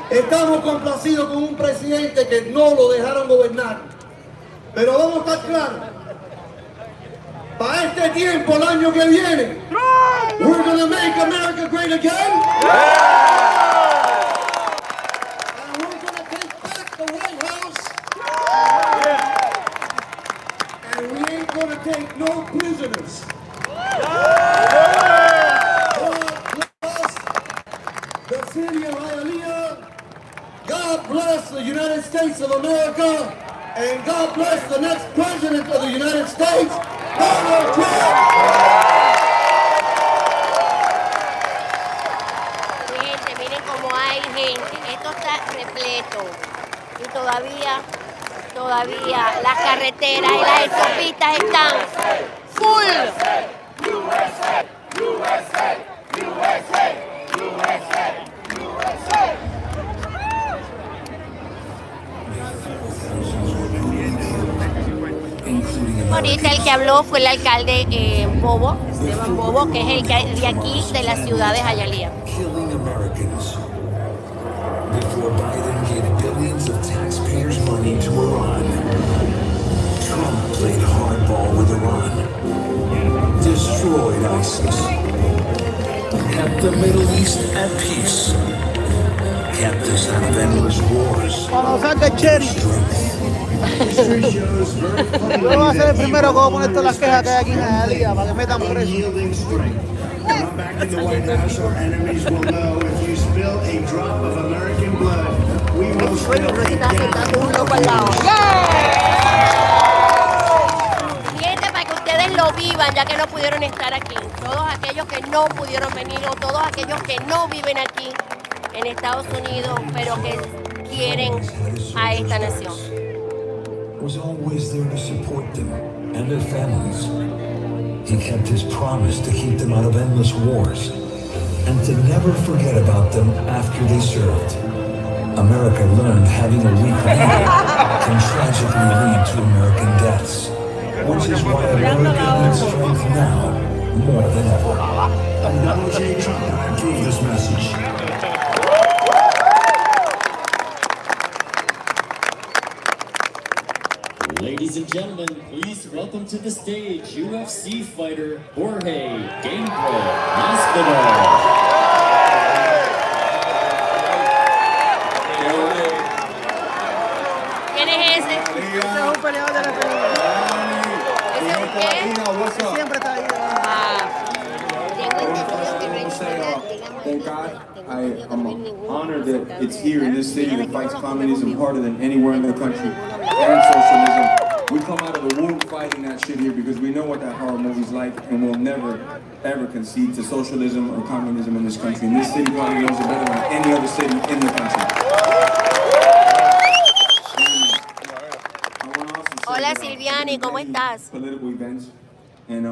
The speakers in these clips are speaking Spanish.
Estamos complacidos con un presidente que no lo dejaron gobernar. Pero vamos a estar claros. Para este tiempo, el año que viene, we're gonna make America great again. And we're gonna take back the White House. And we ain't gonna take no prisoners. The city of Hialeah, God bless the United States of America, and God bless the next president of the United States, Donald Trump. Gente, miren cómo hay gente, esto está repleto y todavía las carreteras y las autopistas están full. USA, USA, USA, USA, USA. Ahorita el que habló fue el alcalde Bobo, Esteban Bobo, que es el que de aquí, de la ciudad de Hialeah. Before Biden gave billions of taxpayers' money to Iran, Trump played hardball with Iran, destroyed ISIS, kept the Middle East at peace, kept us out of endless wars. Yo voy a ser el primero que voy a poner todas las quejas que hay aquí en Hialeah para que metan preso. Back in the White House, our enemies will know if you spill a drop of American blood, we will spill a Gente, para que ustedes lo vivan, ya que no pudieron estar aquí. Todos aquellos que no pudieron venir o todos aquellos que no viven aquí en Estados Unidos, pero que quieren a esta nación. Was always there to support them and their families. He kept his promise to keep them out of endless wars and to never forget about them after they served. America learned having a weak leader can tragically lead to American deaths, which is why America needs strength now more than ever. Donald J. Trump approved this message. Ladies and gentlemen, please welcome to the stage UFC fighter Jorge Gamepro Masvidal. ¿Quién es ese? Ese es un peleador de la película. ¿Ese es un qué? Siempre está ahí. Tengo entendido que no hay ninguna, Thank God, I'm honored that it's here in this city that fights communism harder than anywhere in the country and socialism. We come out of the womb fighting that shit here because we know what that horror movie's like, and we'll never, ever concede to socialism or communism in this country. And this city probably knows it better than any other city in the country. Hola Silviani, ¿cómo estás? Political events, and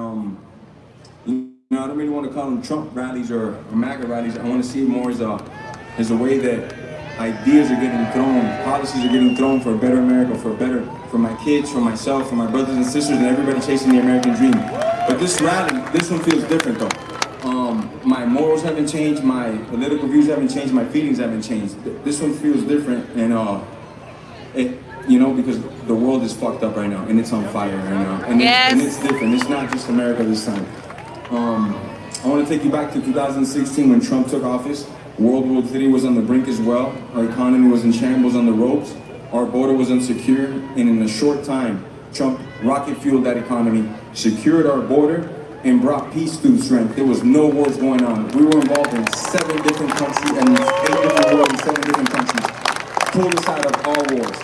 I don't really want to call them Trump rallies or MAGA rallies. I want to see it more as a way that ideas are getting thrown, policies are getting thrown for a better America, for my kids, for myself, for my brothers and sisters, and everybody chasing the American dream. But this rally, this one feels different though. My morals haven't changed, my political views haven't changed, my feelings haven't changed. This one feels different, and because the world is fucked up right now, and it's on fire right now, and it's different. It's not just America this time. I want to take you back to 2016 when Trump took office. World War III was on the brink as well. Our economy was in shambles on the ropes. Our border was insecure, and in a short time, Trump rocket fueled that economy, secured our border, and brought peace through strength. There was no wars going on. We were involved in 7 different countries and 8 different wars in 7 different countries. Pulled us out of all wars.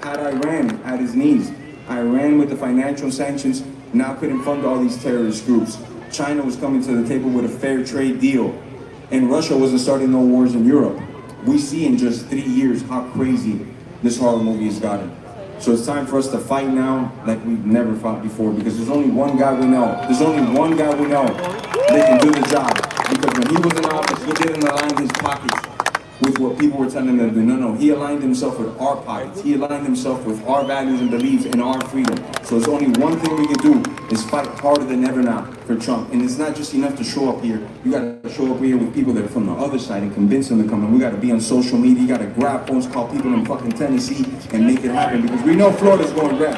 Had Iran at his knees. Iran with the financial sanctions now couldn't fund all these terrorist groups. China was coming to the table with a fair trade deal. And Russia wasn't starting no wars in Europe. We see in just 3 years how crazy this horror movie has gotten. So it's time for us to fight now like we've never fought before, because there's only one guy we know. There's only one guy we know that can do the job. Because when he was in office, he didn't align his pockets. with what people were telling them to do. No, he aligned himself with our pockets. He aligned himself with our values and beliefs and our freedom. So there's only one thing we can do is fight harder than ever now for Trump. And it's not just enough to show up here. You gotta show up here with people that are from the other side and convince them to come. And we gotta be on social media. You gotta grab phones, call people in fucking Tennessee and make it happen, because we know Florida's going red.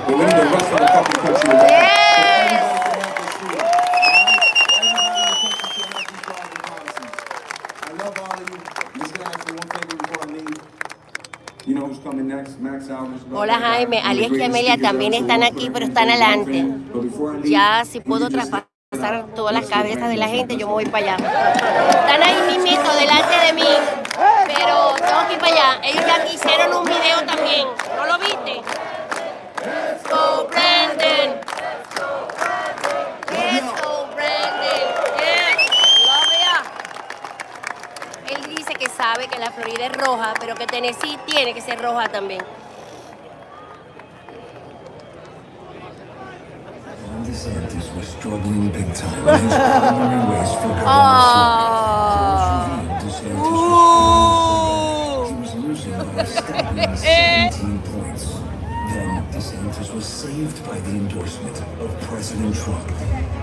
But we need the rest of the fucking country to red. Hola Jaime, Alias y Amelia también están aquí, pero están adelante. Ya si puedo traspasar todas las cabezas de la gente, yo me voy para allá. Están ahí mismito, delante de mí, pero tengo que ir para allá. Ellos ya hicieron un video también, ¿no lo viste? Let's go Brandon. Let's go Brandon. Yeah. Él dice que sabe que la Florida es roja, pero que Tennessee tiene que ser roja también. DeSantis was struggling big time in his primary race for governor. He was losing by a staggering 17 points. Then DeSantis was saved by the endorsement of President Trump.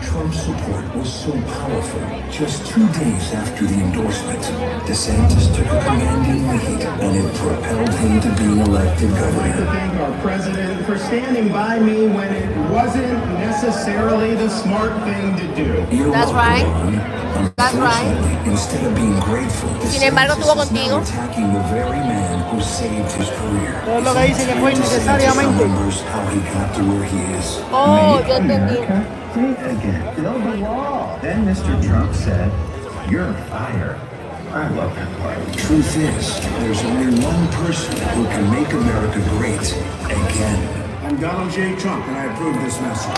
Trump's support was so powerful. Just 2 days after the endorsement, DeSantis took a commanding lead, and it propelled him to being elected governor. I'd like to thank our president for standing by me when it wasn't necessarily the smart thing to do. That's right. That's right. Instead of being grateful, Sin embargo, estuvo contigo. attacking the very man who saved his career. Todo lo que dice que fue innecesariamente. Remembers how he got to where he is. Oh, yo entendí. Great again. Build the wall. Then Mr. Trump said, "You're fired." I love that part. Truth is, there's only one person who can make America great again. I'm Donald J. Trump, and I approve this message.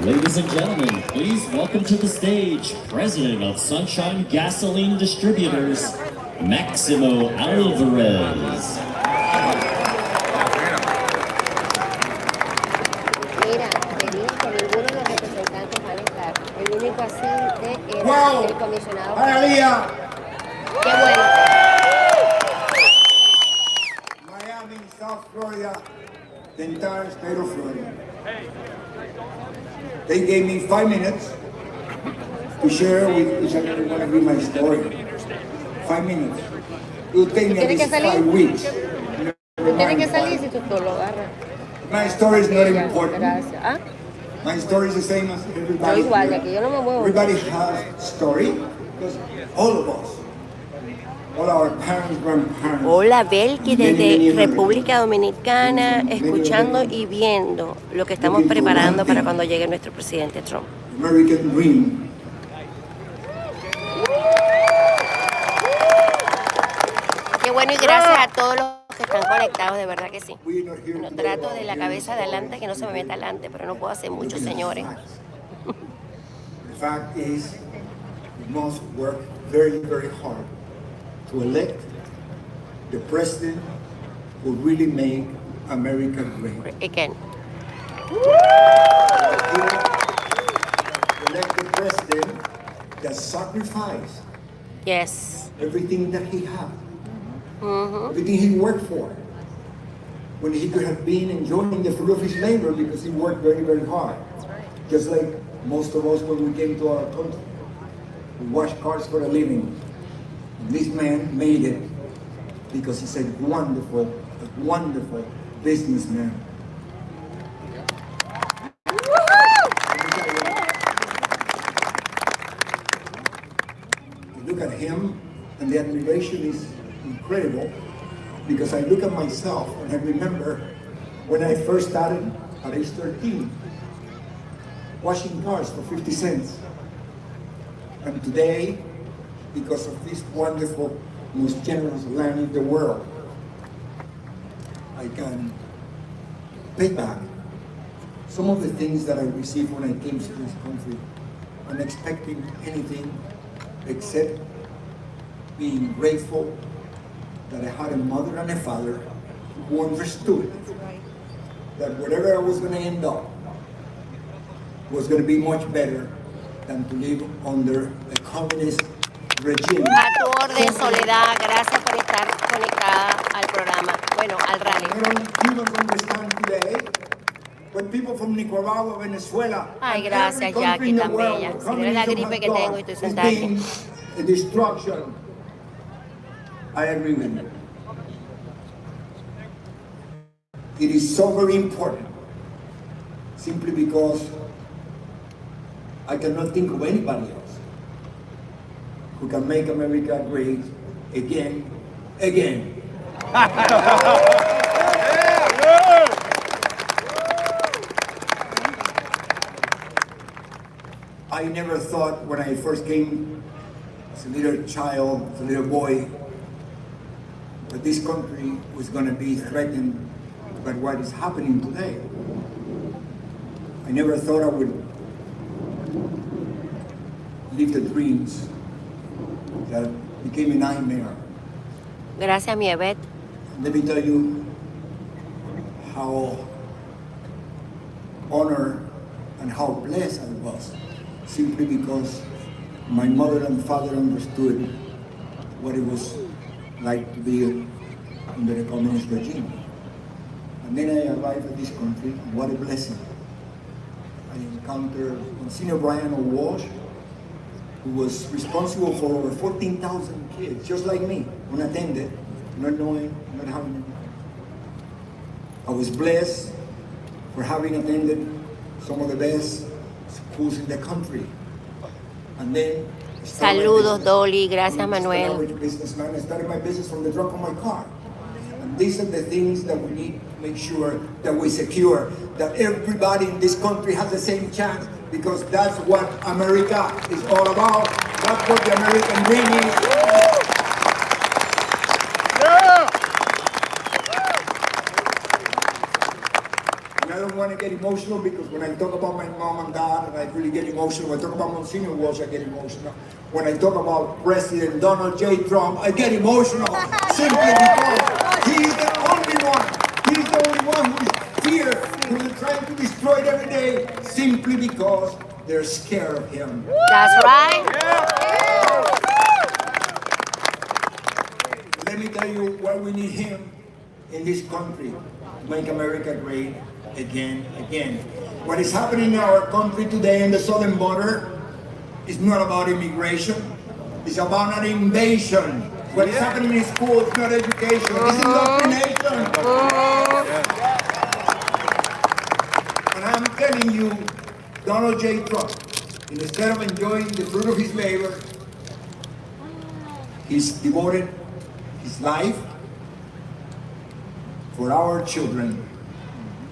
Ladies and gentlemen, please welcome to the stage President of Sunshine Gasoline Distributors, Maximo Alvarez. Mira, te dije que ninguno de los representantes van a estar. El único así era Wow. el comisionado. Hialeah, Qué bueno. Miami, South Florida, the entire state of Florida. They gave me 5 minutes to share with each and every one of you my story. 5 minutes. It will take me at ¿Tienes que least salir? 5 weeks. Tú tienes que salir si tú lo agarras. My story is not Ya, important. gracias. ¿Ah? My story is the same as Yo everybody. igual, de aquí yo no me muevo. Everybody has story because all of us, all our parents, grandparents. Hola, Belki, many, desde many República Dominicana, escuchando y viendo lo que estamos preparando para cuando llegue nuestro presidente Trump. American dream. Qué bueno y gracias a todos los que están conectados, de verdad que sí. We're not here No to trato go de la out cabeza here. adelante que no se me meta adelante, pero no puedo hacer mucho, señores. The fact is, we must work very, very hard to elect the president who really make America great. Again. Elect the president that sacrificed Yes. everything that he had, everything he worked for, when he could have been enjoying the fruit of his labor because he worked very, very hard. Just like most of us when we came to our country. We washed cars for a living. This man made it because he's a wonderful businessman. You look at him and the admiration is incredible because I look at myself and I remember when I first started at age 13, washing cars for 50 cents. And today, because of this wonderful, most generous land in the world, I can pay back some of the things that I received when I came to this country, unexpecting anything except being grateful that I had a mother and a father who understood that whatever I was going to end up was going to be much better than to live under a communist regime. A tu orden, Soledad, gracias por estar conectada al programa, bueno, al rally. Cubans understand today, when people from Nicaragua, Venezuela, Ay, gracias, Jackie, tan bella. Si no es la gripe que tengo y estoy sentada aquí. The destruction. I agree with you. It is so very important, simply because I cannot think of anybody else who can make America great again. I never thought when I first came as a little child, as a little boy, that this country was going to be threatened by what is happening today. I never thought I would live the dreams that became a nightmare. Gracias, mi Ebet. Let me tell you how honored and how blessed I was, simply because my mother and father understood what it was like to be under a communist regime. And then I arrived at this country, and what a blessing. I encountered Monsignor Brian Walsh, who was responsible for over 14,000 kids, just like me, unattended, not knowing, not having anything. I was blessed for having attended some of the best schools in the country. And then saludos, Dolly, gracias, Manuel. I started my business from the trunk of my car. And these are the things that we need to make sure that we secure, that everybody in this country has the same chance, because that's what America is all about. That's what the American dream is. I don't want to get emotional, because when I talk about my mom and dad, and I really get emotional. When I talk about Monsignor Walsh, I get emotional. When I talk about President Donald J. Trump, I get emotional, simply because he is the only one. He is the only one who is here, who is trying to destroy it every day, simply because they're scared of him. That's right. Let me tell you why we need him in this country to make America great again. What is happening in our country today in the southern border is not about immigration. It's about an invasion. What is happening in school is not education. It's indoctrination. And I'm telling you, Donald J. Trump, instead of enjoying the fruit of his labor, he's devoted his life for our children,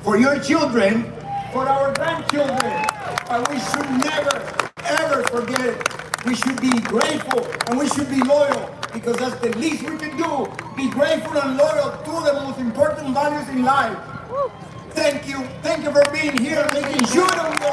for your children, for our grandchildren. And we should never, ever forget it. We should be grateful and we should be loyal, because that's the least we can do. Be grateful and loyal to the most important values in life. Thank you. Thank you for being here, making sure that we are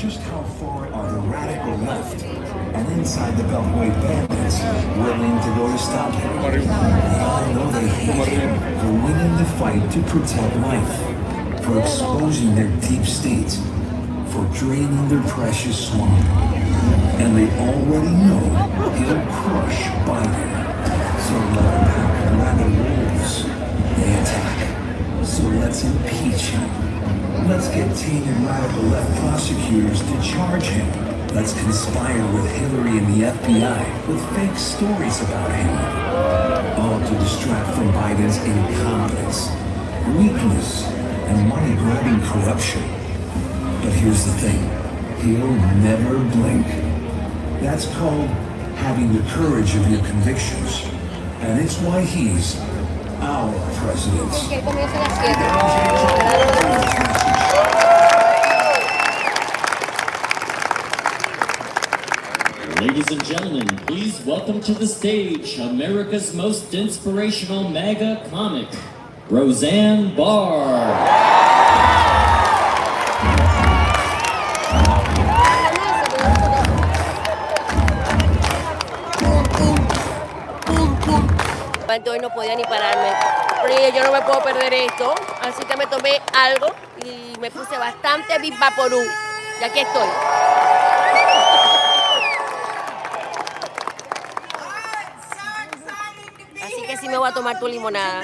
Just how far are the radical left and inside the Beltway bandits willing to go to stop him? I know they hate him for winning the fight to protect life, for exposing their deep states, for draining their precious swamp. And they already know he'll crush Biden. So let a pack of rabid wolves, they attack. So let's impeach him. Let's get tainted radical left prosecutors to charge him. Let's conspire with Hillary and the FBI with fake stories about him. All to distract from Biden's incompetence, weakness, and money-grabbing corruption. But here's the thing, he'll never blink. That's called having the courage of your convictions. And it's why he's our president. Ladies and gentlemen, please welcome to the stage America's most inspirational MAGA comic, Roseanne Barr. Hoy no podía ni pararme, pero yo no me puedo perder esto, así que me tomé algo y me puse bastante Vivaporú, y aquí estoy. Así que sí me voy a tomar tu limonada.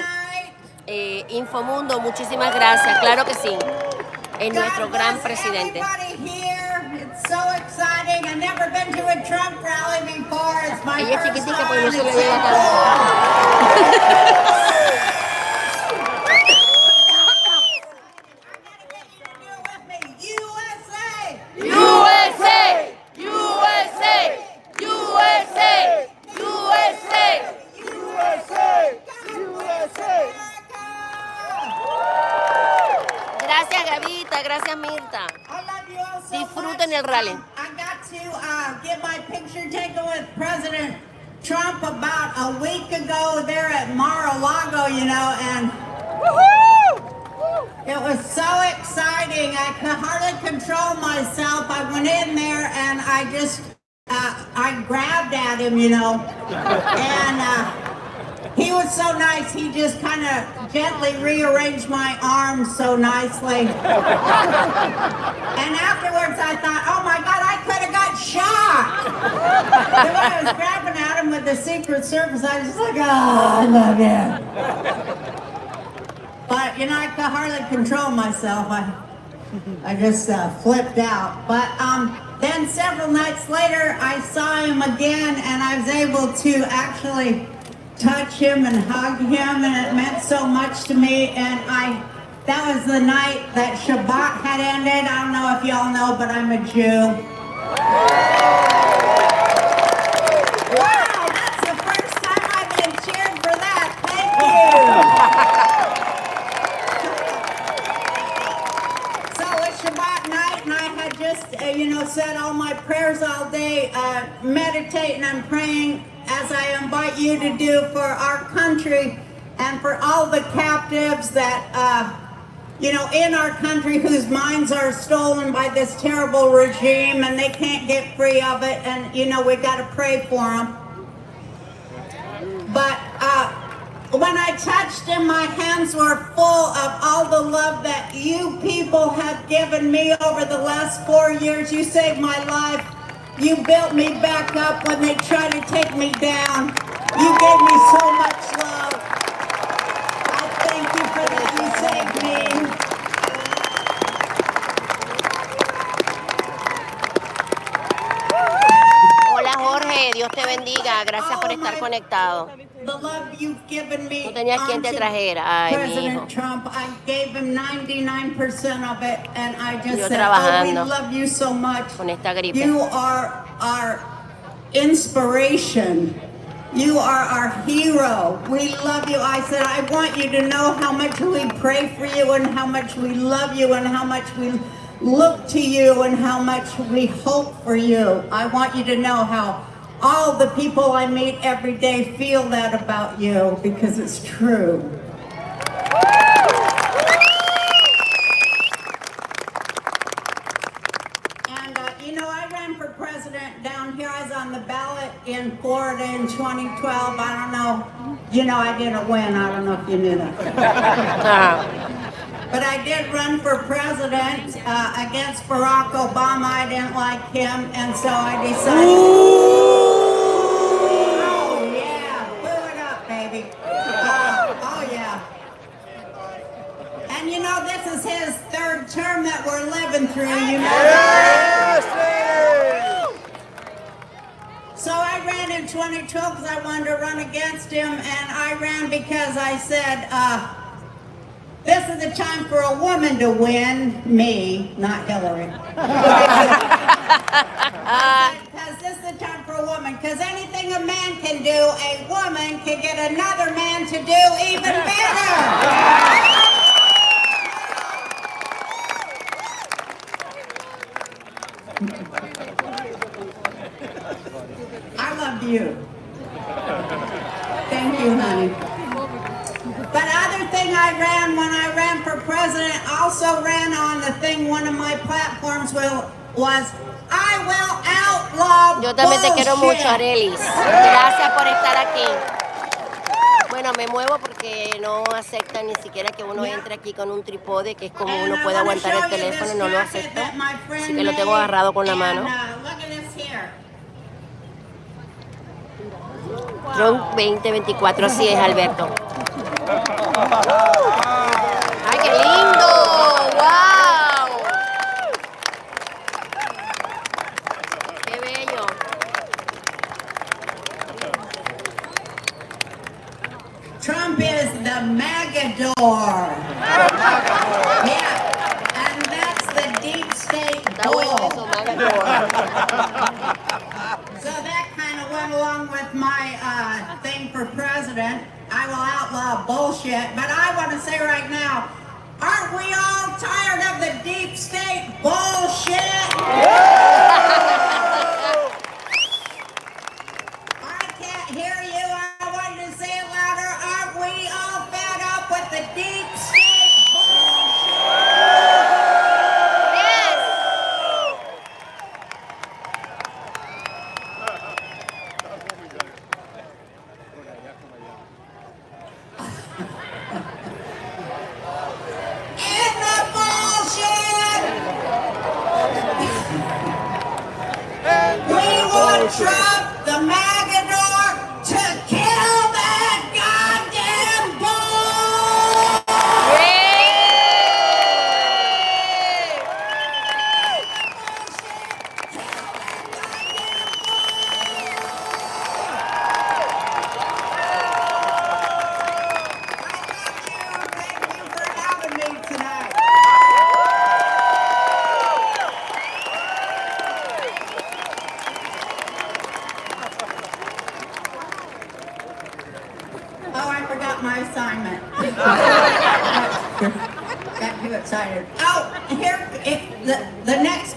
Infomundo, muchísimas gracias, claro que sí, es nuestro gran presidente. Ella es chiquitica, pues no se le llega tanto. Gracias, Gavita, gracias, Mirta. Disfruten el rally. I got to get my picture taken with President Trump about a week ago there at Mar-a-Lago, you know, and it was so exciting. I could hardly control myself. I went in there and I just, I grabbed at him, you know, and he was so nice. He just kind of gently rearranged my arms so nicely. And afterwards I thought, oh my God, I could have got shot. And when I was grabbing at him with the Secret Service, I was just like, oh, I love you. But, you know, I could hardly control myself. I just flipped out. But then several nights later, I saw him again, and I was able to actually touch him and hug him, and it meant so much to me. And that was the night that Shabbat had ended. I don't know if y'all know, but I'm a Jew. Wow, that's the first time I've been cheered for that. Thank you. So it's Shabbat night, and I had just, you know, said all my prayers all day, meditating and praying, as I invite you to do for our country and for all the captives that, you know, in our country whose minds are stolen by this terrible regime and they can't get free of it. And, you know, we got to pray for them. But when I touched him, my hands were full of all the love that you people have given me over the last 4 years. You saved my life. You built me back up when they tried to take me down. You gave me so much love. I thank you for that. You saved me. Hola, Jorge, Dios te bendiga. Gracias por estar conectado. The love you've given me. No tenías quien te trajera. Ay, mi hijo. President Trump, I gave him 99% of it, and I just Yo said, oh, we trabajando love you so much. con esta gripe. You are our inspiration. You are our hero. We love you. I said, I want you to know how much we pray for you and how much we love you and how much we look to you and how much we hope for you. I want you to know how all the people I meet every day feel that about you, because it's true. And you know, I ran for president down here. I was on the ballot in Florida in 2012. I don't know, you know, I didn't win. I don't know if you knew that. But I did run for president against Barack Obama. I didn't like him, and so I decided. Oh yeah, blew it up, baby. Oh yeah. And you know, this is his third term that we're living through. You know. So I ran in 2012 because I wanted to run against him, and I ran because I said, this is the time for a woman to win, me, not Hillary. Because this is the time for a woman, because anything a man can do, a woman can get another man to do even better. love you. Thank you, honey. But other thing I ran when I ran for president, also ran on the thing, one of my platforms was, I will outlaw Yo también te quiero mucho, bullshit. Arelis. Gracias por estar aquí. Bueno, me muevo porque no aceptan ni siquiera que uno entre aquí con un trípode, que es como uno puede aguantar el teléfono, no lo aceptan. Así que lo tengo agarrado con la mano. Trump 2024, así es, Alberto. ¡Ay, qué lindo! ¡Wow! ¡Qué bello! Trump is the Magador. Yeah, and that's the deep state bull. So that kind of went along with my thing for president. I will outlaw bullshit, but I want to say right now, aren't we all tired of the deep state bullshit? I can't hear you. I wanted to say it louder. Aren't we all fed up with the deep state bullshit? Yes. And the bullshit! We want Trump, the Magador, to kill that goddamn bull! Thank you for having me tonight. Oh, I forgot my assignment. Got too excited. Oh, here, the next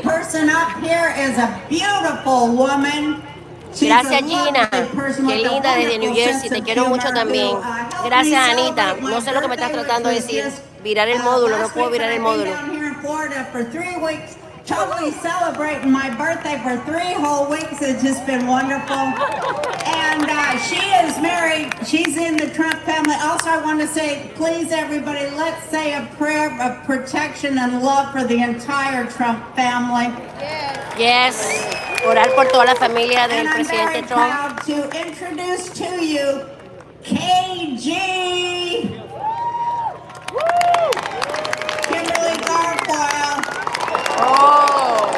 person up here is a beautiful woman. She's Gracias, a Gina. lovely person Qué with a linda desde New wonderful Jersey. sense Te of quiero mucho humor también. who, helped me Gracias, Anita. celebrate my No sé lo que me estás birthday, tratando de which was decir. just, Virar el módulo. No last puedo week, virar el but I've been módulo. down here in Florida for 3 weeks, totally celebrating my birthday for 3 whole weeks. It's just been wonderful. And she is married. She's in the Trump family. Also, I want to say, please, everybody, let's say a prayer of protection and love for the entire Trump family. Yes. Orar por toda la familia del And I'm presidente very Trump. proud to introduce to you KG. Kimberly Garfoyle. Oh.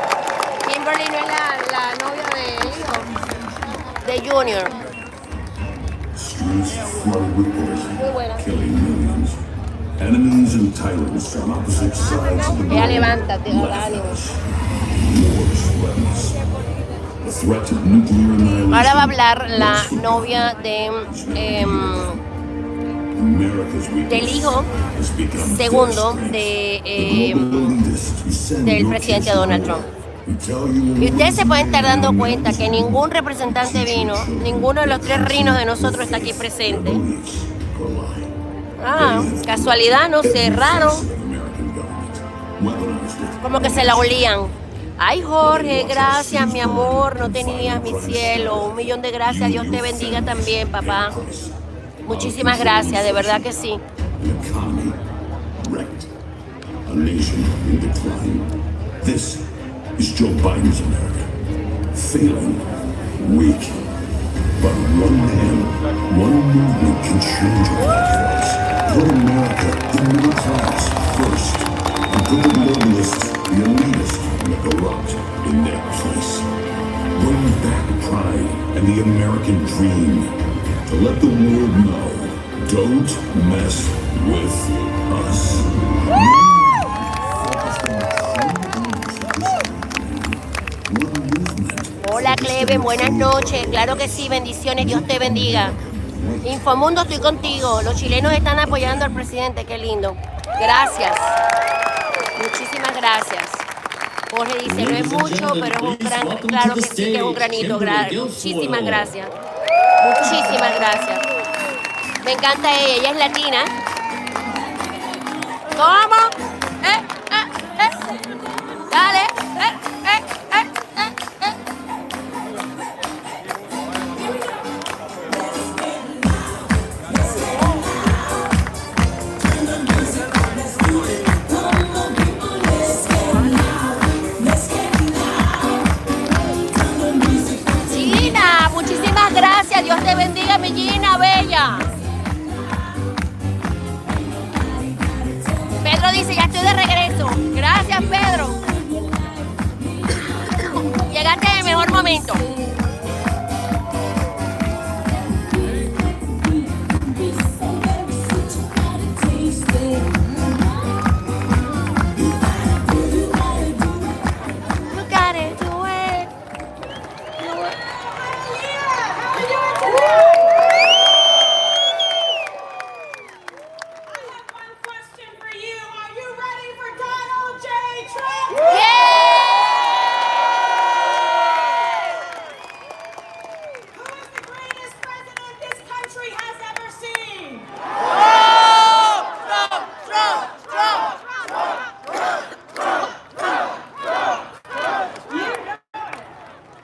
Kimberly no es la novia de Junior. Streets flooded with poison, Muy buena. killing millions. Enemies and tyrants on opposite sides of the Ella border levántate, laugh dale at ánimo. us. War threatens. The threat of nuclear annihilation. Ahora va a hablar la once forgotten, novia de America's weakness del hijo has become segundo their strength. de, The global elitists who send del your presidente kids to Donald war, Trump. who tell you Y ustedes se pueden estar dando millions cuenta que ningún representante vino, ninguno de los 3 reinos de nosotros está aquí presente. Ah, casualidad, no sé, raro. Como que se la olían. Ay, Jorge, gracias, mi amor, no tenías mi cielo. 1.000.000 de gracias, Dios te bendiga también, papá. Muchísimas gracias, de verdad que sí. An economy wrecked. A nation in decline. This is Joe Biden's America. Failing, weak. But one man, one movement can change all that for us. Put America in middle class first. And put the globalists, the elitists, and the corrupt in their place. Bring back pride and the American dream. To let the world know, don't mess with us. Hola, Cleven, buenas noches. Claro que sí, bendiciones, Dios te bendiga. Infomundo, estoy contigo. Los chilenos están apoyando al presidente, qué lindo. Gracias. Muchísimas gracias. Jorge dice, no es mucho, pero es un gran, claro que sí que es un granito. Muchísimas gracias. Muchísimas gracias. Me encanta ella es latina. ¿Cómo? Dale. Gina, muchísimas gracias. Dios te bendiga, mi Gina, bella. Pedro dice, ya estoy de regreso. Gracias, Pedro. Llegaste en el mejor momento. You got it, do it.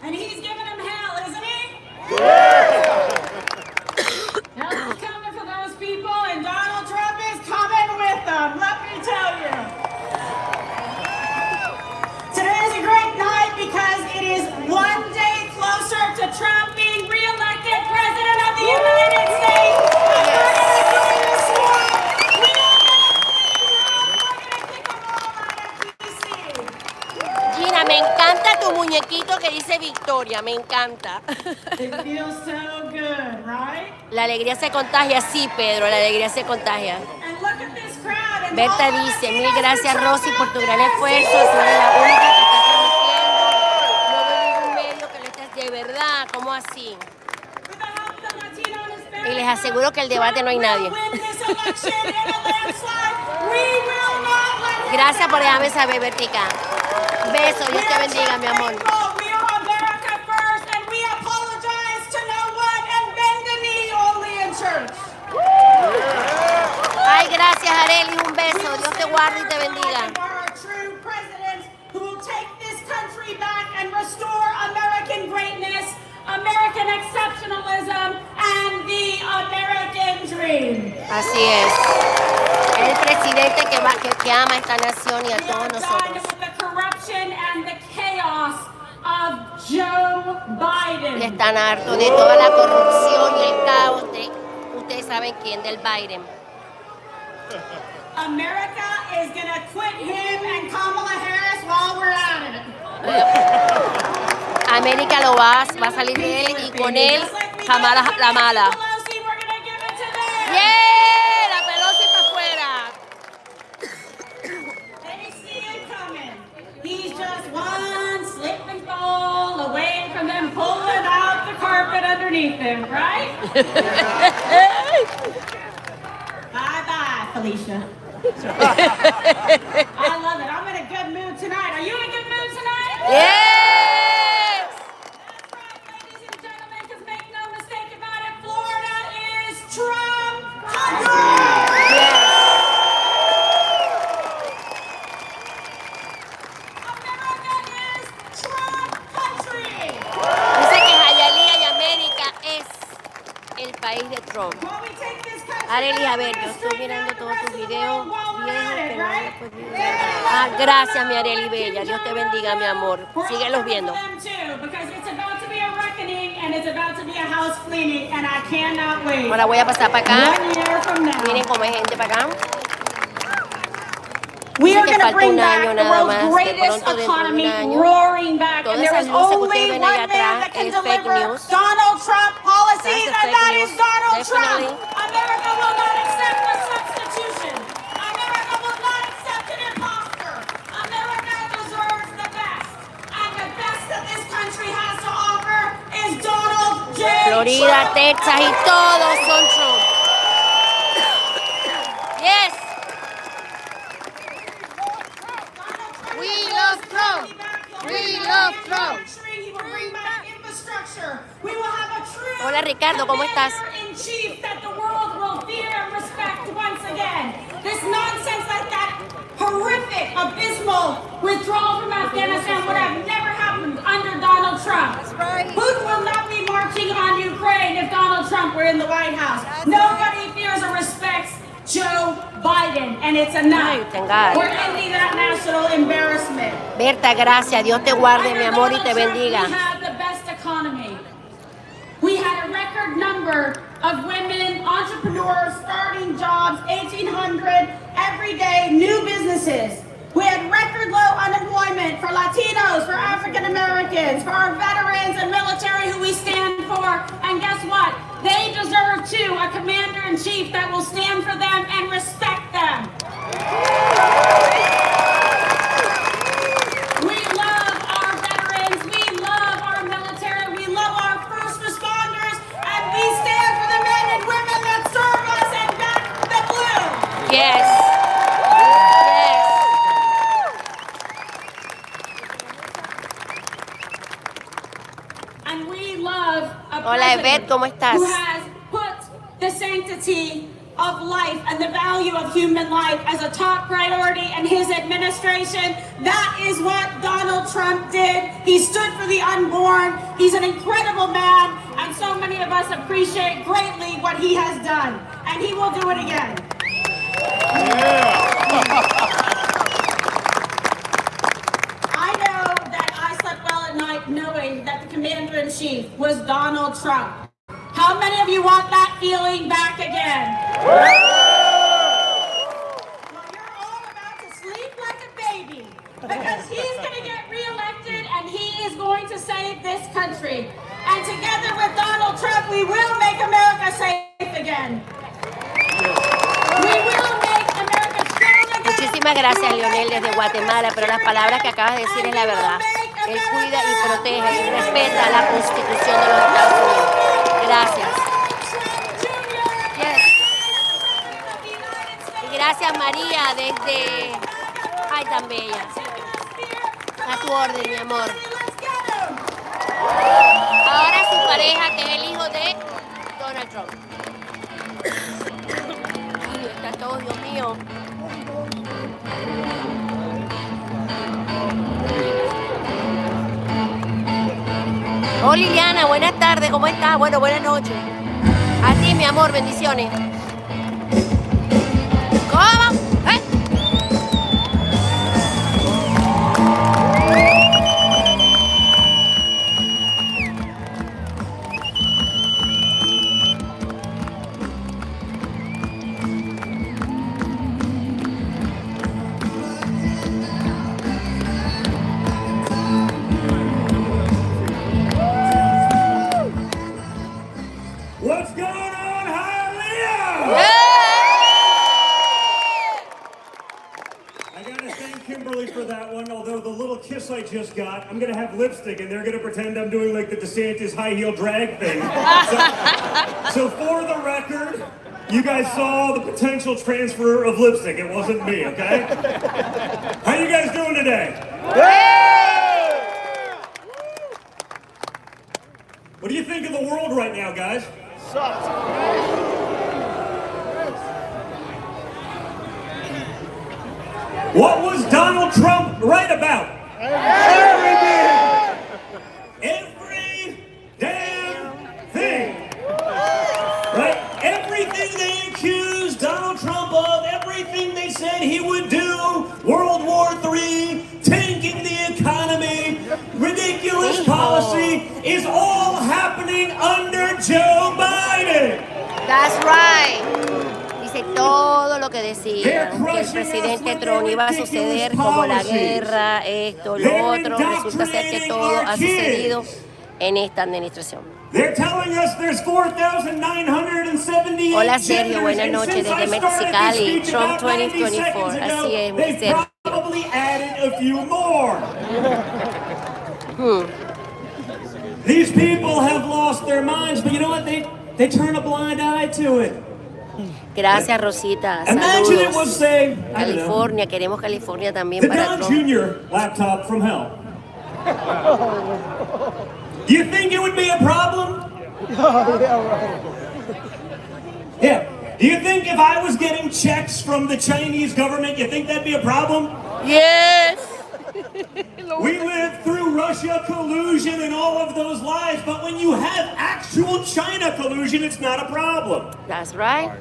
And he's giving him hell, isn't he? Hell is coming for those people, and Donald Trump is coming with them, let me tell you. Today is a great night because it is one day closer to Trump being re-elected President of the United States. And we're going to do this one. We are going to kick them all out of D.C. Gina, me encanta tu muñequito que dice Victoria, me encanta. It feels so good, right? La alegría se contagia, sí, Pedro, la alegría se contagia. And look at this crowd. And Berta all the dice, Latinas mil gracias, for Trump Rosie, por tu gran and esfuerzo. Latinas Tú eres la for única que está Trump. transmitiendo. No veo ningún medio que lo estés de verdad, ¿cómo así? With the help of the Latino and Hispanic Y les aseguro que el debate no hay nadie. Trump will win this election in a landslide. We will not let him Gracias por down. dejarme saber, Bertica. Besos, Dios te bendiga, mi amor. We are America first, and we apologize to no one and bend the knee only in church. Ay, gracias, Arely, un beso. Dios te guarde y te bendiga. Our true president who will take this country back and restore American greatness, American exceptionalism, and the American dream. Así es. El presidente que ama a esta nación y a We todos are done nosotros. with the corruption and the chaos of Joe Biden. Y están hartos de toda la corrupción y el caos de, ustedes saben quién, del Biden. America is going to quit him and Kamala Harris while we're at it. América lo va a salir de él y con él Kamala la mala. Pelosi, we're going to give it to them. ¡Yeah! La Pelosi para afuera. They see it coming. He's just one slip and fall away from them pulling out the carpet underneath him, right? Bye-bye, Felicia. I love it. I'm in a good mood tonight. Are you in a good mood tonight? Yes! That's right, ladies and gentlemen, because make no mistake about it, Florida is Trump country! America is Trump country! Dice que Hialeah y América es el país de Trump. While we take this country Arely, a ver, back, yo we're estoy gonna mirando straighten todos out tus the rest of the videos world while we're viejos at que it, no right? he podido ver. Ah, gracias, mi Arely Bella. Dios te bendiga, mi amor. We're Síguelos all viendo. for them too, because it's about to be a reckoning and it's about to be a house cleaning, and I cannot wait. Ahora voy a pasar para acá. 1 year from now. Miren cómo hay gente para acá. We Dice are que going to falta bring un back año the nada world's más. De greatest pronto, dentro de un economy año, roaring back, todas and there esas is luces que ustedes only ven one allá man atrás that can es fake deliver news. Donald Trump policies, That's and the that fake is news. Donald Definitely. Trump. America will not accept a substitution. America will not accept an imposter. America deserves the best, and the best that this country has to offer is Donald J. Florida, Trump. Texas y todos son Trump. Yes. We love Trump. love Trump. He will bring back infrastructure. We will have a true Hola Ricardo, ¿cómo estás? commander-in-chief that the world will fear and respect once again. This nonsense like that horrific, abysmal withdrawal from Afghanistan would have never happened under Donald Trump. That's right. Putin will not be marching on Ukraine if Donald Trump were in the White House. Nobody fears or respects Joe Biden, and it's enough. We're ending that national embarrassment. Berta, gracias. Dios te guarde, mi amor, y te bendiga. We have the best economy. We had a record number of women entrepreneurs starting jobs, 1,800 every day, new businesses. We had record low unemployment for Latinos, for African Americans, for our veterans and military who we stand for. And guess what? They deserve too a commander-in-chief that will stand for them and respect them. We love our veterans, we love our military, we love our first responders, and we stand for the men and women that serve us and back the blue. Yes. And we love a Hola, Yvette, ¿cómo estás? who has put the sanctity of life and the value of human life as a top priority in his administration. That is what Donald Trump did. He stood for the unborn. He's an incredible man, and so many of us appreciate greatly what he has done, and he will do it again. I know that I slept well at night knowing that the commander-in-chief was Donald Trump. How many of you want that feeling back again? Well, you're all about to sleep like a baby because he's going to get reelected and he is going to save this country. And together with Donald Trump, we will make America safe again. We will make America strong again. Muchísimas gracias, Leonel, desde Guatemala, pero las palabras que acabas de decir es la verdad. Él cuida y protege y respeta la Constitución de los Estados Unidos. Gracias. Yes. Y gracias, María, desde... Ay, tan bella. A tu orden, mi amor. Ahora su pareja, que es el hijo de Donald Trump. Ay, está todo, Dios mío. Oh, Liliana, buenas tardes, ¿cómo estás? Bueno, buenas noches. A ti, mi amor, bendiciones. ¿Cómo? ¿Eh? What's going on, Hialeah? I gotta thank Kimberly for that one, although the little kiss I just got, I'm gonna have lipstick and they're gonna pretend I'm doing like the DeSantis high heel drag thing. So for the record, you guys saw the potential transfer of lipstick. It wasn't me, okay? How you guys doing today? What do you think of the world right now, guys? What was Donald Trump right about? Every damn thing. Right? Everything they accused Donald Trump of, everything they said he would do, World War III, tanking the economy, ridiculous policy, is all happening under Joe Biden. That's right. Dice todo lo que decía, que el presidente Trump iba a suceder como la guerra, esto, lo otro. Resulta ser que todo ha sucedido en esta administración. They're telling us there's 4,978 Hola Sergio, buenas noches desde Mexicali, Trump 2024. Así es, mi Sergio. Probably added a few more. These people have lost their minds, but you know what? They turn a blind eye to it. Gracias, Rosita. Imagine it was, Saludos. say, I don't know, California, queremos California también the para Don Trump. Jr. laptop from hell. Do you think it would be a problem? Yeah, right. Yeah. Do you think if I was getting checks from the Chinese government, you think that'd be a problem? Yes. We lived through Russia collusion and all of those lies, but when you have actual China collusion, it's not a problem. That's right.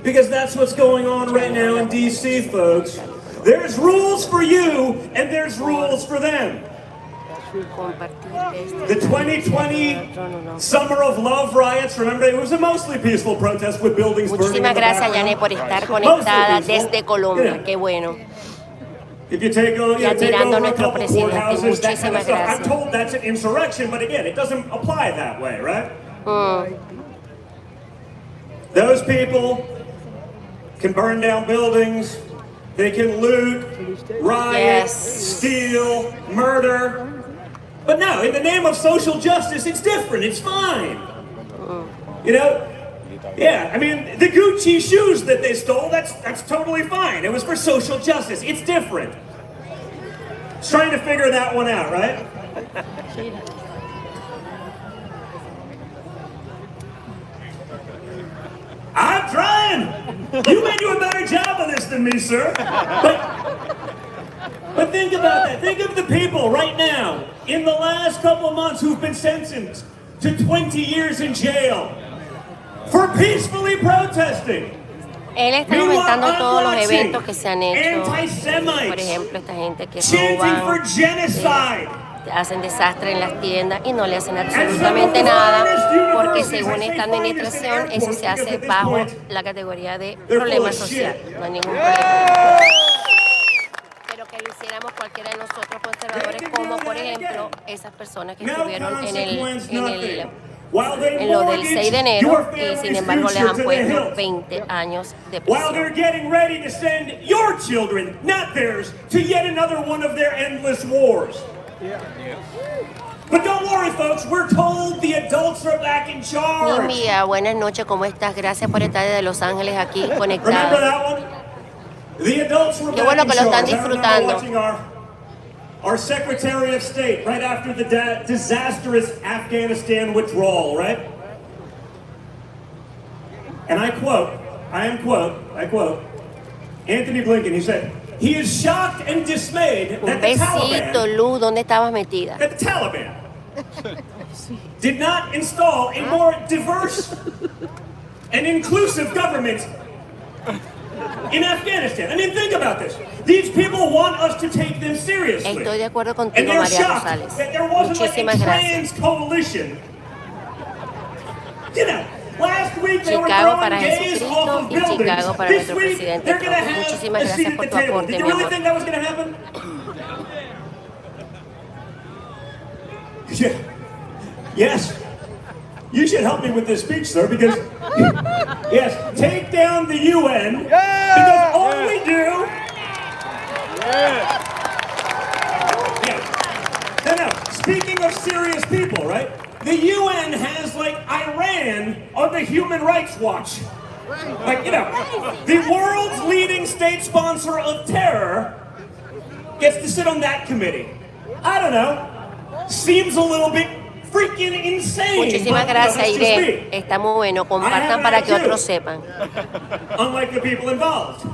Because that's what's going on right now in DC, folks. There's rules for you, and there's rules for them. The 2020 Summer of Love riots, remember, it was a mostly peaceful protest with buildings burning in the Muchísimas gracias, background. Yane, por estar conectada desde Colombia. Qué bueno. If you take over, Y admirando a nuestro couple presidente. courthouses, that kind of Muchísimas stuff. I'm gracias. told that's an insurrection, but again, it doesn't apply that way, right? Those people can burn down buildings, they can loot, riot, steal, murder. But no, in the name of social justice, it's different, it's fine. You know? Yeah, I mean, the Gucci shoes that they stole, that's totally fine. It was for social justice. It's different. Just trying to figure that one out, right? I'm trying! You may do a better job of this than me, sir. But think about that. Think of the people right now, in the last couple of months, who've been sentenced to 20 years in jail for peacefully protesting. Él está aumentando todos los eventos que se han hecho. Por ejemplo, esta gente que roban, hacen desastre en las tiendas y no le hacen absolutamente nada porque según esta administración eso se hace bajo la categoría de problema social. No hay ningún problema. Pero que lo hiciéramos cualquiera de nosotros conservadores, como por ejemplo esas personas que estuvieron en lo del 6 de enero y sin embargo les han puesto 20 años de While they're prisión. getting ready to send your children, not theirs, to yet another one of their endless wars. But don't worry, folks, we're told the adults are back in charge. Mi mía, buenas noches, ¿cómo estás? Gracias por estar desde Los Ángeles aquí Remember conectada. that one? The adults were Qué back bueno in que lo están charge. I remember disfrutando. watching our Secretary of State right after the disastrous Afghanistan withdrawal, right? And I quote, Anthony Blinken, he said, he is shocked and dismayed Un that the besito, Taliban Lu, ¿dónde estabas metida? did not install a more diverse and inclusive government in Afghanistan. I mean, think about this. These people want us to take them seriously. Estoy de acuerdo And contigo, they're María shocked Rosales. that there wasn't like a Muchísimas gracias. trans coalition. You know, last week they were Chicago throwing para gays Jesucristo off of y buildings. Chicago para This nuestro week presidente they're going to Trump. have Muchísimas a seat gracias at por the tu table. aporte, Did mi you really amor. think that was going to happen? Yeah. Yes. You should help me with this speech, sir, because yes, take down the UN because all we do. Yeah. No. Speaking of serious people, right? The UN has like Iran on the Human Rights Watch. Like, you know, the world's leading state sponsor of terror gets to sit on that committee. I don't know. Seems a little bit freaking insane. Muchísimas but, gracias, that's just Irene. me. Está muy bueno. Compartan para que otros sepan. Unlike the people involved.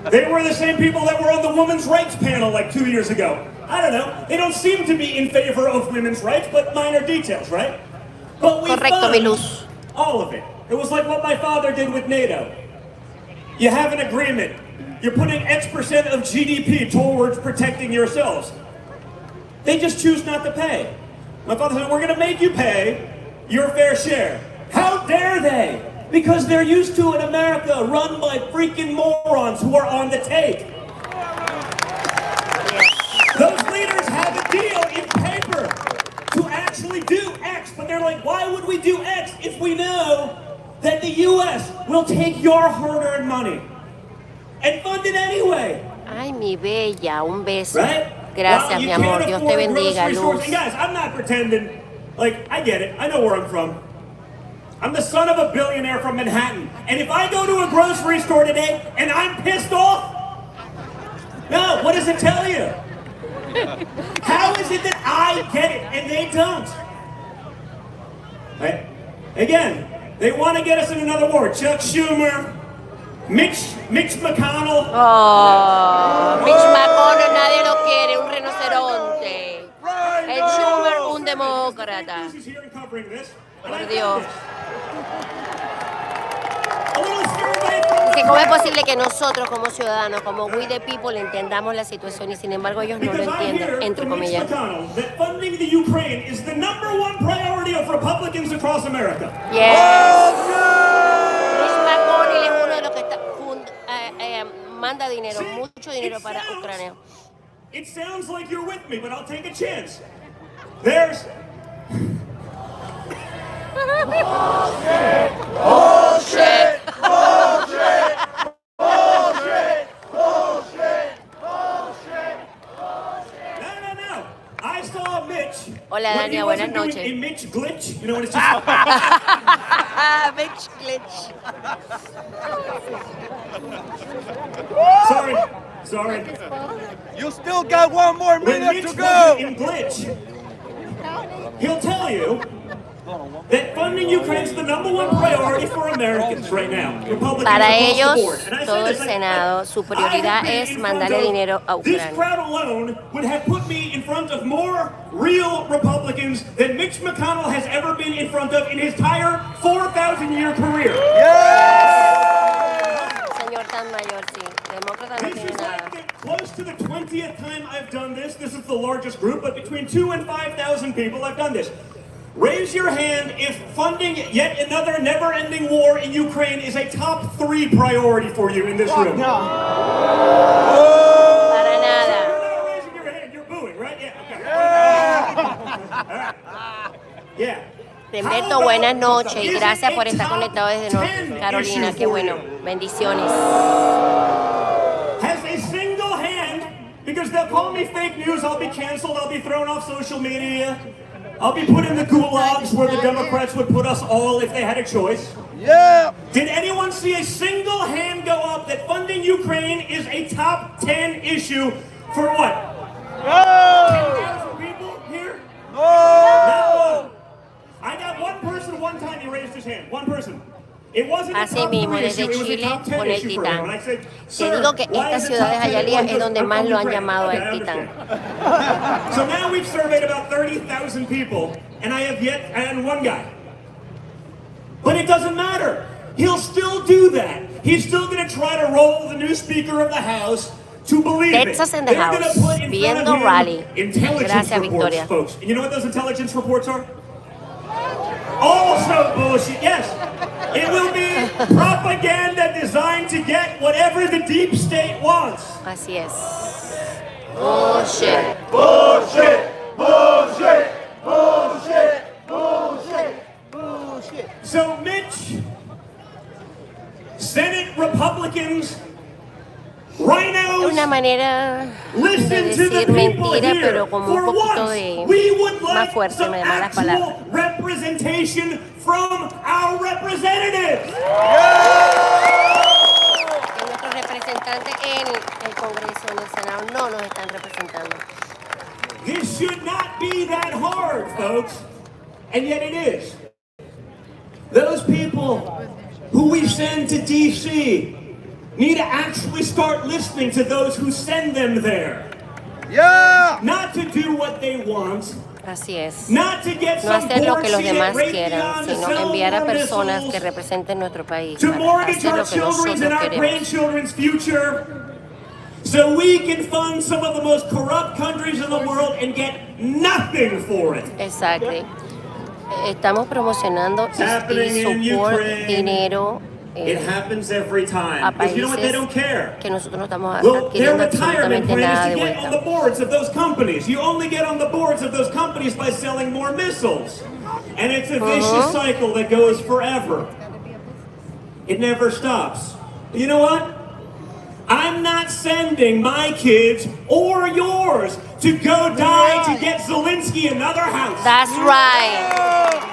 They were the same people that were on the women's rights panel like 2 years ago. I don't know. They don't seem to be in favor of women's rights, but minor details, right? But we Correcto, mi fund luz. all of it. It was like what my father did with NATO. You have an agreement. You're putting X% of GDP towards protecting yourselves. They just choose not to pay. My father said, we're going to make you pay your fair share. How dare they? Because they're used to an America run by freaking morons who are on the take. Those leaders have a deal in paper to actually do X, but they're like, why would we do X if we know that the U.S. will take your hard-earned money and fund it anyway? Ay, mi bella, un beso. Right? Gracias, mi amor. Dios te bendiga, Luz. And guys, I'm not pretending. Like, I get it. I know where I'm from. I'm the son of a billionaire from Manhattan. And if I go to a grocery store today and I'm pissed off, no, what does it tell you? How is it that I get it and they don't? Right? Again, they want to get us in another war. Chuck Schumer, Mitch McConnell. Oh, Mitch McConnell, nadie lo quiere, un rinoceronte. El Schumer, un demócrata. Por Dios. Que cómo es posible que nosotros como ciudadanos, como we the people, entendamos la situación y sin embargo ellos no lo entienden, entre comillas. Funding the Ukraine is the #1 priority of Republicans across America. Yes. Mitch McConnell es uno de los que manda dinero, mucho dinero para Ucrania. It sounds like you're with me, but I'll take a chance. There's Bullshit. No. I saw Mitch. Hola, Dania, buenas noches. A Mitch glitch, you know what it's just. Mitch glitch. Sorry. You still got one more When minute Mitch to go. in glitch, he'll tell you that funding Ukraine is the #1 priority for Americans right now. Republicans Para across the ellos, board. And I todo said el this, Senado, su prioridad es mandarle dinero a This Ucrania. crowd alone would have put me in front of more real Republicans than Mitch McConnell has ever been in front of in his entire 4,000-year career. Señor tan mayor, sí. Demócrata no This tiene is nada. like close to the 20th time I've done this. This is the largest group, but between 2,000 and 5,000 people I've done this. Raise your hand if funding yet another never-ending war in Ukraine is a top 3 priority for you in this room. Para nada. You're not raising your hand, you're booing, right? Yeah, okay. All right. Yeah. Humberto, buenas noches y gracias por estar conectado desde North Carolina. Qué bueno. Bendiciones. Has a single hand, because they'll call me fake news, I'll be canceled, I'll be thrown off social media. I'll be put in the gulags where the Democrats would put us all if they had a choice. Yeah. Did anyone see a single hand go up that funding Ukraine is a top 10 issue for what? 10,000 people here? No. No. I got one person one time he raised his hand. One person. It wasn't a Así top mismo, 3 desde issue, it was a Chile top 10 con el issue for him. Titán. And I said, Te "Sir, digo que why esta is it ciudad de top 10? Hialeah Well, es donde I'm más from lo han Ukraine." llamado Okay, el I Titán. understand. So now we've surveyed about 30,000 people, and one guy. But it doesn't matter. He'll still do that. He's still going to try to roll the new Speaker of the House to believe Texas it. in the They're going to house, put in front viendo of rally. him intelligence Gracias, reports, Victoria. folks. And you know what those intelligence reports are? Also bullshit, yes. It will be propaganda designed to get whatever the deep state wants. Así es. Bullshit. So Mitch, Senate Republicans, rhinos, Una manera de listen to the decir people mentira, here. pero con un For poquito once, de we would más like fuerte, some de malas palabras. actual representation from our representatives. Que nuestros representantes en el Congreso, en el Senado, no nos están representando. This should not be that hard, folks, and yet it is. Those people who we send to D.C. need to actually start listening to those who send them there. Yeah. Not to do what they want, Así es. not to get No some hacer lo board que los seat demás at quieran, Raytheon to sino sell enviar a more personas missiles, que representen nuestro país to para mortgage hacer our lo que children's and nosotros our queremos. grandchildren's future, so we can fund some of the most corrupt countries in the world and get nothing for it. Exacto. Estamos promocionando happening in support, Ukraine. dinero It happens every a time. Because you know what? They don't países care. que nosotros no estamos Well, their adquiriendo retirement absolutamente plan nada is de to get on the vuelta. boards of those companies. You only get on the boards of those companies by selling more missiles. And it's a vicious cycle that goes forever. It never stops. You know what? I'm not sending my kids or yours to go die to get Zelensky another house. That's right.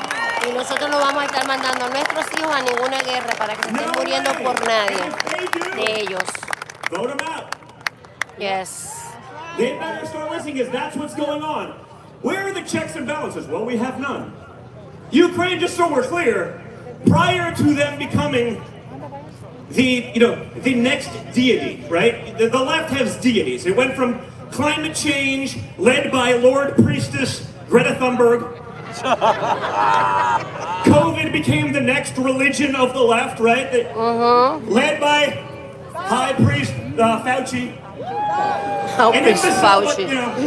Y nosotros no vamos a estar mandando a nuestros hijos a ninguna guerra para que se estén muriendo por nadie de ellos. Vote them out. Yes. They better start listening because that's what's going on. Where are the checks and balances? Well, we have none. Ukraine, just so we're clear, prior to them becoming the next deity, right? The left has deities. It went from climate change, led by Lord Priestess Greta Thunberg. COVID became the next religion of the left, right? Led by High Priest Fauci.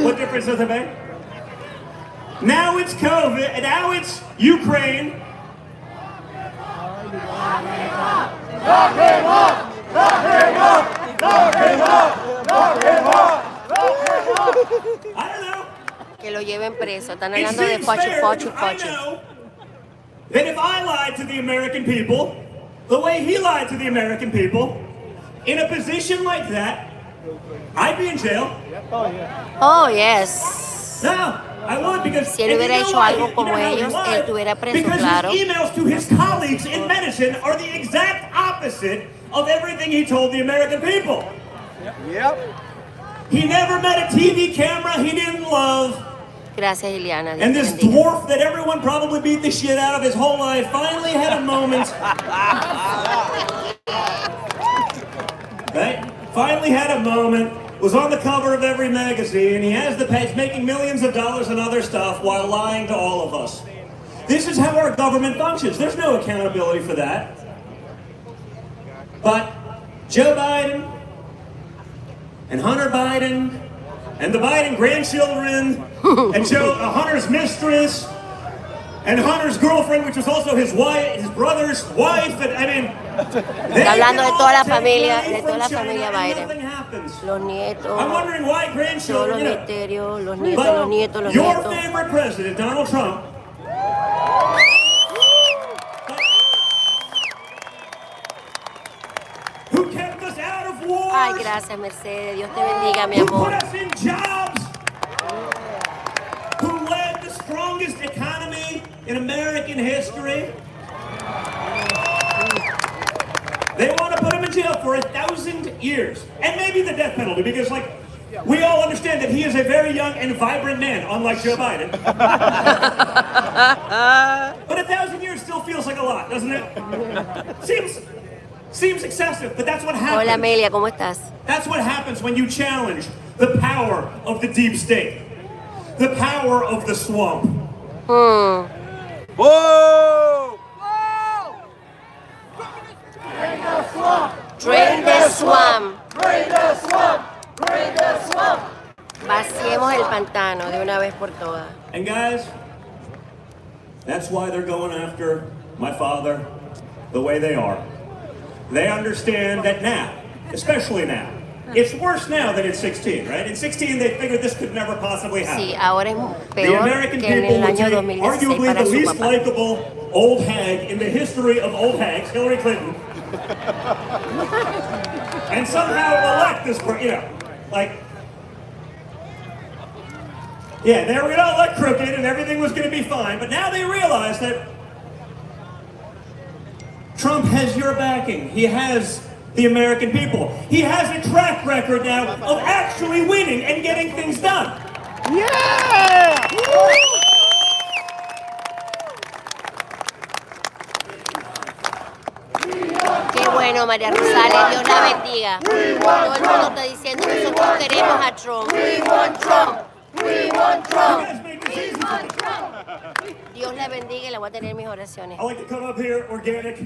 What difference does it make? Now it's COVID, and now it's Ukraine. I don't know. Que lo lleven preso. Están hablando de Pocho. That if I lied to the American people, the way he lied to the American people, in a position like that, I'd be in jail. Oh, yes. No, I would because si él hubiera hecho algo como ellos, él estuviera preso, claro. His emails to his colleagues in medicine are the exact opposite of everything he told the American people. Yep. He never met a TV camera he didn't love. Gracias, Hialeah. And this dwarf that everyone probably beat the shit out of his whole life finally had a moment. Right? Finally had a moment. Was on the cover of every magazine. He has the page, making millions of dollars and other stuff while lying to all of us. This is how our government functions. There's no accountability for that. But Joe Biden and Hunter Biden and the Biden grandchildren and Hunter's mistress and Hunter's girlfriend, which was also his wife, his brother's wife, and I mean, está hablando de toda la familia Biden, los nietos, todos los misterios, los nietos. Your favorite president, Donald Trump. Who kept us out of wars? Ay, gracias, Mercedes. Dios te bendiga, mi amor. Who put us in jobs? Who led the strongest economy in American history? They want to put him in jail for 1,000 years. And maybe the death penalty, because like, we all understand that he is a very young and vibrant man, unlike Joe Biden. But 1,000 years still feels like a lot, doesn't it? Seems excessive, but that's what happens. Hola, Amelia, ¿cómo estás? That's what happens when you challenge the power of the deep state, the power of the swamp. Whoa! Drain the swamp. Drain the swamp. Drain the swamp. Vaciemos el pantano de una vez por todas. And guys, that's why they're going after my father the way they are. They understand that now, especially now, it's worse now than in 16, right? In 16, they figured this could never possibly happen. Sí, ahora es The peor American que en people el would año take 2016 arguably para the su least papá. likable old hag in the history of old hags, Hillary Clinton, and somehow elect this, they were going to elect crooked and everything was going to be fine, but now they realize that Trump has your backing. He has the American people. He has a track record now of actually winning and getting things done. Yeah! Qué bueno, María Rosales, Dios la bendiga. Todo el mundo está diciendo, nosotros queremos a Trump. We want Trump. We want Trump. We want Trump. Dios la bendiga y la voy a tener en mis oraciones. I like to come up here organic.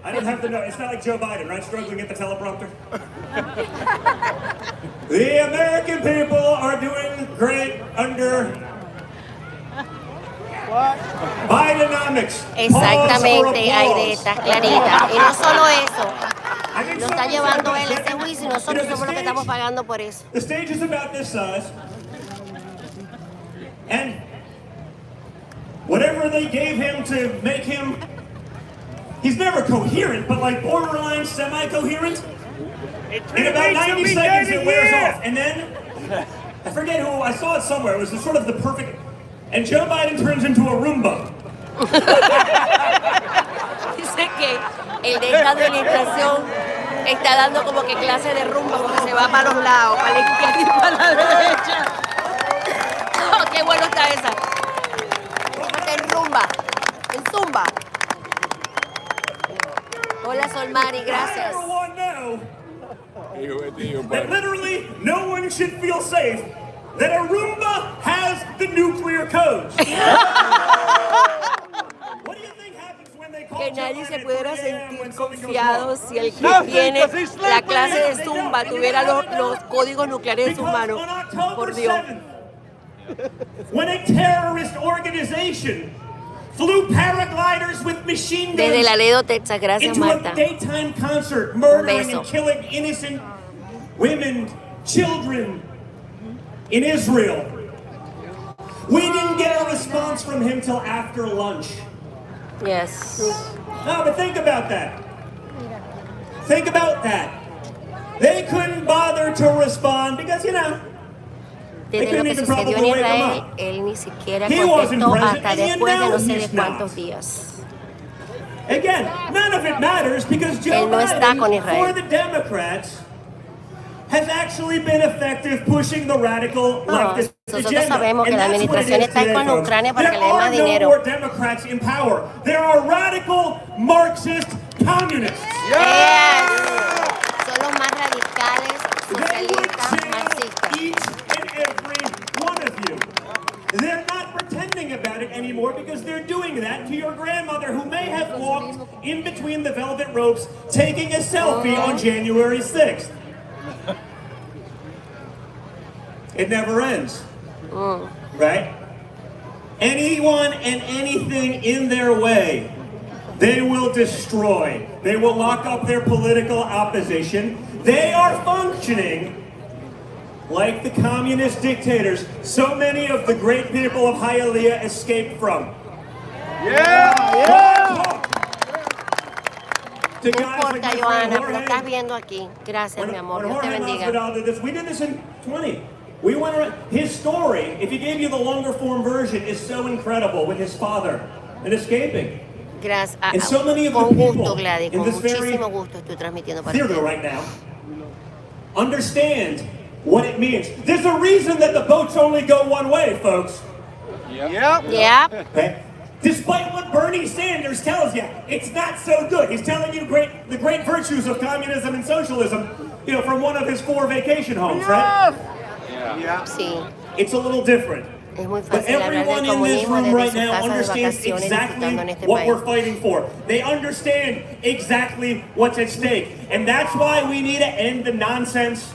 I don't have to know. It's not like Joe Biden, right? Struggling at the teleprompter. The American people are doing great under Bidenomics. Exactamente, Aire, estás clarita. Y no solo eso, lo está llevando él a ese juicio y nosotros somos los que estamos pagando por eso. The stage is about this size. And whatever they gave him to make him, he's never coherent, but like borderline semi-coherent. In about 90 seconds it wears off. And then, I forget who, I saw it somewhere, it was sort of the perfect, and Joe Biden turns into a Roomba. Dice que el de esta administración está dando como que clase de rumba porque se va para los lados, para la izquierda y para la derecha. Oh, qué bueno está esa. Está en rumba, en zumba. Hola Solmari, gracias. That literally no one should feel safe that Aruba has the nuclear codes. What do you think happens when they call Que nadie se pudiera sentir when something goes confiado wrong? si el que tiene la clase de zumba tuviera los códigos nucleares en sus manos. Por Dios. When a terrorist organization flew paragliders with machine guns Desde Laredo, Texas, gracias into Marta. a daytime concert, murdering beso. and killing innocent women, children in Israel. We didn't get a response from him till after lunch. Yes. No, but think about that. Think about that. They couldn't bother to respond because, you know, Desde lo que sucedió en Israel, él ni siquiera contestó hasta después de no sé de cuántos días. Again, none of it matters because Joe Él no está con Biden, Israel. for the Democrats, has actually been effective pushing the radical leftist Nosotros agenda. sabemos que And la that's what it administración is está today, con folks. Ucrania para que le den más There are dinero. no more Democrats in power. There are radical Marxist communists. Yes. Son los más radicales, socialistas, marxistas. Each and every one of you. They're not pretending about it anymore because they're doing that to your grandmother who may have walked in between the velvet ropes taking a selfie on January 6th. It never ends, right? Anyone and anything in their way, they will destroy. They will lock up their political opposition. They are functioning like the communist dictators so many of the great people of Hialeah escaped from. No importa, Johanna, pero estás viendo aquí. Gracias, mi amor. Dios te bendiga. We did this in 20. We went around. His story, if he gave you the longer form version, is so incredible with his father and escaping. Gracias. And so many of the Con gusto, people Gladys. in Con this very muchísimo gusto estoy transmitiendo para theater ti. right now understand what it means. There's a reason that the boats only go one way, folks. Yep. Okay? Despite what Bernie Sanders tells you, it's not so good. He's telling you the great virtues of communism and socialism, you know, from one of his 4 vacation homes, right? Sí. It's a little different. Es muy But fácil hablar everyone del in this comunismo room desde right sus now casas de understands vacaciones exactly disfrutando en este what we're país. fighting for. They understand exactly what's at stake. And that's why we need to end the nonsense,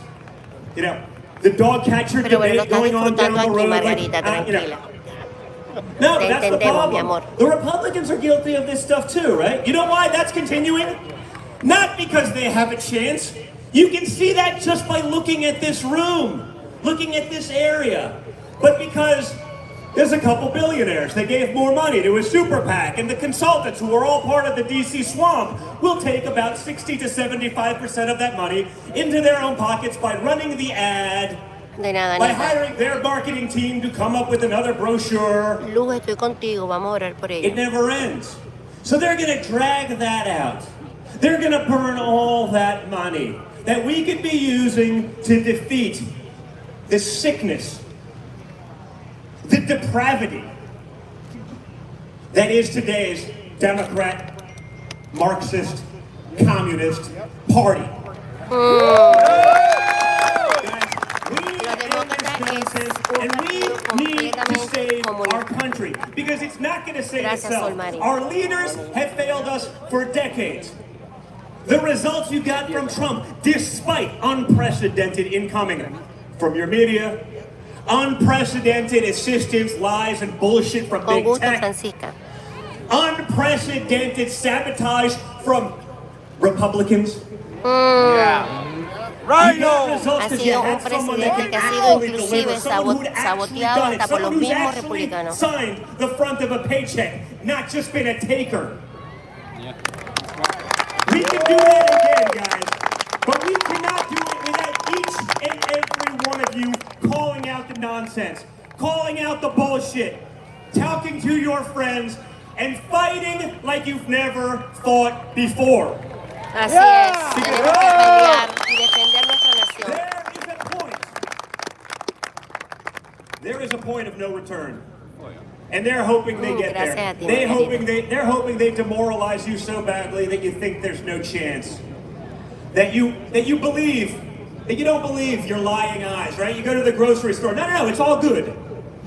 you know, the dog catcher Pero bueno, lo debate estás going on down disfrutando the aquí, road. Margarita, You know. tranquila. No, Te that's the entendemos, mi problem. amor. The Republicans are guilty of this stuff too, right? You know why that's continuing? Not because they have a chance. You can see that just by looking at this room, looking at this area. But because there's a couple billionaires that gave more money to a super PAC, and the consultants who are all part of the DC swamp will take about 60 to 75% of that money into their own pockets by running the ad, De nada, by Anita. hiring their marketing team to come up with another brochure. Luz, estoy contigo. Vamos a orar por ella. It never ends. So they're going to drag that out. They're going to burn all that money that we could be using to defeat the sickness, the depravity that is today's Democrat, Marxist, Communist Party. And we need to save our country because it's not going to save itself. Our leaders have failed us for decades. The results you got from Trump, despite unprecedented incoming from your media, unprecedented assistance, lies, and bullshit from Con big gusto, tech, Francisca. unprecedented sabotage from Republicans. Ha sido un presidente que ha sido inclusive saboteado hasta por los mismos republicanos. Signed the front of a paycheck, not just been a taker. We can do that again, guys, but we cannot do it without each and every one of you calling out the nonsense, calling out the bullshit, talking to your friends, and fighting like you've never fought before. Así es, tenemos que pelear y defender nuestra nación. There is a point of no return. And they're hoping they get there. Gracias a ti, They're hoping they demoralize you so badly that you think there's no chance. That you believe, that you don't believe your lying eyes, right? You go to the grocery store. No, it's all good.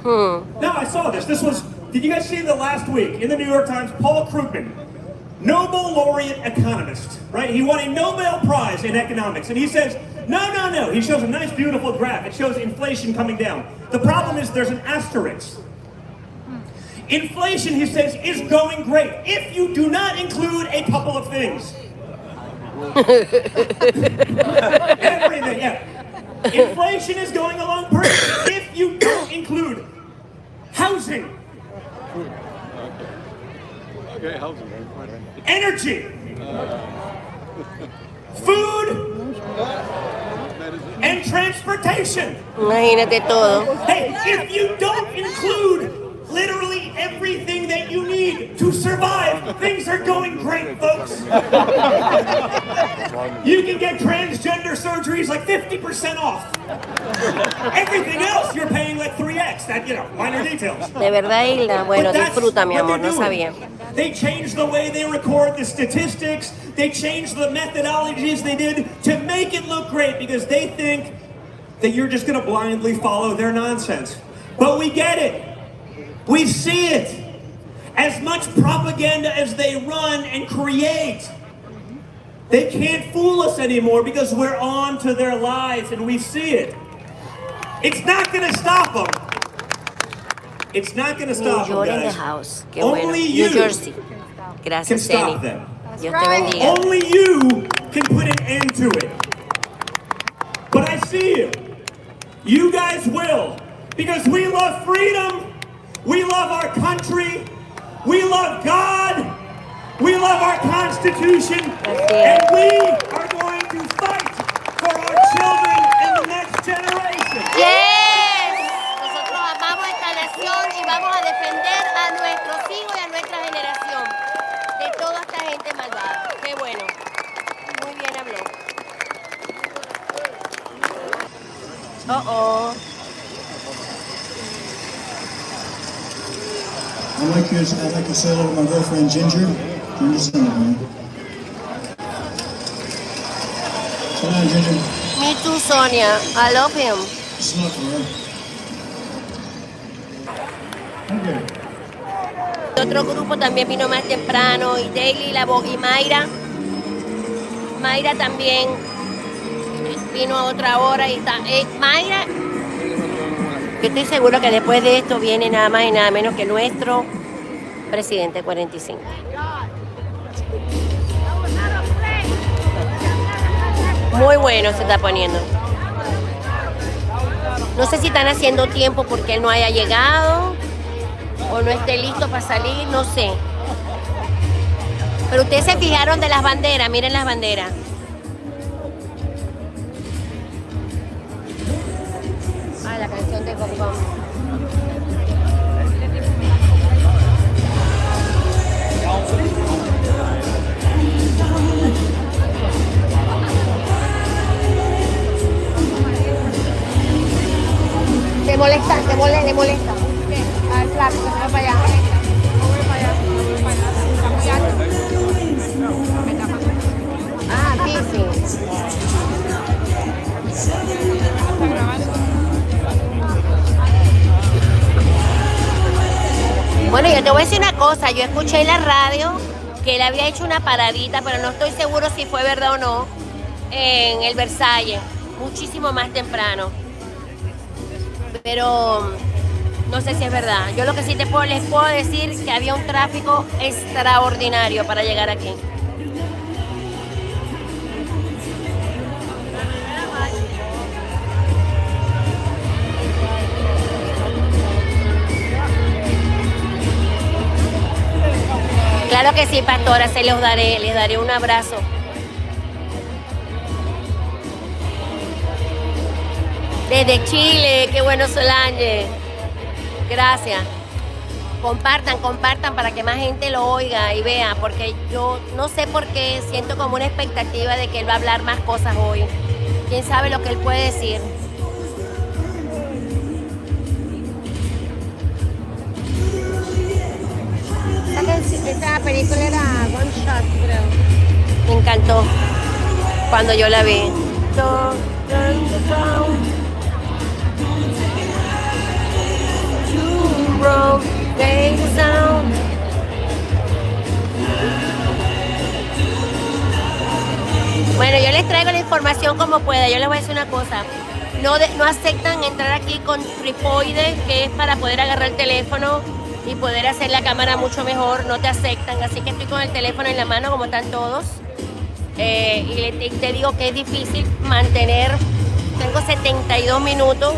No, I saw this. Did you guys see the last week in the New York Times? Paul Krugman, Nobel laureate economist, right? He won a Nobel Prize in economics. And he says, no. He shows a nice, beautiful graph. It shows inflation coming down. The problem is there's an asterisk. Inflation, he says, is going great if you do not include a couple of things. Everything, yeah. Inflation is going along perfect if you don't include housing. Okay, housing. Energy. Food. And transportation. Imagínate todo. Hey, if you don't include literally everything that you need to survive, things are going great, folks. You can get transgender surgeries like 50% off. Everything else you're paying like 3x. That, minor details. De verdad, Hilda. Bueno, disfruta, mi amor, no sabía. They changed the way they record the statistics. They changed the methodologies they did to make it look great because they think that you're just going to blindly follow their nonsense. But we get it. We see it. As much propaganda as they run and create, they can't fool us anymore because we're on to their lies and we see it. It's not going to stop them. It's not going to stop them, New York in the guys. house. Qué bueno. Only New you Jersey. can Gracias, stop Eni. them. Dios te bendiga. Only you can put an end to it. But I see you. You guys will. Because we love freedom. We love our country. We love God. We love our Constitution. And we are going to fight for our children and the next generation. Yes. Nosotros amamos esta nación y vamos a defender a nuestros hijos y a nuestra generación de toda esta gente malvada. Qué bueno. Muy bien habló. I'd like to say hello to my girlfriend Ginger. Ginger's in there. Say hi, Ginger. Me too, Sonia. I love him. It's not for her. Okay. Otro grupo también vino más temprano, y Daily, la voz, y Mayra. Mayra también vino a otra hora y está. Mayra, yo estoy seguro que después de esto viene nada más y nada menos que nuestro presidente 45. Muy bueno se está poniendo. No sé si están haciendo tiempo porque él no haya llegado o no esté listo para salir, no sé. Pero ustedes se fijaron de las banderas, miren las banderas. Ah, la canción de Gong. Te molesta, le molesta. Al flaco, que se va para allá. Ah, aquí sí. Bueno, yo te voy a decir una cosa. Yo escuché en la radio que él había hecho una paradita, pero no estoy seguro si fue verdad o no, en el Versalles, muchísimo más temprano. Pero no sé si es verdad. Yo lo que sí les puedo decir que había un tráfico extraordinario para llegar aquí. Claro que sí, pastora, les daré un abrazo. Desde Chile, qué bueno Solange. Gracias. Compartan, compartan para que más gente lo oiga y vea, porque yo no sé por qué siento como una expectativa de que él va a hablar más cosas hoy. ¿Quién sabe lo que él puede decir? Esta película era One Shot, creo. Me encantó cuando yo la vi. Bueno, yo les traigo la información como pueda. Yo les voy a decir una cosa. No aceptan entrar aquí con tripoides, que es para poder agarrar el teléfono y poder hacer la cámara mucho mejor. No te aceptan, así que estoy con el teléfono en la mano como están todos. Y te digo que es difícil mantener. Tengo 72 minutos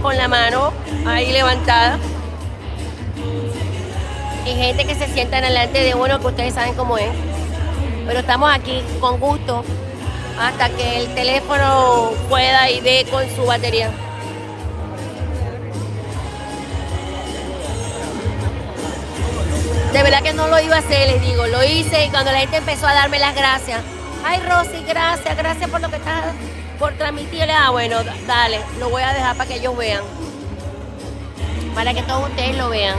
con la mano ahí levantada. Y gente que se sienta delante de uno, que ustedes saben cómo es. Pero estamos aquí con gusto hasta que el teléfono pueda y dé con su batería. De verdad que no lo iba a hacer, les digo. Lo hice y cuando la gente empezó a darme las gracias. Ay, Rosie, gracias por lo que estás por transmitir. Ah, bueno, dale, lo voy a dejar para que ellos vean. Para que todos ustedes lo vean.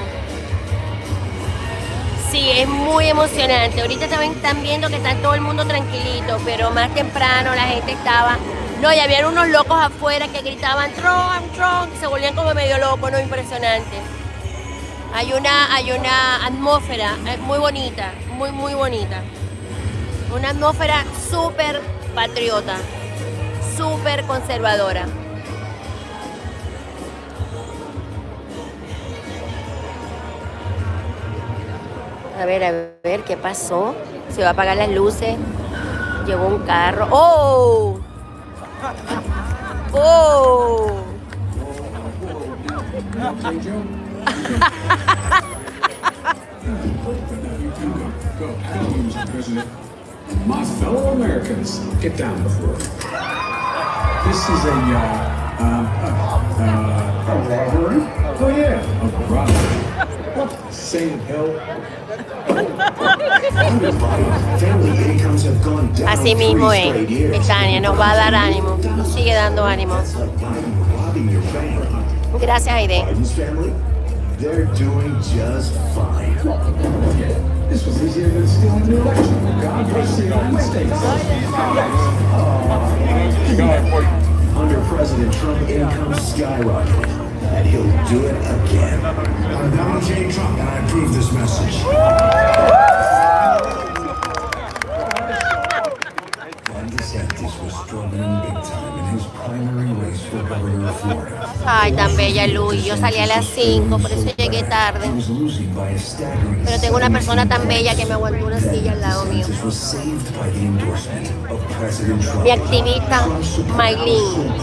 Sí, es muy emocionante. Ahorita están viendo que está todo el mundo tranquilito, pero más temprano la gente estaba... No, y habían unos locos afuera que gritaban Trump, y se volvían como medio locos, ¿no? Impresionante. Hay una atmósfera muy bonita, muy bonita. Una atmósfera súper patriota, súper conservadora. A ver, ¿qué pasó? Se va a apagar las luces. Llegó un carro. ¡Oh! ¡Oh! My fellow Americans, get down the floor. This is a robbery? Oh yeah, a robbery. What the same hell? Así mismo es, Betania, nos va a dar ánimo, nos sigue dando ánimo. Gracias, Aide. They're doing just fine. This was easier than stealing the election. God bless the United States. Under President Trump, income skyrocketed, and he'll do it again. I'm Donald J. Trump, and I approve this message. Ron DeSantis was struggling big time in his primary race for governor of Florida. Ay, tan bella Luis, yo salí a las 5, por eso llegué tarde. Pero tengo una persona tan bella que me aguantó una silla al lado mío. Mi activista, Maylin.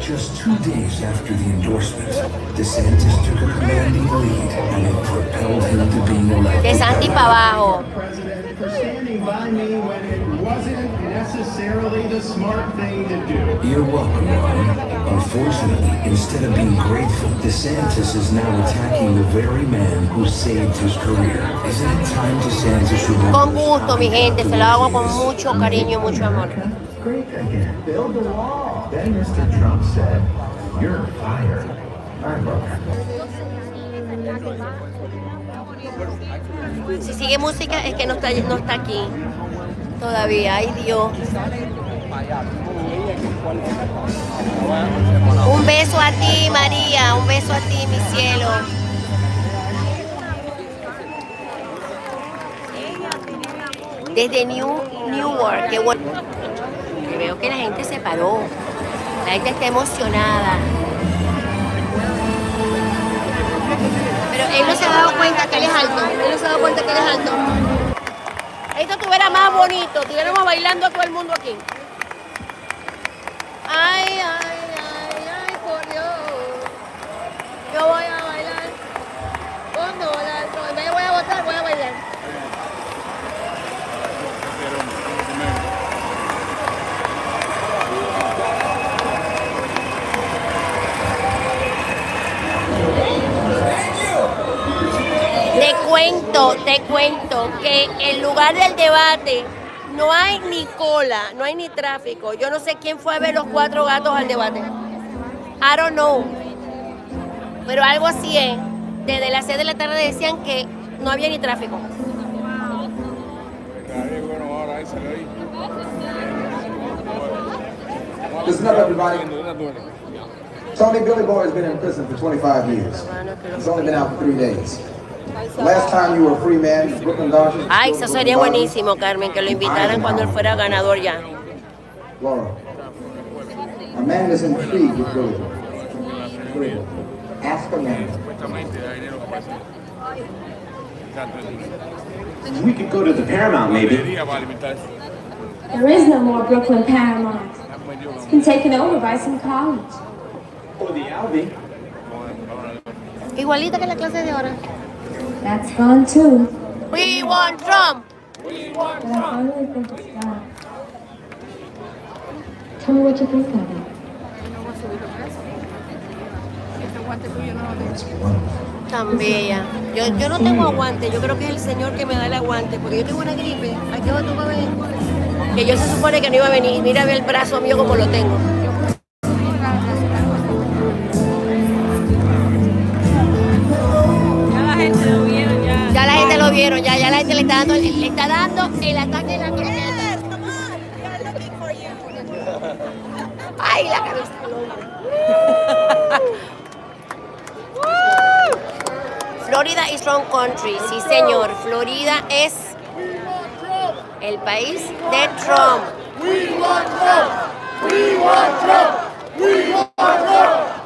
Just 2 days after the endorsement, DeSantis took a commanding lead and it propelled him to being elected. DeSantis para abajo. You're welcome, Ron. Unfortunately, instead of being grateful, DeSantis is now attacking the very man who saved his career. Isn't it time DeSantis should... Con gusto, mi gente, se lo hago con mucho cariño y mucho amor. Great again. Build the wall. Then Mr. Trump said, "You're fired." Si sigue música es que no está aquí todavía. Ay, Dios. Un beso a ti, María. Un beso a ti, mi cielo. Desde Newark, qué bueno. Veo que la gente se paró. La gente está emocionada. Pero él no se ha dado cuenta que él es alto. Él no se ha dado cuenta que él es alto. Esto estuviera más bonito. Estuviéramos bailando a todo el mundo aquí. Ay, por Dios. Yo voy a bailar con Donald Trump. En vez de voy a votar, voy a bailar. dicho que en lugar del debate no hay ni cola, no hay ni tráfico. Yo no sé quién fue a ver los 4 gatos al debate. I don't know. Pero algo así es. Desde las 6 de la tarde decían que no había ni tráfico. Listen up, everybody. Tony Billy Boy has been in prison for 25 years. He's only been out for 3 days. The last time you were a free man, Brooklyn Dodgers. Ay, eso sería buenísimo, Carmen, que lo invitaran cuando él fuera ganador ya. Laura, a man is intrigued with Billy. Billy, ask a man. We could go to the Paramount, maybe. There is no more Brooklyn Paramount. It's been taken over by some college. Or the Albee. Igualita que la clase de ahora. That's gone too. We want Trump. But I finally think it's done. Tell me what you think of it. Tan bella. Yo no tengo aguante. Yo creo que es el Señor que me da el aguante. Porque yo tengo una gripe. ¿A qué hora tú vas a venir? Que yo se supone que no iba a venir. Mira, ve el brazo mío como lo tengo. Ya la gente lo vieron, ya la gente le está dando el ataque de la corneta. Ay, la cabeza del hombre. Florida is wrong country, sí señor. Florida es el país de Trump.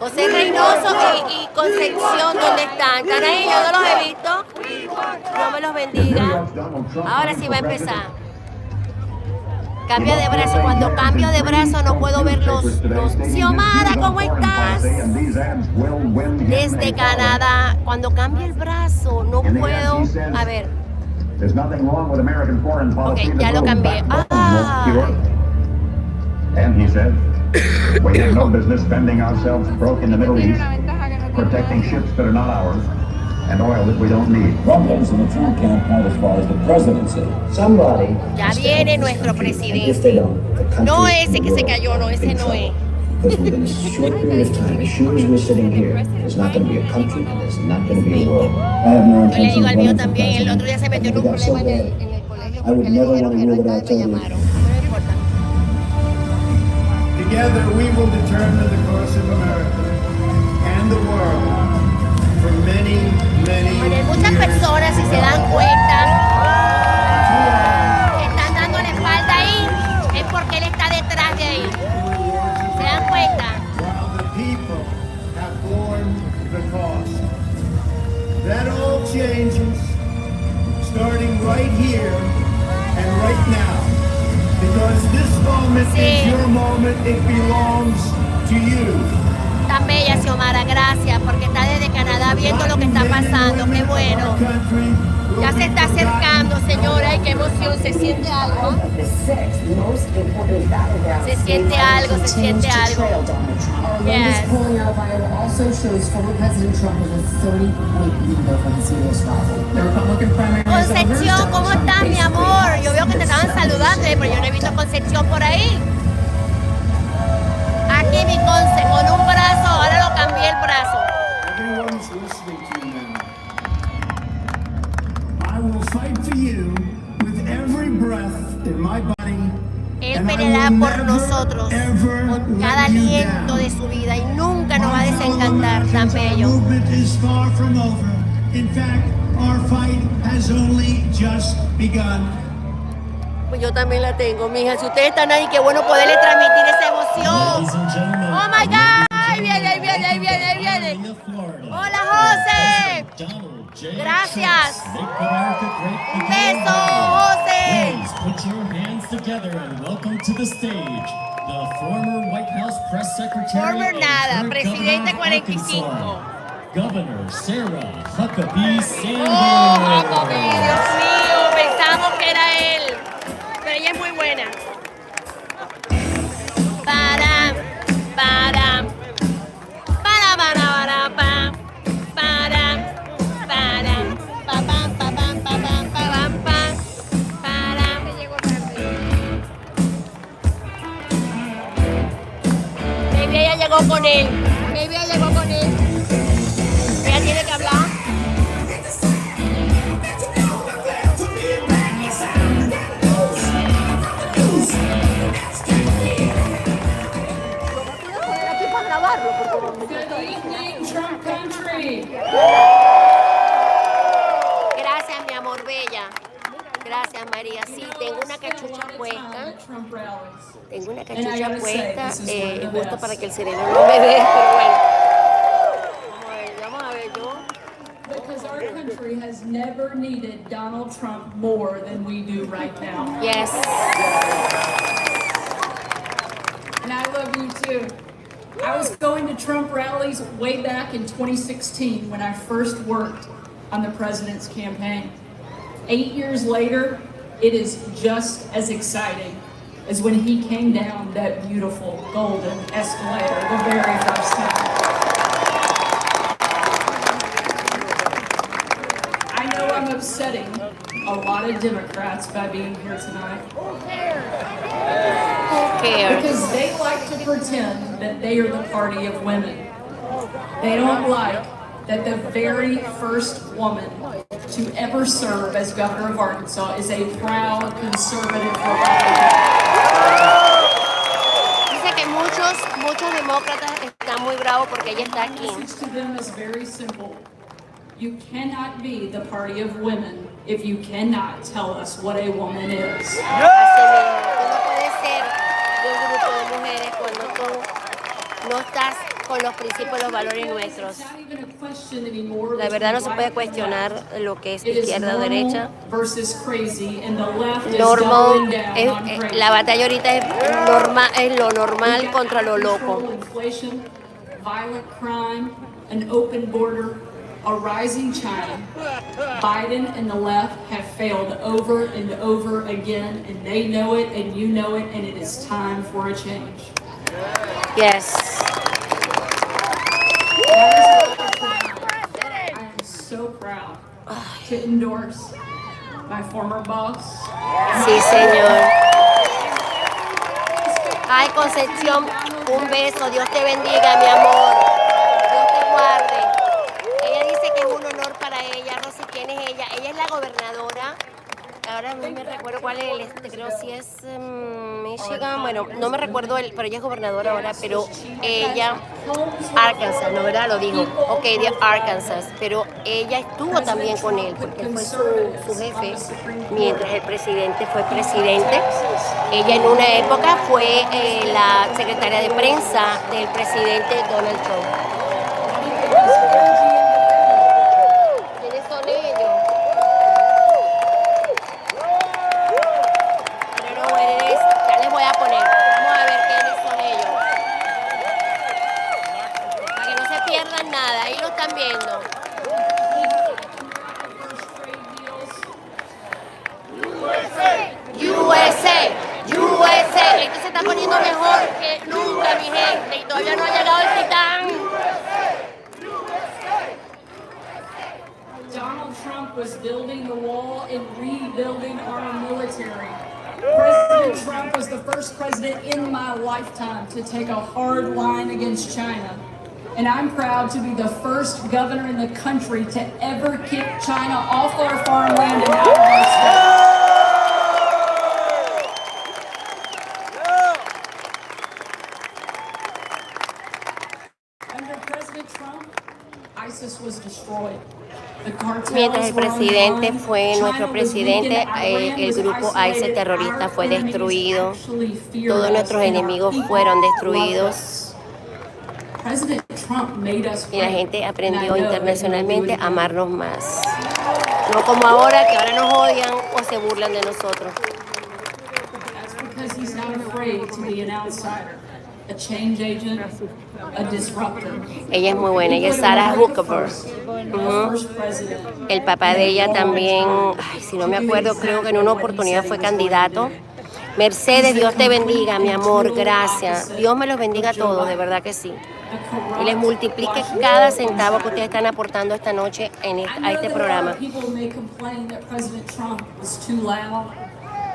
José Reynoso y Concepción, ¿dónde están? ¿Están ahí? Yo no los he visto. Dios me los bendiga. Ahora sí va a empezar. Cambio de brazo. Cuando cambio de brazo no puedo ver los... Xiomara, ¿cómo estás? Desde Canadá. Cuando cambio el brazo no puedo... A ver. Ok, ya lo cambié. And he said, we have no business spending ourselves broke in the Middle East, protecting ships that are not ours, and oil that we don't need. Problems in the Trump camp not as far as the presidency. Somebody. Ya viene nuestro presidente. No ese que se cayó, no, ese no es. Because within a short period of time, as sure as we're sitting here, there's not going to be a country and there's not going to be a world. I have no Yo le intention digo of al mío running for también, el otro president. día se metió en un problema en el colegio I would porque le never dijeron want que to no rule estaba, without te television. llamaron. Pero no importa. Together we will determine the course of America and the world for many, many Bueno, muchas personas, si se dan cuenta, que están dando la espalda ahí, es porque él está detrás de ahí. ¿Se dan cuenta? while the people have borne the cost. That all changes starting right here and right now. Because this moment is your moment, it belongs to you. Tan bella, Xiomara, gracias, porque está desde Canadá viendo lo que está pasando. Qué bueno. Ya se está acercando, señora. Ay, qué emoción. Se siente algo. Se siente algo, se siente algo. Yes. Concepción, ¿cómo estás, mi amor? Yo veo que te estaban saludando, pero yo no he visto Concepción por ahí. Aquí mi Conce, con un brazo, ahora lo cambié el brazo. Everyone's listening to you now. I will fight for you with every breath in my body. Él peleará por nosotros con cada aliento de su vida y nunca nos va a desencantar, tan bello. Our movement is far from over. In fact, our fight has only just begun. Pues yo también la tengo, mija. Si ustedes están ahí, qué bueno poderle transmitir esa emoción. Oh my God, ahí viene, ahí viene, ahí viene, ahí viene. Hola, José. Gracias. Un beso, José. Please put your hands together and welcome to the stage the former White House press secretary Former and nada, current presidente governor of 45. Arkansas, Governor Sarah Huckabee Sanders. Oh, Huckabee, Dios mío, pensamos que era él. Pero ella es muy buena. Para, para, para, para, para, para, para, pa, pa, pa, pa, pa, pa, pa, pa, con él. Baby ya llegó con él. Ella tiene que hablar. Good evening, Trump country. Gracias, mi amor bella. Gracias, María. Sí, tengo una cachucha puesta. Tengo una cachucha puesta justo para que el cerebro no me vea, pero bueno. Vamos a ver, yo. Because our country has never needed Donald Trump more than we do right now. Yes. And I love you too. I was going to Trump rallies way back in 2016 when I first worked on the president's campaign. 8 years later, it is just as exciting as when he came down that beautiful golden escalator the very first time. I know I'm upsetting a lot of Democrats by being here tonight. Because they like to pretend that they are the party of women. They don't like that the very first woman to ever serve as governor of Arkansas is a proud conservative Republican. Dice que muchos demócratas están muy bravos porque ella está aquí. The message to them is very simple. You cannot be the party of women if you cannot tell us what a woman is. Así mismo, tú no puedes ser de un grupo de mujeres cuando tú no estás con los principios y los valores nuestros. La verdad no se puede cuestionar lo que es izquierda o derecha. Normal, la batalla ahorita es lo normal contra lo loco. A rising China. Biden and the left have failed over and over again, and they know it, and you know it, and it is time for a change. Yes. I am so proud to endorse my former boss. Sí, señor. Ay, Concepción, un beso. Dios te bendiga, mi amor. Dios te guarde. Ella dice que es un honor para ella. Rosie, ¿quién es ella? Ella es la gobernadora. Ahora no me recuerdo cuál es creo si es Michigan, bueno, no me recuerdo pero ella es gobernadora ahora, pero ella, Arkansas, ¿no verdad? Lo digo, ok, de Arkansas, pero ella estuvo también con él, porque él fue su jefe mientras el presidente fue presidente. Ella en una época fue la secretaria de prensa del presidente Donald Trump. ¿Quiénes son ellos? Ya les voy a poner. Vamos a ver quiénes son ellos. Para que no se pierdan nada. Ahí lo están viendo. USA, USA. Esto se está poniendo mejor que nunca, mi gente. Y todavía no ha llegado el titán. Donald Trump was building the wall and rebuilding our military. President Trump was the first president in my lifetime to take a hard line against China. And I'm proud to be the first governor in the country to ever kick China off our farmland and out of our state. Under President Trump, ISIS was destroyed. Mientras el presidente fue nuestro presidente, el grupo ISIS terrorista fue destruido. Todos nuestros enemigos fueron destruidos. Y la gente aprendió internacionalmente a amarnos más. No como ahora, que ahora nos odian o se burlan de nosotros. A change agent, a disruptor. Ella es muy buena, ella es Sarah Huckabee. El papá de ella también, ay, si no me acuerdo, creo que en una oportunidad fue candidato. Mercedes, Dios te bendiga, mi amor, gracias. Dios me los bendiga a todos, de verdad que sí. Y les multiplique cada centavo que ustedes están aportando esta noche a este programa.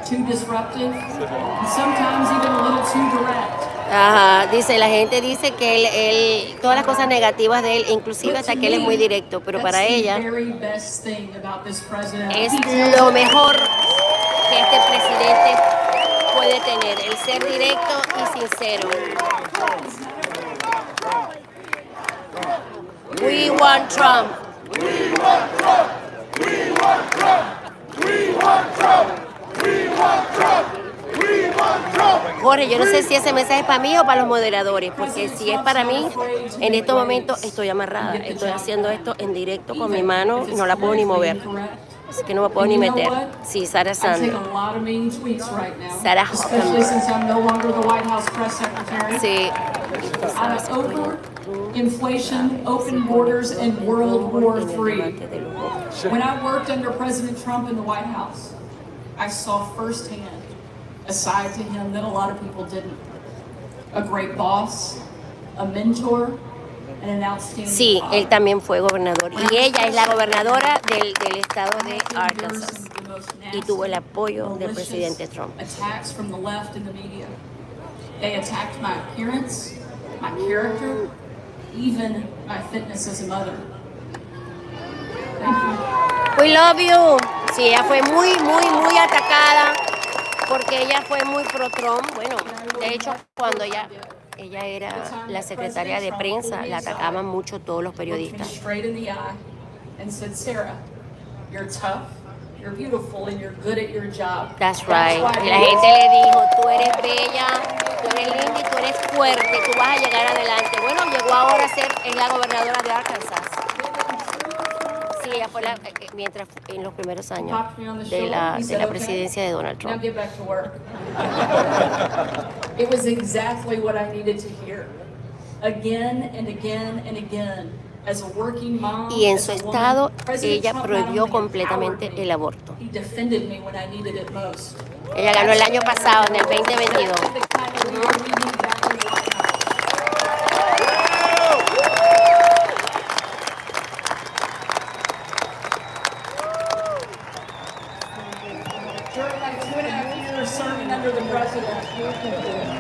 Too disruptive, and sometimes even a little too direct. Ajá, dice, la gente dice que él todas las cosas negativas de él, inclusive hasta que él es muy directo, pero para ella es lo mejor que este presidente puede tener, el ser directo y sincero. We want Trump. We want Trump. We want Trump. We want Trump. We want Trump. We want Trump. Jorge, yo no sé si ese mensaje es para mí o para los moderadores, porque si es para mí, en estos momentos estoy amarrada. Estoy haciendo esto en directo con mi mano y no la puedo ni mover. Así que no me puedo ni meter. Sí, Sarah Sanders. Sarah sí. Inflation, open borders, and World War III. When I worked under President Trump in the White House, I saw firsthand a side to him that a lot of people didn't. A great boss, a mentor, and an outstanding sí, father. Él también fue gobernador. Y ella es la gobernadora del estado de Arkansas. Y tuvo el apoyo del presidente Trump. Attacks from the left and the media. They attacked my appearance, my character, even my fitness as a mother. Thank you. We love you. Sí, ella fue muy atacada porque ella fue muy pro Trump. Bueno, de hecho, cuando ella era la secretaria de prensa, la atacaban mucho todos los periodistas. Straight in the eye and said, Sarah, you're tough, you're beautiful, and you're good at your job. That's right. Y la gente le dijo, tú eres bella, tú eres linda y tú eres fuerte, tú vas a llegar adelante. Bueno, llegó ahora a ser la gobernadora de Arkansas. Sí, ella fue mientras en los primeros años de la presidencia de Donald Trump. Now get back to work. It was exactly what I needed to hear. Again and again and again. As a working mom, y en su estado, ella prohibió completamente el aborto. He defended me when I needed it most. Ella ganó el año pasado, en el 2022.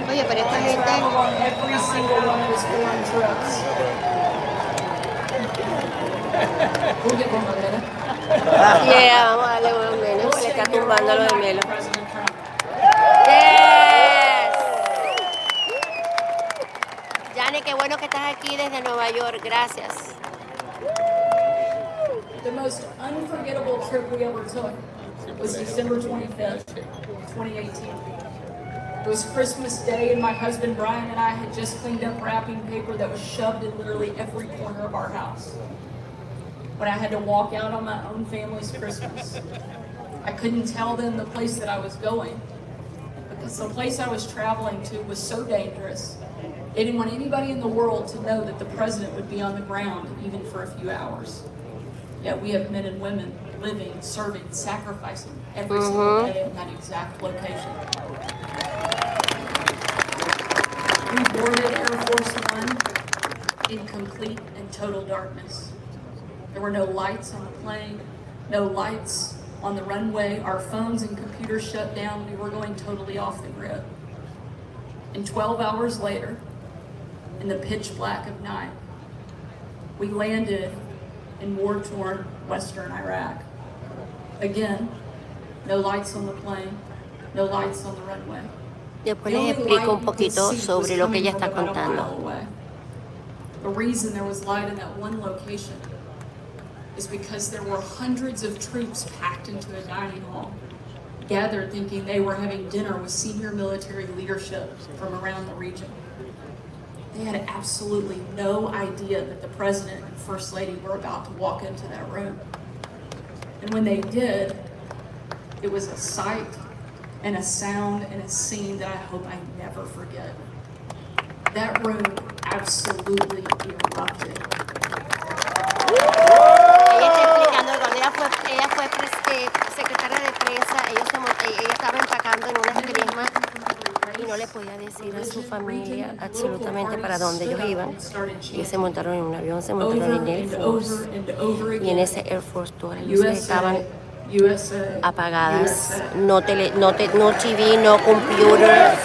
Oye, pero esta gente... Yeah, vamos a darle unos menos, le está tumbando lo de Melo. Yes. Yani, qué bueno que estás aquí desde Nueva York, gracias. The most unforgettable trip we ever took was December 25th, 2018. It was Christmas Day, and my husband Brian and I had just cleaned up wrapping paper that was shoved in literally every corner of our house. When I had to walk out on my own family's Christmas, I couldn't tell them the place that I was going because the place I was traveling to was so dangerous. They didn't want anybody in the world to know that the president would be on the ground even for a few hours. Yet we have men and women living, serving, sacrificing every single day in that exact location. We boarded Air Force One in complete and total darkness. There were no lights on the plane, no lights on the runway. Our phones and computers shut down. We were going totally off the grid. And 12 hours later, in the pitch black of night, we landed in war-torn western Iraq. Again, no lights on the plane, no lights on the runway. Después les explico un poquito sobre lo que ella está contando. The reason there was light in that one location is because there were hundreds of troops packed into a dining hall, gathered thinking they were having dinner with senior military leadership from around the region. They had absolutely no idea that the president and first lady were about to walk into that room. And when they did, it was a sight and a sound and a scene that I hope I never forget. That room absolutely erupted. Ella fue secretaria de prensa, ella estaba empacando en unas crismas y no le podía decir a su familia absolutamente para dónde ellos iban. Ellos se montaron en un avión, se montaron en Air Force y en ese Air Force todas las luces estaban apagadas, no TV, no computer,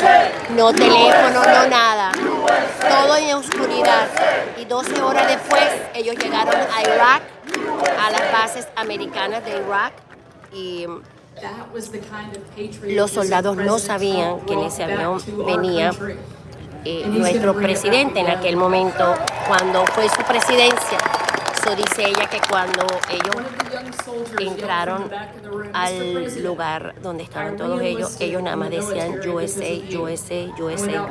no teléfono, no nada, todo en oscuridad. Y 12 horas después ellos llegaron a Irak, a las bases americanas de Irak, y los soldados no sabían que en ese avión venía nuestro presidente en aquel momento, cuando fue su presidencia. So dice ella que cuando ellos entraron al lugar donde estaban todos ellos nada más decían USA, USA, USA.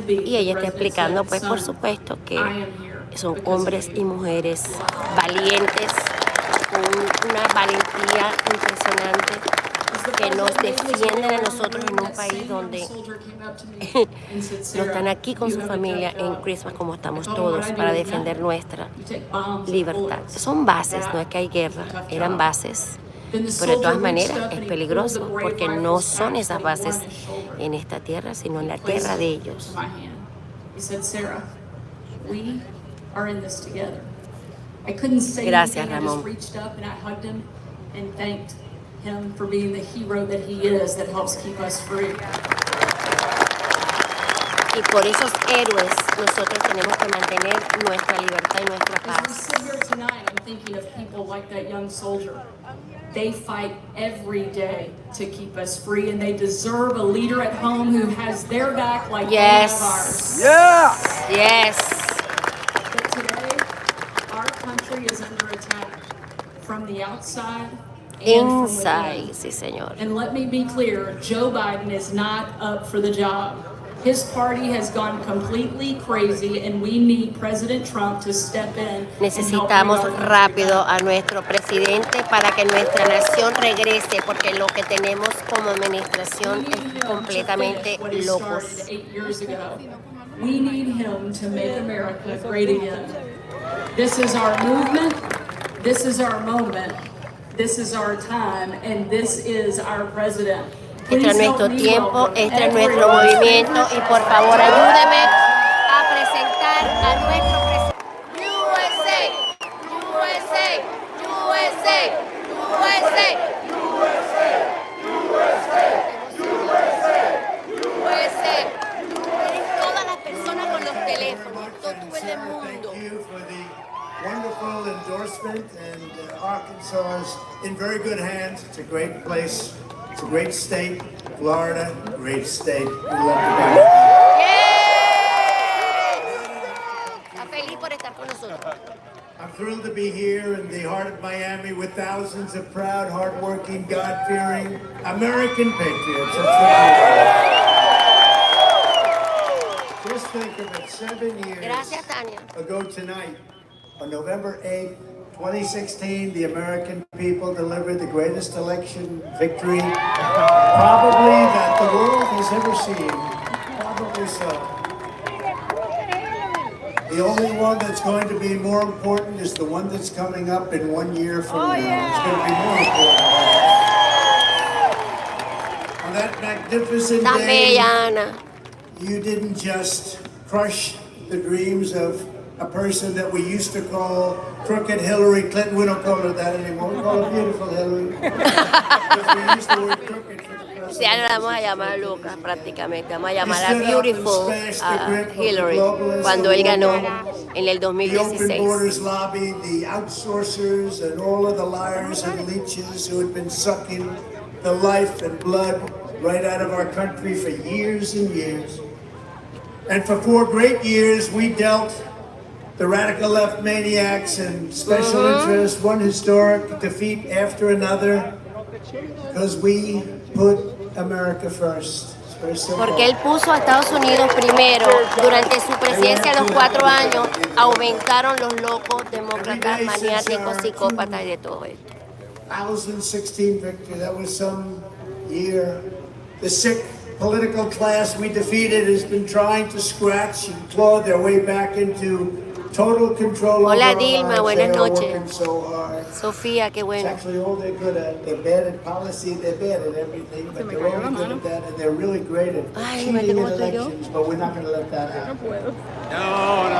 Y ella está explicando, pues por supuesto que son hombres y mujeres valientes, con una valentía impresionante, que nos defienden a nosotros en un país donde no están aquí con su familia en Christmas como estamos todos para defender nuestra libertad. Son bases, no es que hay guerra, eran bases, pero de todas maneras es peligroso porque no son esas bases en esta tierra, sino en la tierra de ellos. Gracias, Ramón. Him for being the hero that he is, that helps keep us free. Y por esos héroes nosotros tenemos que mantener nuestra libertad y nuestra paz. As we sit here tonight, I'm thinking of people like that young soldier. They fight every day to keep us free, and they deserve a leader at home who has their back like they have ours. Yeah. Yes. But today, our country is under attack from the outside. Inside, sí, señor. And let me be clear, Joe Biden is not up for the job. His party has gone completely crazy, and we need President Trump to step in. Necesitamos rápido a nuestro presidente para que nuestra nación regrese, porque lo que tenemos como administración es completamente locos. We need him to make America great again. This is our movement. This is our moment. This is our time, and this is our president. Este es nuestro tiempo, este es nuestro movimiento, y por favor ayúdeme a presentar a nuestro presidente. USA, USA, USA, USA, USA. Tienen todas las personas con los teléfonos, todo el mundo. Wonderful endorsement, and Arkansas is in very good hands. It's a great place. It's a great state. Florida, great state. We love to be here. Está feliz por estar con nosotros. I'm thrilled to be here in the heart of Miami with thousands of proud, hardworking, God-fearing American patriots. Just think of it, 7 years ago tonight. On November 8th, 2016, the American people delivered the greatest election victory probably that the world has ever seen. Probably so. The only one that's going to be more important is the one that's coming up in 1 year from now. It's going to be more important. On that magnificent day, you didn't just crush the dreams of a person that we used to call crooked Hillary Clinton. We don't call her that anymore. We call her beautiful Hillary. Because we used the word crooked for the president. Ya no la vamos a llamar loca prácticamente, vamos a llamar a Beautiful Hillary cuando él ganó en el 2016. The open borders lobby, the outsourcers and all of the liars and leeches who had been sucking the life and blood right out of our country for years and years. And for 4 great years we dealt the radical left maniacs and special interests, one historic defeat after another, because we put America first. Porque él puso a Estados Unidos primero. Durante su presidencia de los 4 años, aumentaron los locos, demócratas, maniáticos, psicópatas y de todo esto. 2016 victory, that was some year. The sick political class we defeated has been trying to scratch and claw their way back into total control. Hola Dilma, buenas noches. Sofía, qué bueno. It's actually all they're good at. They're bad at policy, they're bad at everything, but they're only good at that, and they're really great at cheating in elections, but we're not going to let that happen. No.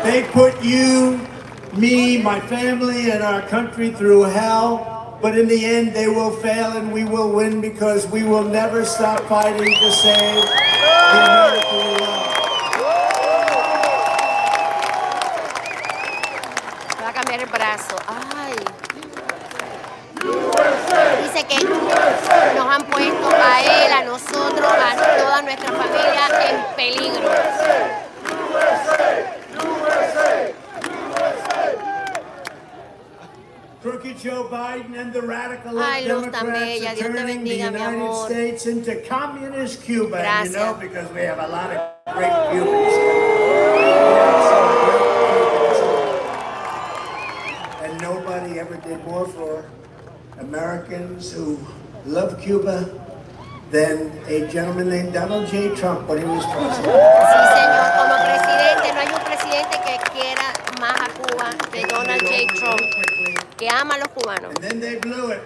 They put you, me, my family, and our country through hell. But in the end, they will fail and we will win because we will never stop fighting to save the America we love. Va a cambiar el brazo. Ay. Dice que nos han puesto a él, a nosotros, a toda nuestra familia en peligro. Crooked Joe Biden and the radical Ay, Luz Democrats tan bella, are Dios te turning the bendiga, mi United amor. States into communist Cuba. And you know, Gracias. because we have a lot of great Cubans. And nobody ever did more for Americans who love Cuba than a gentleman named Donald J. Trump when he was president. Sí, señor, como presidente, no hay un presidente que quiera más a Cuba que Donald J. Trump, que ama a los cubanos. And then they blew it.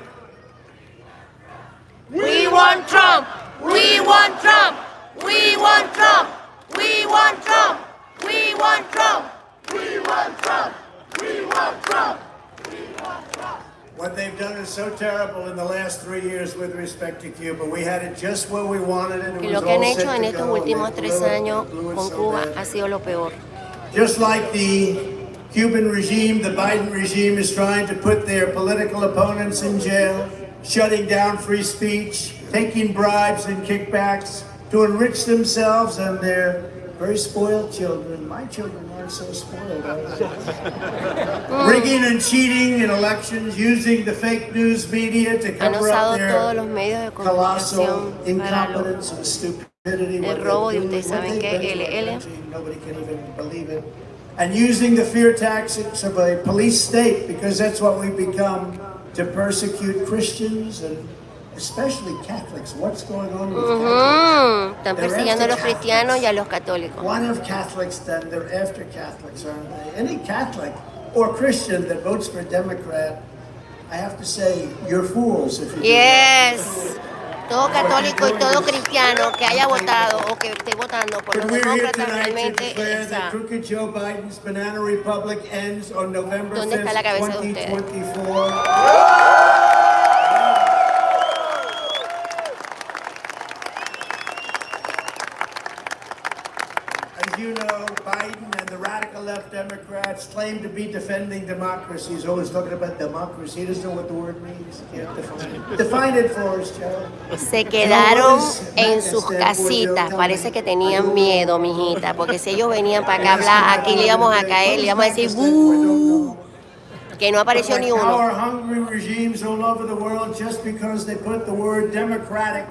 We want Trump! We want Trump! We want Trump! We want Trump! We want Trump! We want Trump! We want Trump! What they've done is so terrible in the last 3 years with respect to Cuba. We had it just where we wanted it. Que It lo was que han all hecho set en to estos go, and últimos they 3 blew it. años They blew it con so Cuba bad. ha sido lo peor. Just like the Cuban regime, the Biden regime is trying to put their political opponents in jail, shutting down free speech, taking bribes and kickbacks to enrich themselves and their very spoiled children. My children aren't so spoiled. Rigging and cheating in elections, using the fake news media to Han cover up usado their todos los medios de colossal comunicación para incompetence and stupidity. el robo de ustedes saben que LL. Nobody can even believe it. And using the fear tactics of a police state, because that's what we've become, to persecute Christians and especially Catholics. What's going on with Catholics? Están They're persiguiendo a los after cristianos y a los católicos. What have Catholics done? They're after Catholics, aren't they? Any Catholic or Christian that votes for Democrat, I have to say, you're fools if you do that. Yes. Todo católico y todo cristiano que haya votado o que esté votando por los But we're here demócratas tonight to realmente declare that está. crooked Joe Biden's Banana Republic ends on November ¿Dónde está la 5th, cabeza de ustedes? 2024. As you know, Biden and the radical left Democrats claim to be defending democracy. He's always talking about democracy. He doesn't know what the word means. He can't define it. Define it for us, Joe. Se quedaron en sus casitas, parece que tenían miedo, mijita, porque si ellos venían para acá a hablar, aquí le íbamos a caer, le íbamos a decir ¡buh! Que no apareció ni uno. Power-hungry regimes all over the world, just because they put the word democratic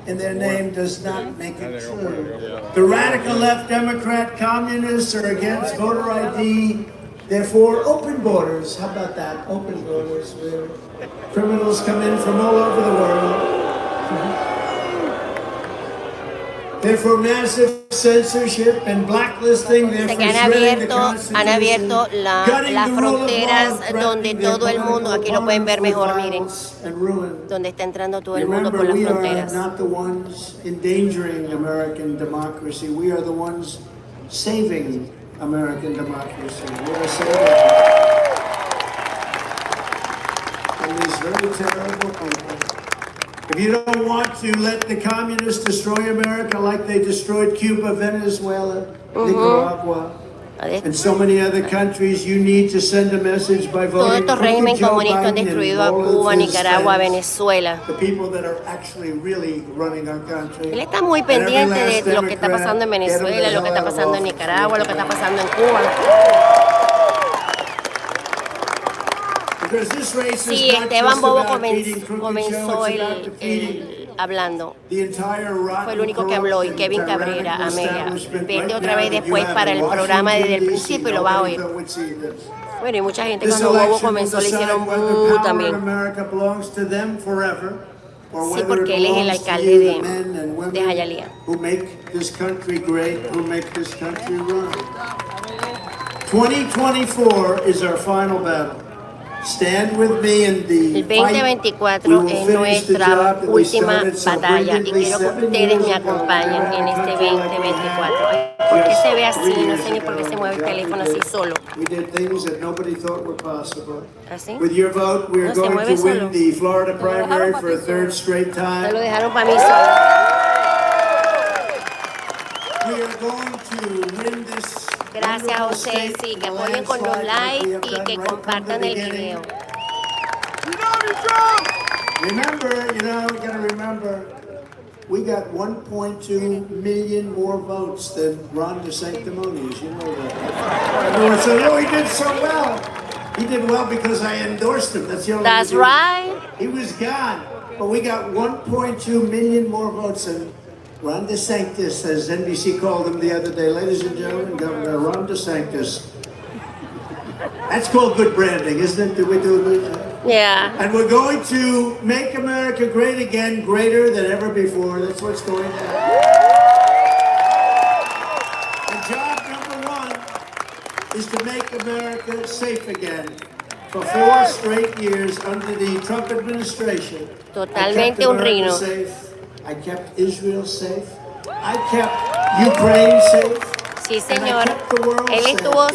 in their name does not make it true. The radical left Democrat communists are against voter ID. They're for open borders. How about that? Open borders where criminals come in from all over the world. They're for massive censorship and blacklisting. They're Que for han shredding the abierto Constitution, las gutting the rule of fronteras law, donde threatening todo el their mundo, aquí lo pueden ver political mejor, opponents miren, with violence and ruin. donde está entrando todo el mundo Remember, por las we are fronteras. not the ones endangering American democracy. We are the ones saving American democracy. We are saving from these very terrible people. If you don't want to let the communists destroy America like they destroyed Cuba, Venezuela, Nicaragua, and so many other countries, you need to send a message by Todos voting estos for regímenes Joe comunistas han Biden destruido a and all of Cuba, his Nicaragua, friends, Venezuela. the people that are actually really running our country. Él está muy And every pendiente last de lo que está Democrat, pasando en get 'em the Venezuela, lo que hell está out of pasando en office. Nicaragua, lo que está pasando en Cuba. Because this race is Sí, not Esteban just Bobo about beating Crooked comenzó Joe, it's about defeating hablando. the entire rotten, Fue el único que habló, y corrupt, Kevin and Cabrera, tyrannical Amelia. establishment Vete right otra now vez that you después have para in el programa Washington, desde el D.C. principio y lo vas a Nobody oír. would see this. Bueno, y mucha gente This cuando Bobo election will comenzó le decide hicieron whether buh power in también. America belongs to them forever, or Sí, whether porque it él es el belongs to alcalde you, de- the men and women de Hialeah. who make this country great, who make this country run. 2024 is our final battle. Stand with me in the El 2024 es nuestra última batalla y quiero que ustedes me acompañen en este 2024. ¿Por qué se ve así? No sé ni por qué se mueve el teléfono así solo. We did things that nobody thought were possible. ¿Así? With your vote, we are No, se going mueve to win solo. the Florida primary for a third straight Me time. lo dejaron para mí solo. We are going to win this. Gracias a ustedes, sí, que apoyen con los likes y que compartan el video. Remember, you gotta remember, we got 1.2 million more votes than Ron DeSanctimonious, you know that. Everyone said, oh, he did so well. He did well because I endorsed him. That's the only That's reason. right. He was gone. But we got 1.2 million more votes than Ron DeSantis, as NBC called him the other day. Ladies and gentlemen, Governor Ron DeSantis. That's called good branding, isn't it? Did we do a good job? Yeah. And we're going to make America great again, greater than ever before. That's what's going to happen. And job number one is to make America safe again. For 4 straight years under the Trump administration, Totalmente un rino. I kept Israel safe. I kept Ukraine safe. Sí, señor. Él estuvo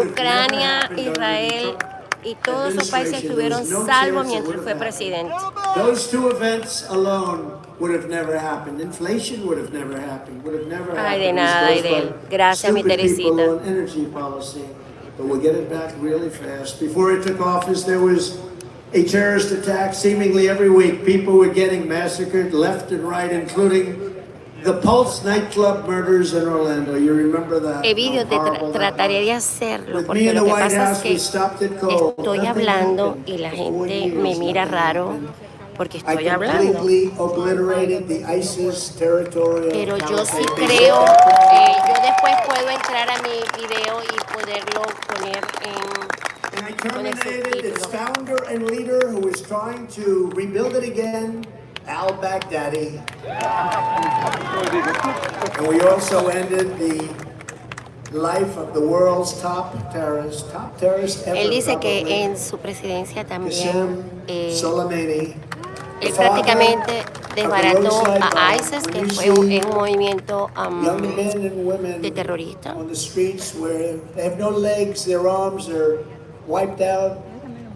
Ucrania, Israel y todos esos países estuvieron salvos mientras fue presidente. Those two events alone would have never happened. Inflation would have never happened. Would have never happened. Ay, de nada, Aidel. Gracias, mi Teresita. Energy policy, but we'll get it back really fast. Before he took office, there was a terrorist attack seemingly every week. People were getting massacred left and right, including the Pulse nightclub murders in Orlando. You remember that? Evidio, trataré de hacerlo porque lo que pasa es que estoy hablando y la gente me mira raro porque estoy hablando. Pero yo sí creo que yo después puedo entrar a mi video y poderlo poner And I terminated its founder and leader who is trying to rebuild it again, al-Baghdadi. And we also ended the life of the world's top terrorist ever. Él dice que en su presidencia también Soleimani, él prácticamente desbarató a ISIS, que fue un movimiento de terroristas. on the streets where they have no legs, their arms are wiped out,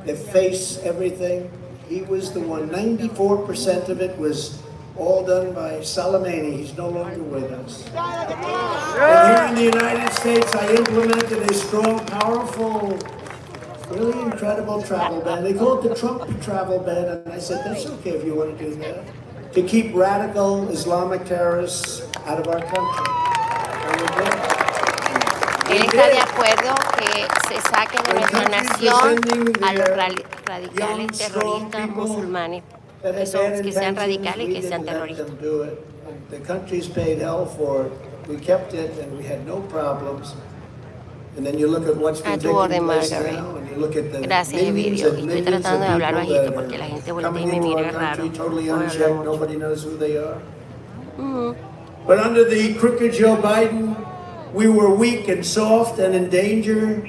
their face, everything. He was the one. 94% of it was all done by Soleimani. He's no longer with us. And here in the United States, I implemented a strong, powerful, really incredible travel ban. They call it the Trump travel ban, and I said, that's okay if you want to do that. To keep radical Islamic terrorists out of our country. And we're doing it. Él está de acuerdo que se saquen de nuestra nación a los radicales terroristas musulmanes, que sean radicales y que sean terroristas. The country's paid hell for it. We kept it and we had no problems. And then you look at what's been taking place now and you look at the Gracias, millions Evidio. and Estoy millions tratando de of hablar people bajito that porque la are gente voltea y coming me into mira our raro. country totally No hablo unchecked. mucho. Nobody knows who they are. But under the crooked Joe Biden, we were weak and soft and in danger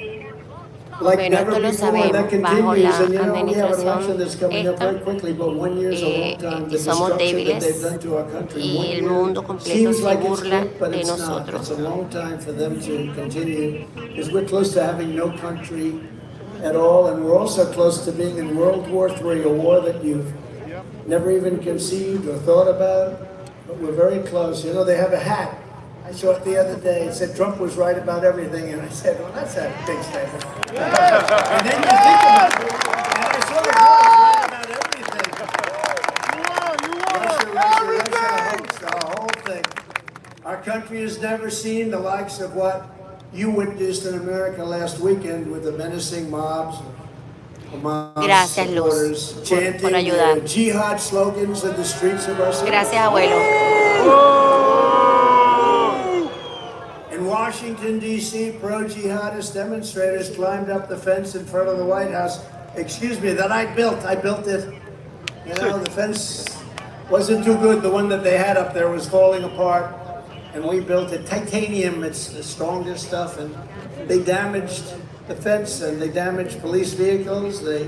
like Bueno, never esto lo before. And that sabemos bajo continues. la And you know, we have an election administración that's coming up very quickly, but 1 year is a long time. The somos destruction that they've débiles done to our country. y 1 el year mundo completo seems se like it's burla quick, but de it's not. nosotros. It's a long time for them to continue because we're close to having no country at all, and we're also close to being in World War III, a war that you've never even conceived or thought about, but we're very close. You know, they have a hat. I saw it the other day. It said Trump was right about everything, and I said, well, that's a big statement. And then you think about it, and I saw the right about everything. Russia hoax, the whole thing. Our country has never seen the likes of what you witnessed in America last weekend with the menacing mobs. Gracias, Luz, por ayudar. Jihad slogans in the streets of our city. Gracias, abuelo. In Washington, D.C., pro-jihadist demonstrators climbed up the fence in front of the White House. Excuse me, that I built it. You know, the fence wasn't too good. The one that they had up there was falling apart. And we built it. Titanium, it's the strongest stuff. And they damaged the fence and they damaged police vehicles. They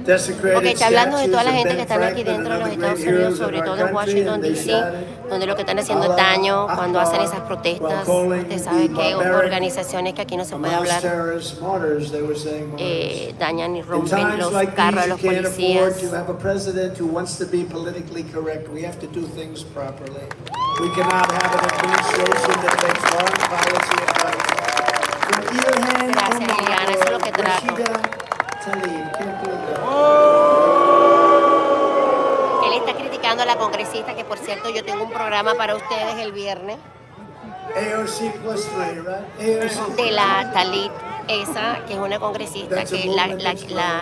Porque desecrated está hablando de statues toda la of gente que Ben están aquí Franklin and dentro de los other Estados great Unidos, heroes of sobre our todo en country, Washington, and they D.C., shouted, donde lo que están haciendo es Allah daño cuando hacen esas Akbar, protestas. while calling Usted sabe the que barbaric organizaciones que aquí no se puede Hamas hablar terrorists martyrs, they were saying martyrs. dañan y In rompen times los like carros de these, los you can't afford policías. to have a president who wants to be politically correct. We have to do things properly. We cannot have an administration that makes foreign policy advice. From either hand, Gracias, Liliana, eso es lo que trato. Él está criticando a la congresista, que por cierto yo tengo un programa para ustedes el viernes, AOC plus 3, right? AOC. de la Talit, esa que es una congresista que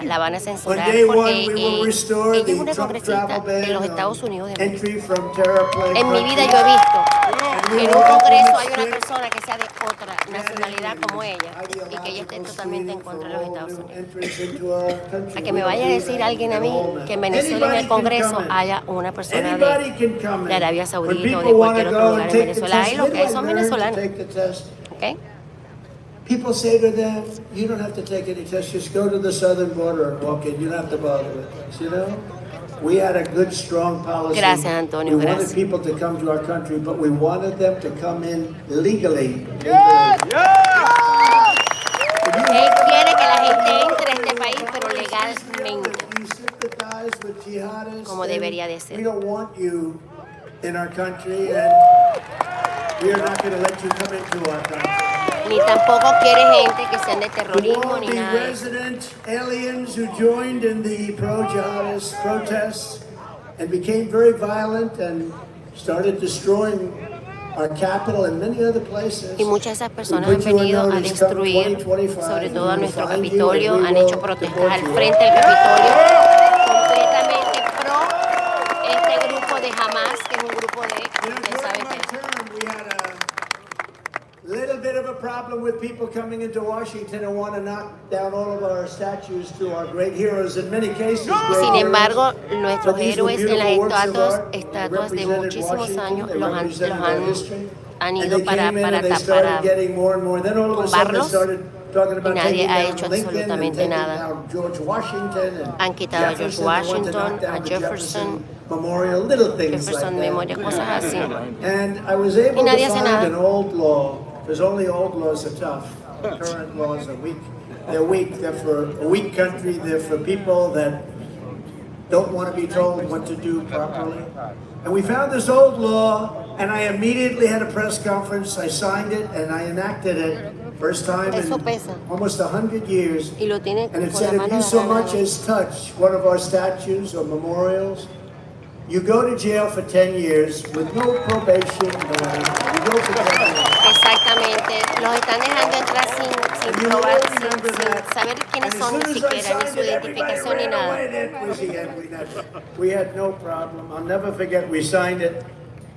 la van a censurar On day one, porque we will restore ella es the una Trump congresista travel ban de los on Estados Unidos de América. entry from terror-plagued En mi vida yo countries. he visto And que we en will un congreso implement hay una strict persona que sea de otra nacionalidad como ella y que ella esté totalmente en contra de los Estados Unidos. A que me vaya a decir alguien a mí que en Venezuela en el Congreso haya una persona de Arabia Saudita o de cualquier otro lugar en Venezuela. Hay los que son venezolanos. ¿Ok? People say to them, you don't have to take any tests, just go to the southern border and walk in. You don't have to bother with us, you know? We had a good, strong policy. Gracias, Antonio, we gracias. wanted people to come to our country, but we wanted them to come in legally. Él quiere que la gente entre a este país, pero legalmente, como debería de We ser. don't want you in our country, and we are not going to let you come into our country. Ni tampoco quiere gente que sean de terrorismo All ni the nada de eso. resident aliens who joined in the pro-jihadist protests and became very violent and started destroying our capital and many other places. Y muchas de esas personas han venido a destruir, sobre todo a nuestro Capitolio, han hecho protestas al frente del Capitolio, completamente pro este grupo de Hamas, que es un grupo de, ustedes saben que Little bit of a problem with people coming into Washington and want to knock down all of our statues to our great heroes. In many cases, great Sin embargo, heroes. nuestros But these were héroes en las beautiful works of art. estatuas de Represented muchísimos Washington, años they los represented our han history. han And ido they came in and they para started getting more and more. Then all of a sudden they tumbarlos started talking y about nadie taking ha down hecho Lincoln and absolutamente taking nada. down George Washington and Han quitado a George Jefferson. They want to Washington, knock down a the Jefferson Memorial, little things Jefferson like Memoria, that. cosas así. And I was able Y nadie to hace find nada. an old law, because only old laws are tough. Current laws are weak. They're weak. They're for a weak country. They're for people that don't want to be told what to do properly. And we found this old law, and I immediately had a press conference. I signed it, and I enacted it. First time in Eso pesa. almost 100 years. Y lo tiene And it con said la if mano you so agarrada. much as touch one of our statues or memorials, you go to jail for 10 years with no probation. You go for 10 years. Exactamente, los están dejando entrar sin probar, sin saber quiénes son ni siquiera, ni su identificación ni nada. We had no problem. I'll never forget, we signed it.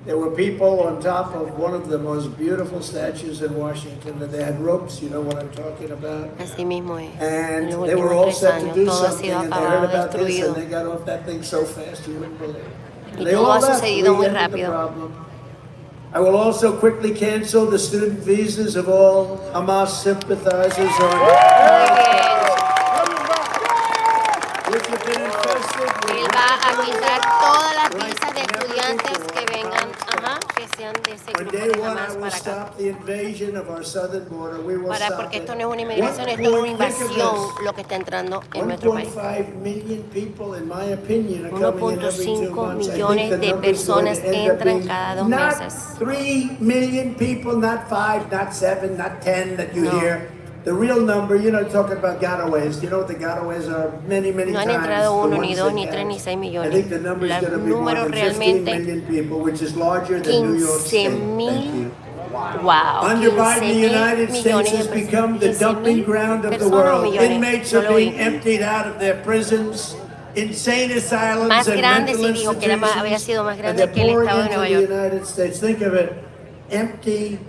There were people on top of one of the most beautiful statues in Washington, and they had ropes, you know what I'm talking about. Así mismo es. And En los they were all últimos 3 set to años do todo ha something, sido and they heard acabado, about this, destruido. and they got off that thing so fast you wouldn't believe it. Y They todo all ha left. sucedido We muy ended the rápido. problem. I will also quickly cancel the student visas of all Hamas sympathizers Él va a quitar todas las visas de estudiantes que vengan, que sean de ese On grupo day de one, I Hamas will para acá. stop the invasion of our southern border. We will stop Porque it. esto no es una inmigración, esto es una invasión lo que está entrando en nuestro país. 1.5 million people, in my opinion, are coming in every 2 1.5 months. I think millones the de number is going personas to end up entran being cada 2 not meses. 3 million people, not 5, not 7, not 10 that you No. hear. The real number, you know, talking about gotaways. You know what the gotaways are? Many, many No han times. entrado the 1, ones ni that 2, ni have. 3, ni 6 I millones. think the number is El going to be more número than 15 realmente million people, which is larger than New York State. 15.000. Wow, Under Biden, the 15.000 United States millones has de become the 15.000 dumping ground of the personas o world. millones. Inmates No are lo being oí. emptied out of their prisons, insane asylums, Más and grande, mental sí, dijo que era había institutions, sido más and grande they're que el pouring estado de into Nueva the York. United States. Think of it, empty,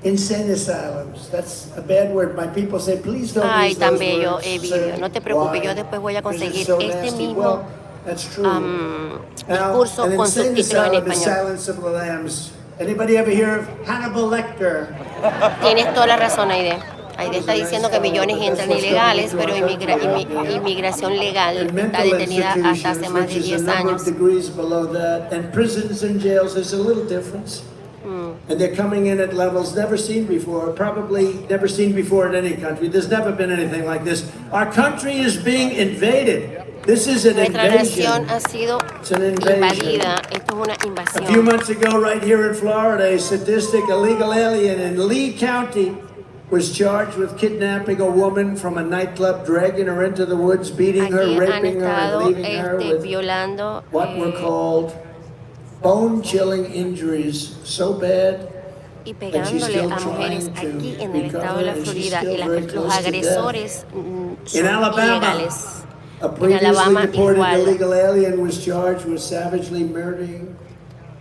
insane asylums. That's a bad word. My people say, please don't Ay, use tan those bello, words, Evidio. sir. No te preocupes, Why? yo después voy a Because conseguir it's so este nasty. mismo Well, that's true. discurso an con insane subtítulos en asylum is español. Silence of the Lambs. Anybody ever hear of Hannibal Lecter? Tienes toda la razón, Aide. Ahí está diciendo que millones entran ilegales, pero inmigración legal está detenida hasta hace más de 10 años. And they're coming in at levels never seen before, probably never seen before in any country. There's never been anything like this. Our country is being invaded. This is an Nuestra invasion. nación ha sido It's an invasion. invadida. Esto es una A few invasión. months ago, right here in Florida, a sadistic illegal alien in Lee County was charged with kidnapping a woman from a nightclub, dragging her into the woods, beating her, Aquí han raping her, and estado leaving her with violando what were called bone-chilling injuries so bad y that she's pegándole still a mujeres trying aquí to en el estado de la recover, and she's Florida y still very los close to death. agresores In son Alabama, ilegales. a En previously Alabama deported igual. illegal alien was charged with savagely murdering,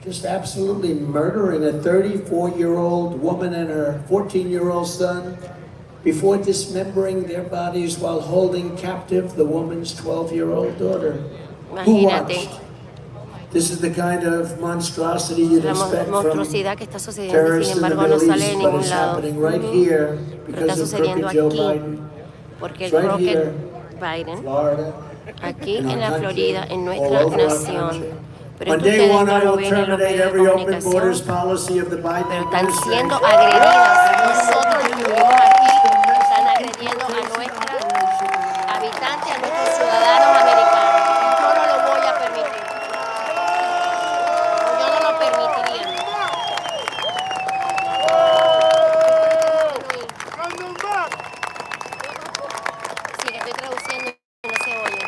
just absolutely murdering a 34-year-old woman and her 14-year-old son before dismembering their bodies while holding captive the woman's 12-year-old daughter. Who Imagínate watched? This is the kind of monstrosity you'd la expect from monstruosidad que está sucediendo, sin terrorists in the embargo no Middle sale de East, but ningún it's lado. happening right here Pero está because of sucediendo crooked Joe aquí Biden. porque It's el right here, crooked Biden, Florida, aquí in our en la country, Florida, en all nuestra over our nación. country. Pero On esto day ustedes one, no I lo will ven en los terminate medios de every open borders comunicación, policy of the Biden pero están siendo administration. agredidas. Nosotros los que vivimos aquí están agrediendo a nuestros habitantes, a nuestros ciudadanos americanos. Yo no lo voy a permitir. Yo no lo permitiría. Sí, que estoy traduciendo y no se oye.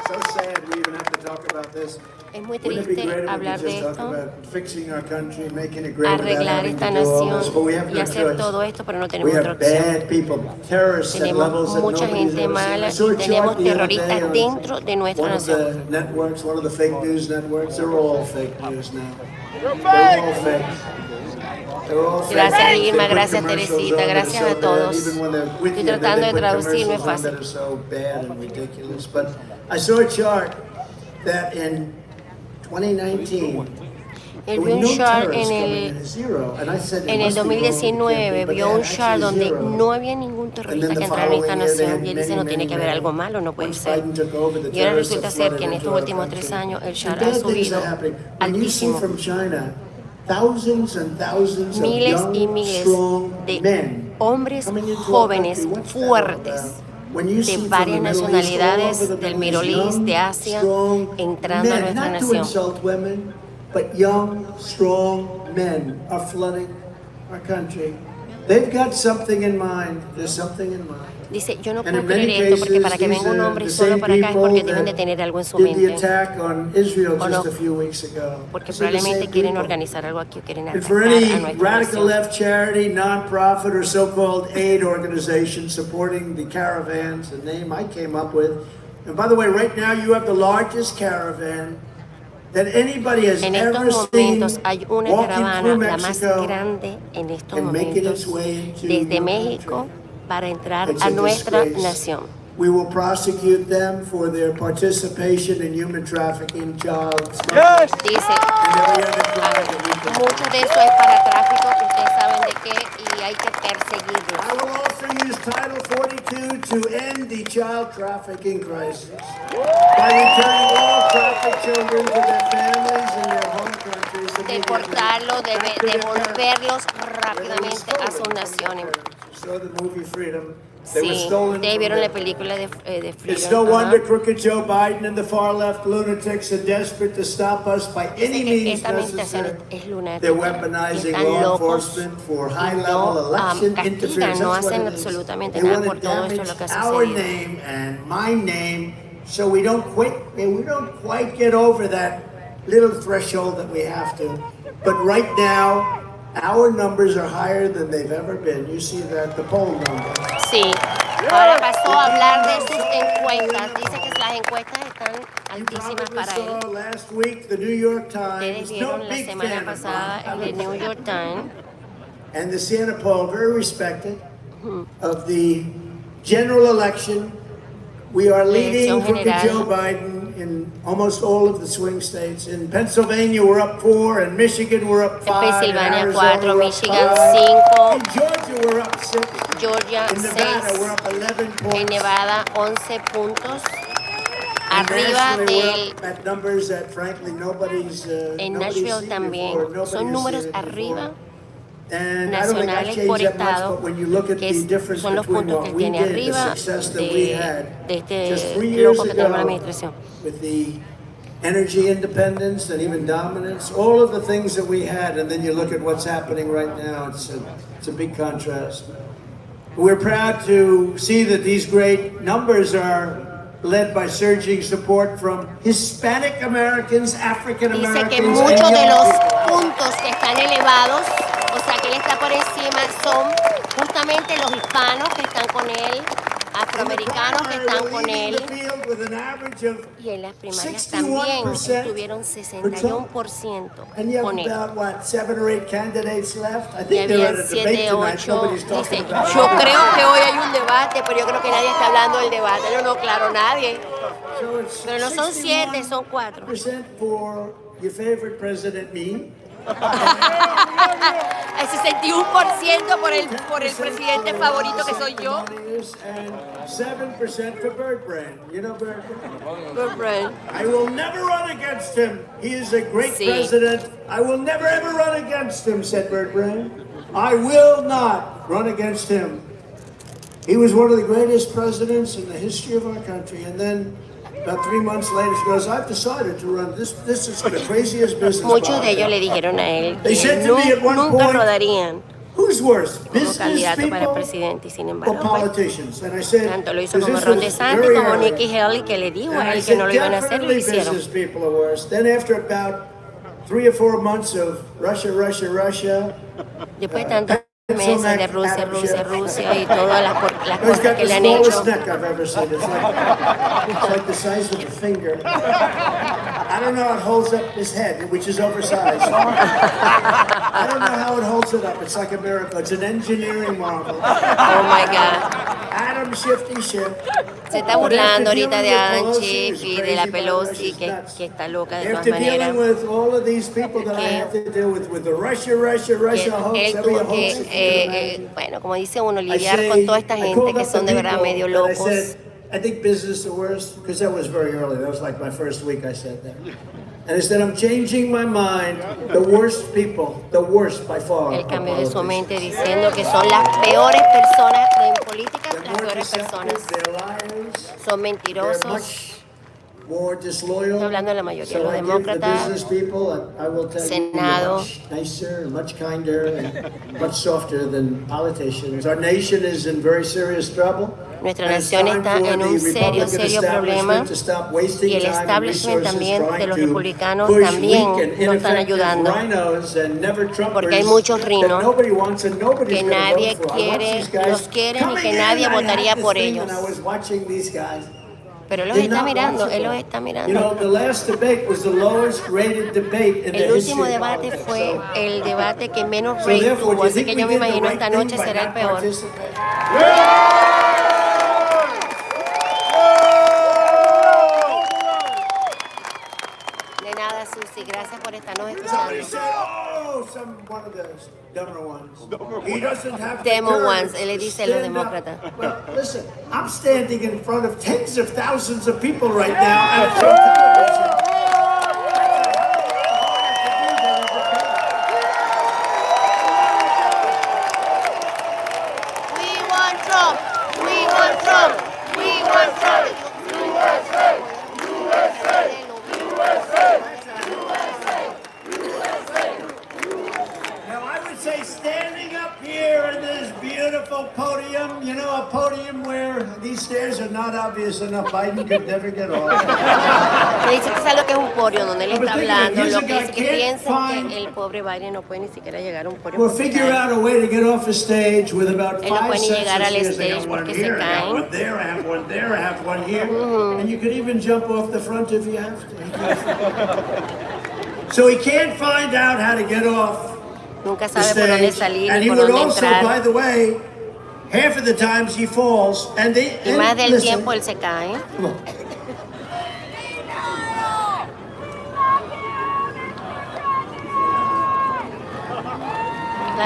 So sad we even have to talk about this. Es muy Wouldn't it be triste great if we hablar could de just talk esto, about fixing our country, making it great without arreglar having esta to do all this? nación But we have y no hacer choice. todo esto, pero no We tenemos otra have opción. bad people, terrorists at Tenemos levels that mucha nobody's gente ever seen. mala I saw y a tenemos chart the other day terroristas on dentro de nuestra one of nación. the networks, one of the fake news networks. They're all fake news now. They're all fake. They're all fake. Gracias They Irma, put gracias commercials Teresita, on that are gracias so a bad. todos. Even when they're with Estoy you, tratando de they put traducir, no es commercials on that fácil. are so bad and ridiculous. But I saw a chart that in 2019, Él vio un chart en el 2019, vio un chart donde no había ningún terrorista que entrara en esta nación y él dice no tiene que haber algo malo, no puede ser. Y ahora resulta ser que en estos últimos 3 años el chart ha subido altísimo. Miles y miles de hombres jóvenes, fuertes, de varias nacionalidades del Middle East, de Asia, entrando a nuestra nación. But young, strong men are flooding our country. They've got something in mind. There's something in mind. Dice, yo no puedo creer esto porque para que venga un hombre solo para acá es porque deben de tener algo en su mente. ¿O no? Porque probablemente quieren organizar algo aquí o quieren And atacar for a any nuestra radical nación. left charity, non-profit, or so-called aid organization supporting the caravans, the name I came up with. And by the way, right now you have the largest caravan that anybody has En ever estos seen momentos hay una walking caravana, through la más Mexico grande en estos and making its momentos, way into desde your México country. para entrar It's a a nuestra disgrace. nación. We will prosecute them for their participation in human trafficking, child Dice, mucho de eso es para tráfico, ustedes saben de qué, y hay que perseguirlos. I will also use Title 42 to end the child trafficking crisis by returning all trafficked children to their families and their home countries. Deportarlos, devolverlos rápidamente a sus naciones. Saw the movie Freedom. They were Sí, stolen ustedes from vieron la them. película de It's Freedom. no wonder Ajá. crooked Joe Biden and the far left lunatics are desperate to stop us by any Dice que means esta administración necessary. es lunática. They're weaponizing Están law locos enforcement for y high-level no election castigan, interference. no That's what hacen it is. absolutamente They nada want por to todo esto damage lo que ha our sucedido. name and my name, so we don't quite get over that little threshold that we have to. But right now, our numbers are higher than they've ever been. You see that, the poll numbers. Sí, ahora pasó a hablar de sus encuestas. Dice que las encuestas están altísimas para él. Last week, the New York Ustedes Times, vieron no la big semana fan of pasada el mine, de New York Times. and the Siena poll, very respected, of the general election. We are leading Elección crooked general. Joe Biden in almost all of the swing states. In Pennsylvania, we're up 4. In Michigan, we're up 5. Pennsylvania in 4, Arizona, we're up Michigan 5. 5. In Georgia, we're up 6. Georgia in Nevada, 6. we're up 11 points. En Nevada 11 puntos. And Arriba nationally, we're del... up at numbers that, frankly, nobody's En nobody's Nashville seen también. before. Nobody Son has números seen it before. arriba And I don't think I've nacionales changed por that much, estado, but when you look at que the difference son los between puntos what que we tiene did, the arriba success that we de had just este 3 years loco que tenemos en la ago administración. with the energy independence and even dominance, all of the things that we had, and then you look at what's happening right now, it's a big contrast. We're proud to see that these great numbers are led by surging support from Hispanic Americans, African Dice Americans, que and muchos de young los people. puntos que están elevados, o sea que él está por encima, son justamente los hispanos que están con él, afroamericanos que están con él, y en las primarias también tuvieron 61% And you have con él. about, what, 7 or 8 candidates left? I Y think they're habían at a debate 7, tonight. 8, Nobody's dice, talking about yo it. creo que hoy hay un debate, pero yo creo que nadie está hablando del debate, no, claro, nadie. So it's Pero no son 7, son 4. 61% for your favorite president, me. El 61% por el presidente favorito que soy yo. And 7% for Bird Brain. You know Bird Brain? Bird Brain. I will never run against him. He is a great Sí. president. I will never ever run against him, said Bird Brain. I will not run against him. He was one of the greatest presidents in the history of our country. And then about 3 months later, she goes, I've decided to run. This is the craziest business. Muchos de ellos le dijeron a él They que said to me at one nunca point, rodarían who's worse, como business candidato para people presidente y sin or embargo pues, politicians? And I said, tanto lo hizo because como this Ron was DeSantis very como early. Nikki Haley que le dijo And a I él que said, no lo iban a hacer, lo definitely hicieron. business people are worse. Then after about 3 or 4 months of Russia, Después de tantos meses de Rusia y todas las he's cosas got que the le han hecho. smallest neck I've ever seen. It's like the size of a finger. I don't know how it holds up his head, which is oversized. I don't know how it holds it up. It's like a miracle. It's an engineering marvel. Oh my God. Adam Shifty Shift. Se está burlando ahorita de Adam Schiff y de la Pelosi que está loca de todas After maneras. dealing with all of these people that I had to deal with the Russia hoax, Él every tuvo hoax that you can que, imagine. bueno, como dice uno, lidiar con toda esta gente que son de verdad medio locos. I think business is the worst, because that was very early. That was like my first week I said that. And I said, I'm changing my mind. The worst people, the worst by far. Él cambió de su mente diciendo que son las peores personas en política, las peores personas. Son mentirosos. Estoy hablando de la mayoría de los demócratas, Senado. Much kinder and much softer than politicians. Our nation is in very serious trouble. Nuestra nación está en un serio problema y el establishment también de los republicanos también nos están ayudando porque hay muchos rhinos que nadie quiere, los quieren y que nadie votaría por ellos. Pero él los está mirando, él los está mirando. El último debate fue el debate que menos rate tuvo, así que yo me imagino esta noche será el peor. De nada, Susi, gracias por estarnos escuchando. Demo ones, él le dice a los demócratas. Listen, I'm standing in front of tens of thousands of people right now at some television. We want Trump! We want Trump! We want Trump! USA! USA! Now I would say standing up here in this beautiful podium, you know, a podium where these stairs are not obvious enough. Biden could never get off. Me dice que sabe lo que es un podio donde él está hablando, lo que es que piensan que el pobre Biden no puede ni siquiera llegar a un podio. Well, figure out a way to get off the stage with about Él no 5 puede ni sets llegar of al stairs. I stage got one porque se here, I got caen. one there, I have one there, I have one here. And you could even jump off the front if you have to. So he can't find out how to get off Nunca the sabe por dónde stage. salir And y he por would dónde also, by entrar. the way, half of the times he falls. And they, Y más del listen, tiempo él se cae.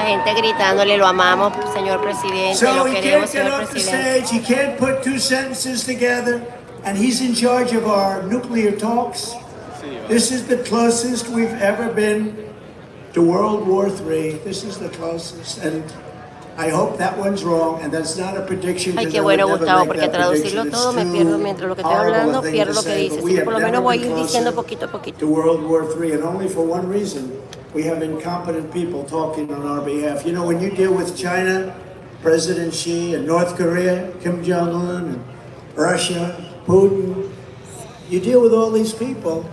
gente gritándole, lo amamos, señor presidente, So lo he queremos, can't get señor off the presidente. stage, he can't put two sentences together, and he's in charge of our nuclear talks. This is the closest we've ever been to World War III. This is the closest, and I hope that one's wrong, and that's not a prediction. Ay, qué bueno, Gustavo, porque traducirlo todo me pierdo mientras lo que estoy hablando, pierdo lo que dices. Así que por lo menos voy a ir diciendo poquito a poquito. To World War III, and only for one reason. We have incompetent people talking on our behalf. You know, when you deal with China, President Xi, and North Korea, Kim Jong-un, and Russia, Putin, you deal with all these people.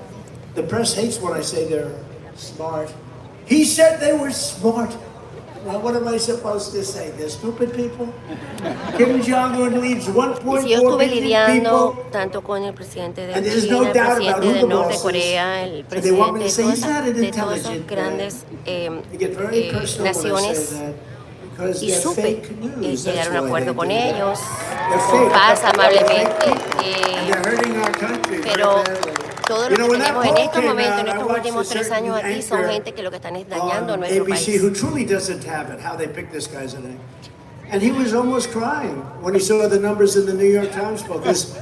The press hates when I say they're smart. He said they were smart. Well, what am I supposed to say? They're stupid people? Kim Jong-un leads 1.4 Si yo estuve billion lidiando people. tanto con el presidente de And there's China, no el doubt about presidente who de the Norte boss is. Corea, el So they want me presidente to say de he's not an todas esas intelligent grandes They get very personal when I say naciones, that, because y they're supe fake news. llegar a That's un why acuerdo they con do that. ellos, They're con fake. paz, They're amablemente, fake people. And they're hurting our country very pero badly. todo You lo know, que when that tenemos en poll estos came momentos, out, en I estos watched últimos a 3 años certain aquí, son anchor gente que lo que están es dañando on nuestro ABC país. who truly doesn't have it, how they pick this guy's name. And he was almost crying when he saw the numbers in the New York Times because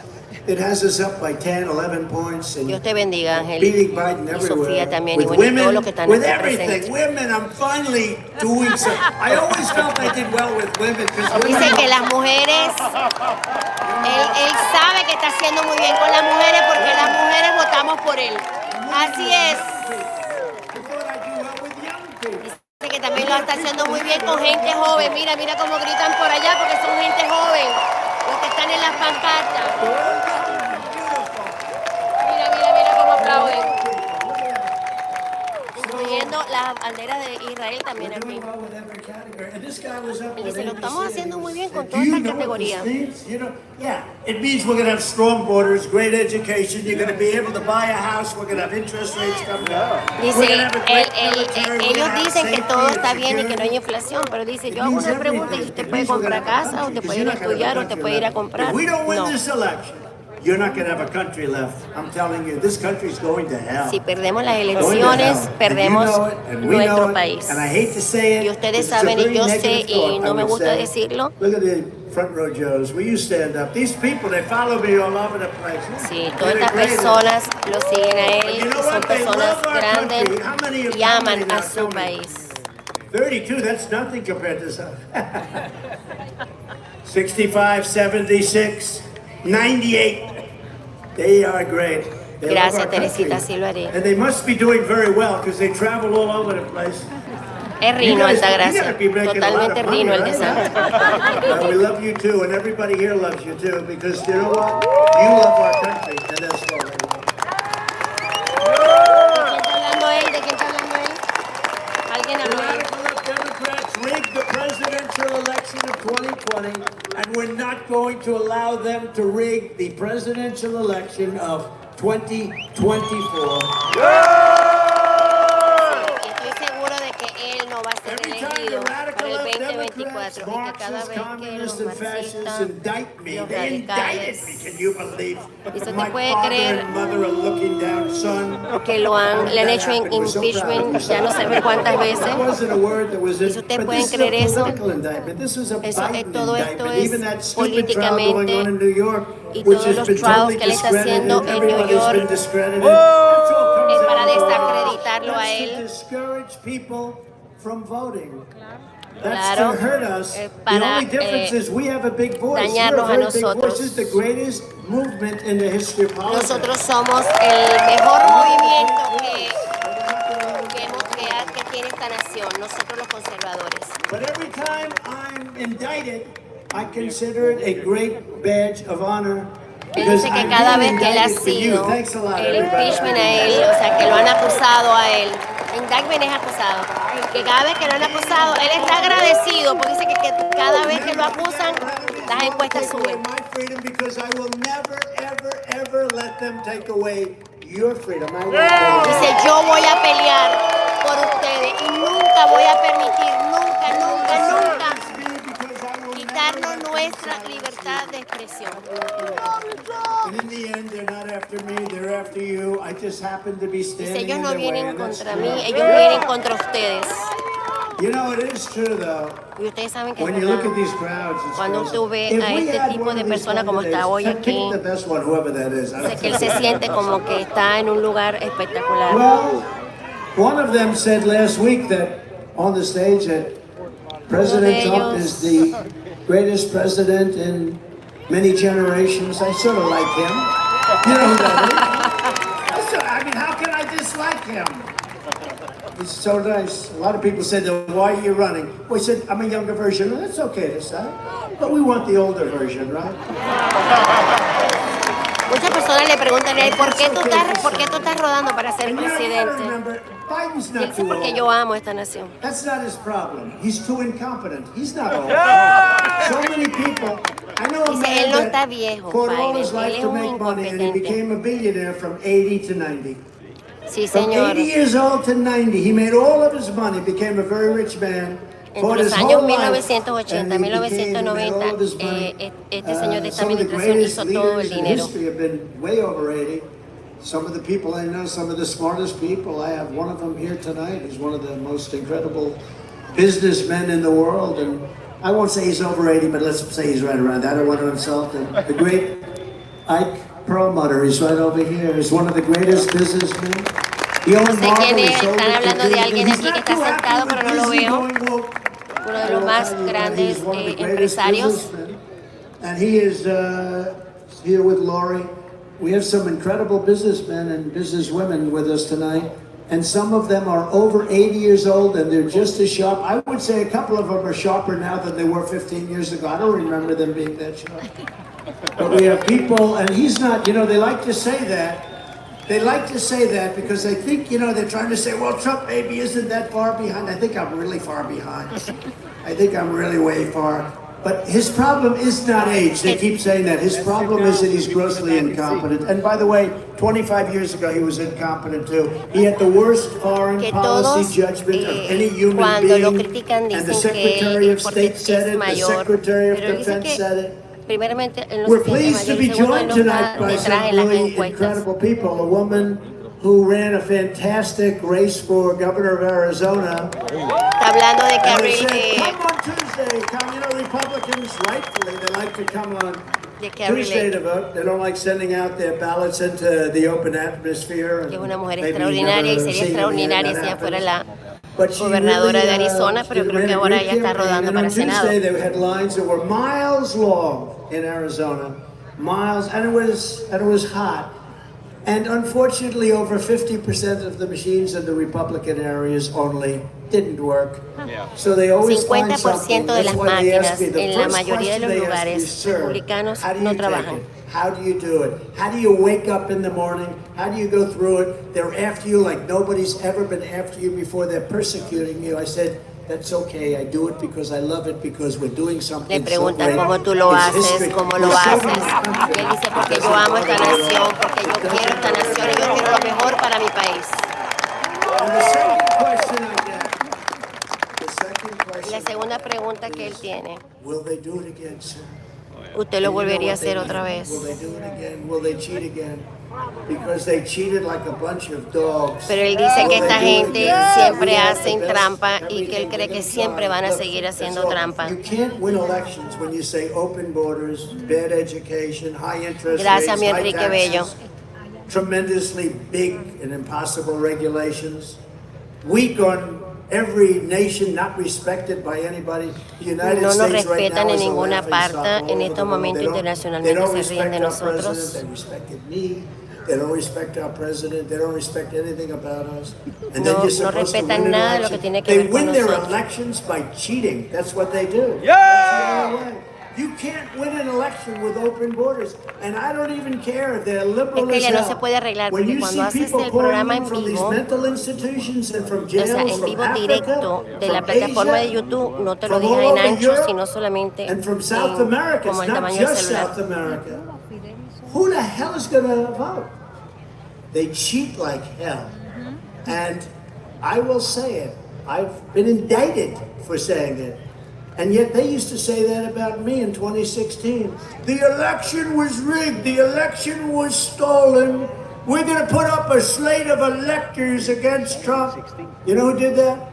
it has us up by 10, 11 points. And Dios te bendiga, Ángel, beating Biden y everywhere. Sofía también, y With bueno, y todos women, los que están with aquí everything. presentes. Women, I'm finally doing something. I always felt I did well with women. Dice que las mujeres, él sabe que está haciendo muy bien con las mujeres porque las mujeres votamos por él. Así es. Dice que también lo está haciendo muy bien con gente joven. Mira, mira cómo gritan por allá porque son gente joven, los que están en las pancartas. Mira, mira, mira cómo aplauden. Incluyendo las banderas de Israel también aquí. Y dice, lo estamos haciendo muy bien con todas estas categorías. Yeah, it means we're going to have strong borders, great education. You're going to be able to buy a house. We're going to have interest rates coming down. Dice, ellos dicen que todo está bien y que no hay inflación, pero dice, yo hago una pregunta y usted puede comprar casa, usted puede ir a estudiar, usted puede ir a comprar. If we don't win No. this election, you're not going to have a country left. I'm telling you, this country's going to hell. Si perdemos las elecciones, perdemos nuestro país. And I hate to say it. Y ustedes this is a saben, y very yo sé, negative y thought, no I me would gusta say. decirlo. Look at the front row Joes. Will you stand up? These people, they follow me all over the place. Sí, todas estas personas lo siguen a él, y son personas grandes y aman a su país. 32, that's nothing compared to some. 65, 76, 98. They are great. They love Gracias, our country. Teresita, así lo haré. And they must be doing very well because they travel all over the place. Es Rino, Altagracia. Totalmente Rino el de Santos. We love you too, and everybody here loves you too, because you know what? You love our country, and that's all. ¿De quién está hablando él? ¿Alguien habló de él? Democrats rigged the presidential election of 2020, and we're not going to allow them to rig the presidential election of 2024. Estoy seguro de que él no va a ser elegido para el 2024 y que cada vez que los marxistas, los radicales, y eso te puede creer que le han hecho impeachment ya no sé cuántas veces. Y si ustedes pueden creer eso, todo esto es políticamente, y todos los trials que él está haciendo en New York es para desacreditarlo a él. Claro, para dañarnos a nosotros. Nosotros somos el mejor movimiento que tiene esta nación, nosotros los conservadores. But every time I'm indicted, I consider it a great badge of honor. Él dice que cada vez que él ha sido el impeachment a él, o sea, que lo han acusado a él, indictment es acusado, que cada vez que lo han acusado, él está agradecido, porque dice que cada vez que lo acusan, las encuestas suben. Dice, yo voy a pelear por ustedes y nunca voy a permitir, nunca, quitarnos nuestra libertad de expresión. Dice, ellos no vienen contra mí, ellos vienen contra ustedes. You know, it is true though. Y ustedes saben que es When you look verdad. at these crowds, it's Cuando crazy. tú ves If a we este had tipo one de of these persona como está hoy candidates, pick aquí, the best one, whoever that is. I don't sé que él care. se siente como que está en un lugar espectacular. Well, one of them said last week that on the stage that President Trump is the greatest president in many generations. I sort of like him. You know who that is? I mean, how can I dislike him? He's so nice. A lot of people said, why are you running? Well, he said, I'm a younger version. Well, that's okay to say. But we want the older version, right? Muchas personas le preguntan a él, ¿por qué tú estás rodando para ser presidente? Biden's Y él not dice, too porque old. yo amo esta nación. That's not his problem. He's too incompetent. He's not old. So many people. I know a Dice, él no man está that viejo, fought all Biden. his Él life es to un make money and he incompetente. became a billionaire from 80 to 90. Sí, From señor. 80 years old to 90, he made all of his money, became a very rich man. Entre los años 1980 y 1990, este señor de esta administración hizo todo el dinero. Some of the people I know, some of the smartest people, I have one of them here tonight. He's one of the most incredible businessmen in the world. And I won't say he's over 80, but let's say he's right around that. I don't want to insult him. The great Ike Perlmutter, he's right over here. He's one of the greatest businessmen. He No owned sé Marvel, quién he es, sold están it to hablando de Disney. alguien He's aquí que not está too happy sentado, with pero no lo Disney veo. going woke. Uno de los más grandes He's one of the greatest empresarios. businessmen. And he is here with Lori. We have some incredible businessmen and businesswomen with us tonight. And some of them are over 80 years old and they're just as sharp. I would say a couple of them are sharper now than they were 15 years ago. I don't remember them being that sharp. But we have people, and he's not, you know, they like to say that. They like to say that because they think, you know, they're trying to say, well, Trump maybe isn't that far behind. I think I'm really far behind. I think I'm really way far. But his problem is not age. They keep saying that. His problem is that he's grossly incompetent. And by the way, 25 years ago, he was incompetent too. He had the worst foreign policy judgment of any human cuando lo being. critican And the dicen que Secretary él of porque State said es it, the mayor, Secretary of pero dice Defense said it. que primeramente él no We're se siente pleased to mayor be y segundo él joined no tonight está by detrás some en las really encuestas. incredible people. A woman who ran a fantastic race for governor of Arizona. Está hablando de que And they abril said, come on Tuesday, come, you know, Republicans, rightfully, they like to come on Tuesday to vote. They don't like sending out their ballots into the open atmosphere. que es una mujer Maybe extraordinaria y never sería seen extraordinaria that si ella fuera happens. la But she gobernadora really, de Arizona, pero creo que ahora ella está rodando and para on el Senado. Tuesday they had lines that were miles long in Arizona, miles, and it was hot. And unfortunately, over 50% of the machines in the Republican areas only didn't work. So they always find something. 50% de las That's why they ask máquinas me, the en la first mayoría de question los they ask me, lugares sir, republicanos how do no you take trabajan. it? How do you do it? How do you wake up in the morning? How do you go through it? They're after you like nobody's ever been after you before. They're persecuting you. I said, that's okay. I do it because I love it, because we're doing something Le preguntan so great. cómo tú lo It's haces, history. cómo lo We're so haces. happy. Y él dice, porque yo amo esta nación, porque yo quiero esta nación y yo quiero lo mejor para mi país. And the second question I get, La segunda pregunta que él tiene, will they do it again, sir? ¿usted lo volvería a hacer otra vez? Will they do it again? Will they cheat again? Because they cheated like a bunch of dogs. Pero él dice que Will esta they do it gente again? siempre We have the hacen best, trampa y que él everything. cree que We're siempre gonna van a try. seguir Look, haciendo that's all. trampa. You can't win elections when you say open borders, bad education, high interest Gracias, mi rates, high Enrique Bello. taxes, tremendously big and impossible regulations, weak on every nation, not respected by anybody. The United No nos States right respetan now en is a ninguna laughing parte. stock all En over estos the world. momentos They internacionalmente don't se ríen respect de our nosotros. president. They respected me. They don't respect our president. They don't respect anything about us. And then No, you're no supposed to respetan win an nada de lo que election. tiene que They ver con win their nosotros. elections by cheating. That's what they do. That's the only way. You can't win an election with open borders. And I don't even care if they're liberal Es que as ya no hell. se puede arreglar, When porque you cuando see haces people el pouring programa in en from these vivo, mental institutions and from o sea, jails, en from vivo Africa, directo de la from plataforma Asia, de YouTube, no te lo from deja all en over ancho, Europe, sino solamente and from South en, America. como It's el not tamaño del just celular. South America. Who the hell is going to vote? They cheat like hell. And I will say it. I've been indicted for saying it. And yet they used to say that about me in 2016. The election was rigged. The election was stolen. We're going to put up a slate of electors against Trump. You know who did that?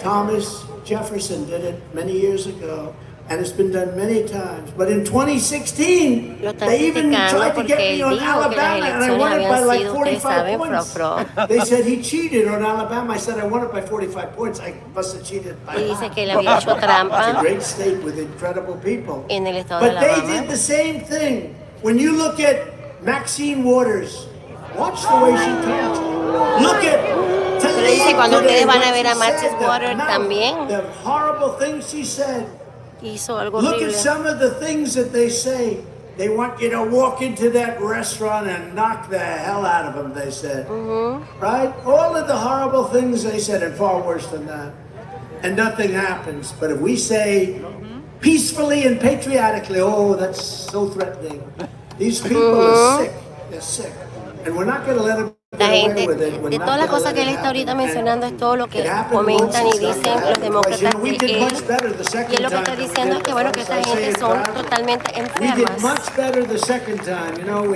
Thomas Jefferson did it many years ago, and it's been done many times. But in 2016, they even tried to get me on Alabama, and I won it by like 45 points. They said he cheated on Alabama. I said I won it by 45 points. I must have cheated by a lot. It's a great state with incredible people. But they did the same thing. When you look at Maxine Waters, watch the way she talks. Look at Pero dice, cuando ustedes van a ver a Maxine Waters también, the horrible things she said. Hizo algo Look horrible. at some of the things that they say. They want you to walk into that restaurant and knock the hell out of them, they said. Right? All of the horrible things they said, and far worse than that. And nothing happens. But if we say peacefully and patriotically, oh, that's so threatening. These people are sick. They're sick. And we're not going to let them La gente, de todas las cosas que él está ahorita mencionando, es todo lo que comentan y dicen los demócratas de él. Y él lo que está diciendo es que, bueno, que esta gente son totalmente enfermas.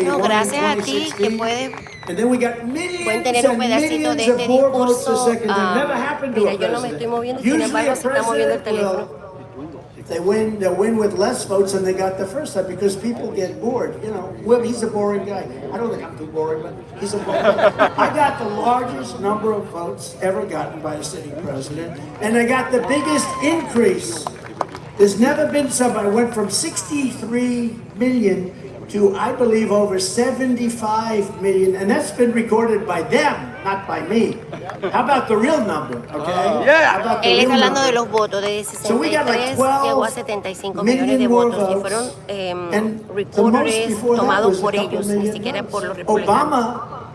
No, gracias a ti que pueden tener un pedacito de este discurso. Mira, yo no me estoy moviendo, sin embargo se está moviendo el teléfono. They win, they'll win with less votes than they got the first time because people get bored. You know, well, he's a boring guy. I don't think I'm too boring, but he's a boring guy. I got the largest number of votes ever gotten by a sitting president, and I got the biggest increase. There's never been somebody went from 63 million to, I believe, over 75 million, and that's been recorded by them, not by me. How about the real number, okay? Yeah. Él está hablando de los votos, de 63 llegó a 75 millones de votos y fueron recorders tomados por ellos, ni siquiera por los republicanos. Obama,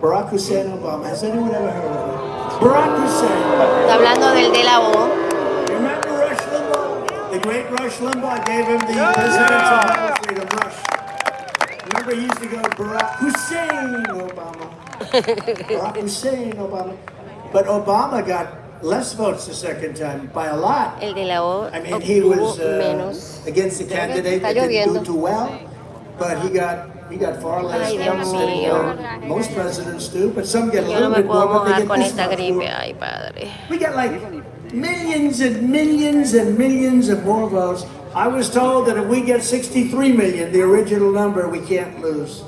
Barack Hussein Obama, has anyone ever heard of him? Barack Hussein. Está hablando del de la O. Remember Rush Limbaugh? The great Rush Limbaugh gave him the presidential medal of freedom, Rush. Remember he used to go, Barack Hussein Obama. Barack Hussein Obama. But Obama got less votes the second time by a lot. El de la O. I mean, he was against the candidate that didn't do too well, but he got far less votes than most presidents do. But some get a little bit more, but they get this much more. We got like millions and millions and millions of more votes. I was told that if we get 63 million, the original number, we can't lose.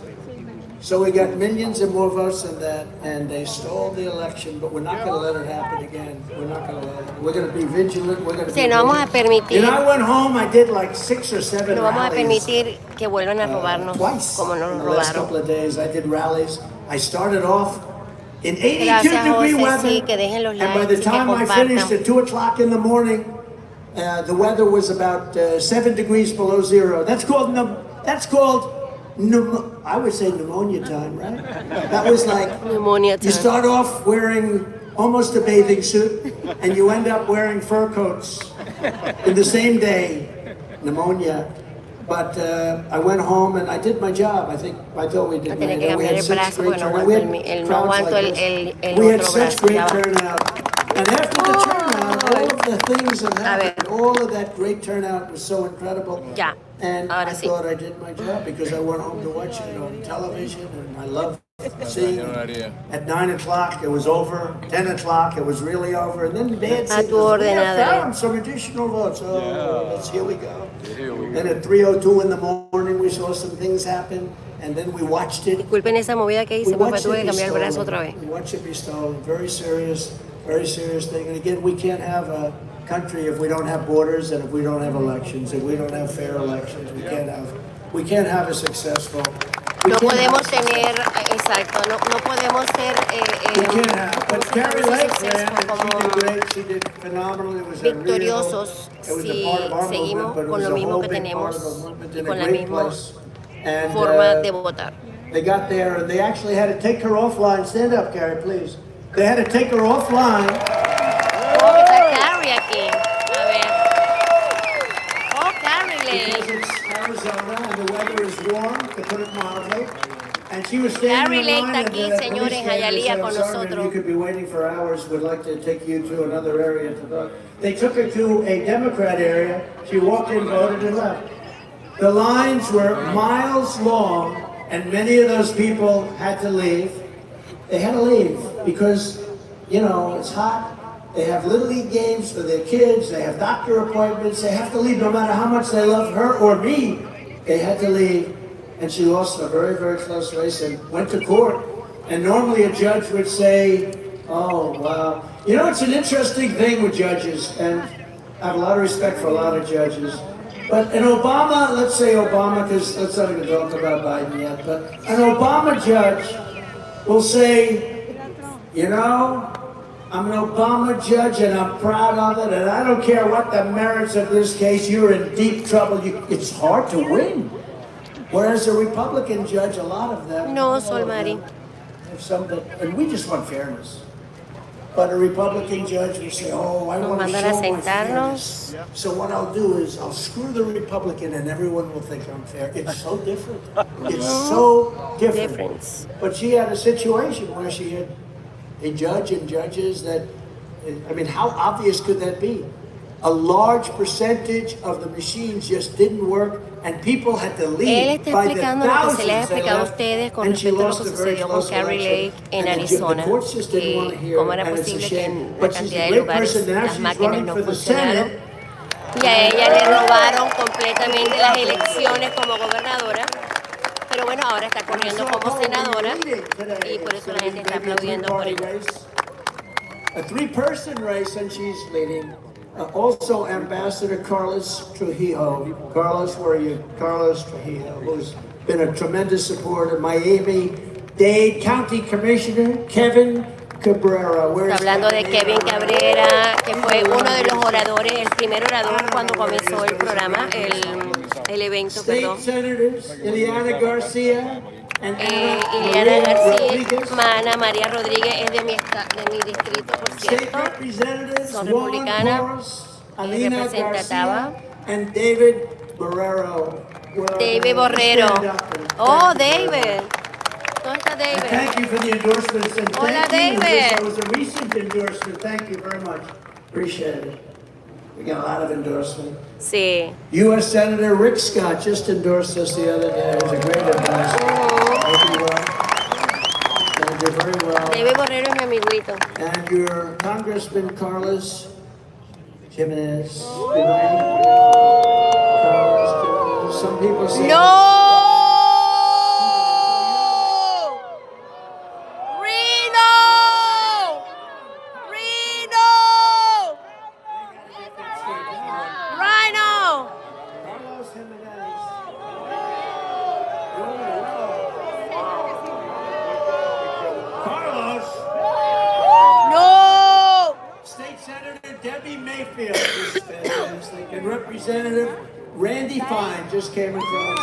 So we got millions and more votes than that, and they stole the election, but we're not going to let it happen again. We're not going to let it. We're going to be vigilant. We're going to be no vamos a permitir. And I went home, I did like 6 or 7 no vamos a rallies. permitir que vuelvan a robarnos como nos In the last robaron. couple of days, I did rallies. I started off in 82-degree weather, and by the time I finished at 2 o'clock in the morning, the weather was about 7 degrees below zero. That's called I would say pneumonia time, right? That was like pneumonia time. You start off wearing almost a bathing suit, and you end up wearing fur coats in the same day. Pneumonia. But I went home and I did my job. I thought we did. We had such great turnout. We had crowds like this. We had such great turnout. And after the turnout, all of the things that happened, all of that great turnout was so incredible. And I thought I did my job because I went home to watch it on television, and I loved seeing it. At 9 o'clock, it was over. 10 o'clock, it was really over. And then Dad said, we have found some additional votes. Here we go. Then at 3:02 in the morning, we saw some things happen. And then we watched it. Disculpen esa movida que hice, porque tuve que cambiar el brazo otra vez. We watched it be stolen. Very serious thing. And again, we can't have a country if we don't have borders and if we don't have elections, if we don't have fair elections. We can't have a successful. No podemos tener, exacto, no podemos ser victoriosos si seguimos con lo mismo que tenemos y con la misma forma de votar. They got there and they actually had to take her offline. Stand up, Carrie, please. They had to take her offline. Oh, está Carrie aquí. A ver. Oh, Carrie Lane. Because it's Arizona and the weather is warm, to put it mildly. And she was standing in line está aquí, señores, en Hialeah con nosotros. You could be waiting for hours. We'd like to take you to another area to vote. They took her to a Democrat area. She walked in, voted, and left. The lines were miles long, and many of those people had to leave. They had to leave because, you know, it's hot. They have Little League games for their kids. They have doctor appointments. They have to leave no matter how much they love her or me. They had to leave. And she lost a very, very close race and went to court. And normally a judge would say, oh, wow. You know, it's an interesting thing with judges, and I have a lot of respect for a lot of judges. But an Obama, let's say Obama, because let's not even talk about Biden yet, but an Obama judge will say, you know, I'm an Obama judge and I'm proud of it, and I don't care what the merits of this case, you're in deep trouble. It's hard to win. Whereas a Republican judge, a lot of them, No, Sol Mari. have some that, and we just want fairness. But a Republican judge will say, oh, I want to mandan a show my sentarnos. fairness. So what I'll do is I'll screw the Republican and everyone will think I'm fair. It's so different. It's so different. But she had a situation where she had a judge and judges that, I mean, how obvious could that be? A large percentage of the machines just didn't work and people had to Él leave está by the explicando lo que se les ha thousands that explicado a left, ustedes con and she respecto a lo lost que a very sucedió con close Carrie election. Lake en And the Arizona, courts just didn't want to y hear cómo it, era and it's a posible que shame. en la But she's cantidad a de great lugares person. Now las she's máquinas running no for the funcionaron. Senate. Y a ella le robaron completamente las elecciones como gobernadora. Pero bueno, ahora está corriendo como senadora y por eso la gente está aplaudiendo por ella. A three-person race, and she's leading. Also, Ambassador Carlos Trujillo. Carlos, where are you? Carlos Trujillo, who's been a tremendous supporter. Miami-Dade County Commissioner Kevin Cabrera. Está hablando de Kevin Cabrera, que fue uno de los oradores, el primer orador cuando comenzó el programa, el evento, perdón. State Senators Ileana Garcia. Ileana García, Ana María Rodríguez es de mi distrito, por cierto. Son republicanas. Y representaba and David Borrero. David Borrero. Oh, David. ¿Dónde está David? Thank you for the endorsements. And Hola, thank you. David. That was a recent endorsement. Thank you very much. Appreciate it. We got a lot of endorsement. Sí. U.S. Senator Rick Scott just endorsed us the other day. It was a great endorsement. Thank you very well. David Borrero es mi amiguito. And your Congressman Carlos Jimenez. Some people say. No! And Representative Randy Fine just came across.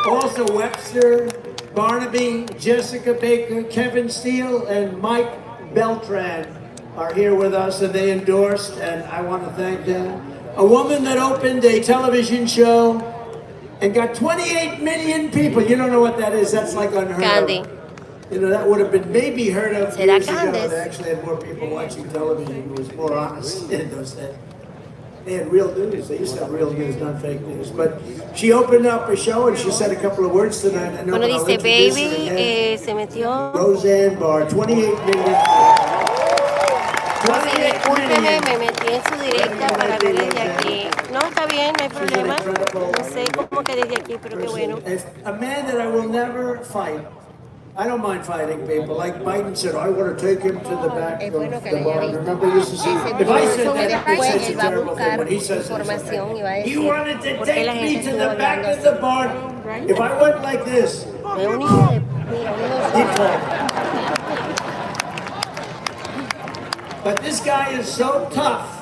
Also Webster, Barnaby, Jessica Baker, Kevin Steele, and Mike Beltran are here with us, and they endorsed, and I want to thank them. A woman that opened a television show and got 28 million people. You don't know what that is. That's like unheard Candy. of. You know, that would have been maybe heard of ¿Será years ago. Candace? They actually had more people watching television. It was more honest in those days. They had real news. They used to have real news, not fake news. But she opened up a show and she said a couple of words tonight. And Bueno, I'll dice introduce her Baby, again. se metió. Roseanne Barr, 28 million. Sí, discúlpeme, me metí en su directa para ver desde aquí. No, está bien, no hay problema. No sé cómo que desde aquí, pero qué bueno. A man that I will never fight. I don't mind fighting people. Like Biden said, I want to take him to the back of the bar. Remember, he used to say, if I said that, he says a terrible thing. When he says it, you wanted to take me to the back of the bar. If I went like this, but this guy is so tough.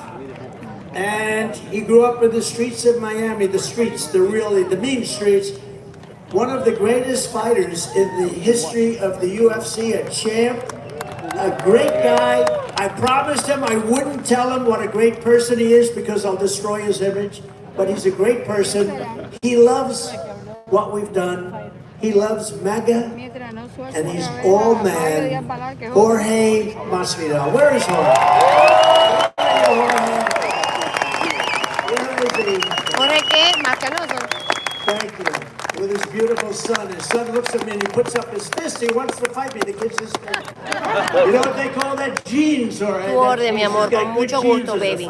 And he grew up in the streets of Miami, the streets, the mean streets. One of the greatest fighters in the history of the UFC, a champ, a great guy. I promised him I wouldn't tell him what a great person he is because I'll destroy his image, but he's a great person. He loves what we've done. He loves MAGA, and he's all man. Jorge Masvidal. Where is Jorge? ¿Jorge qué? Más canoso. Thank you. with his beautiful son. His son looks at me and he puts up his fist. He wants to fight me. The kid's just, you know what they call that? Genes, or Tu orden, mi amor, con mucho gusto, baby.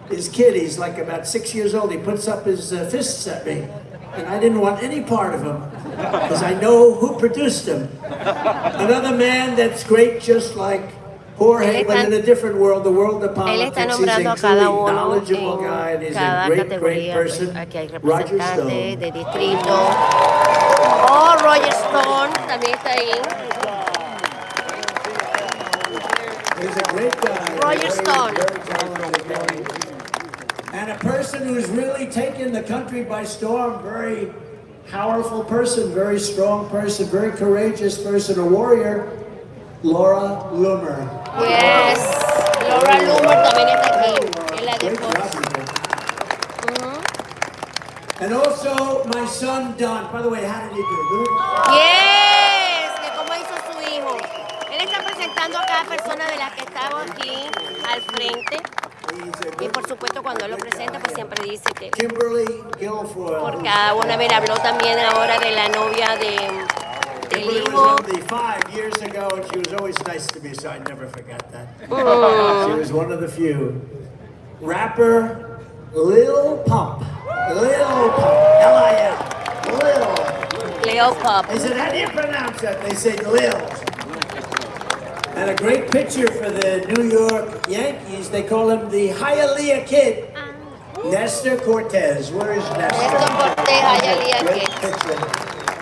His kid, he's like about 6 years old. He puts up his fists at me. And I didn't want any part of him because I know who produced him. Another man that's great, just like Jorge, but in a different world, the world of politics. He's a knowledgeable guy and he's a great person. Aquí hay Roger representantes Stone. de distrito. Oh, Roger Stone también está ahí. He's a great guy. Roger Stone. Very talented guy. And a person who's really taken the country by storm, very powerful person, very strong person, very courageous person, a warrior, Laura Loomer. Yes, Laura Loomer también está aquí, en la de Fox. And also my son Don. By the way, how did he do? Good? Yes, que cómo hizo su hijo. Él está presentando a cada persona de las que estaba aquí al frente. Y por supuesto cuando él lo presenta pues siempre dice que por cada una. Mira, habló también ahora de la novia del hijo. She was always nice to me, so I never forget that. She was one of the few. Rapper Lil Pump. Lil Pump. L-I-L. Lil Pump. They said, how do you pronounce that? They say Lil. And a great pitcher for the New York Yankees. They call him the Hialeah Kid. Nestor Cortez. Where is Nestor? Nestor Cortez, Hialeah Great Kid. pitcher.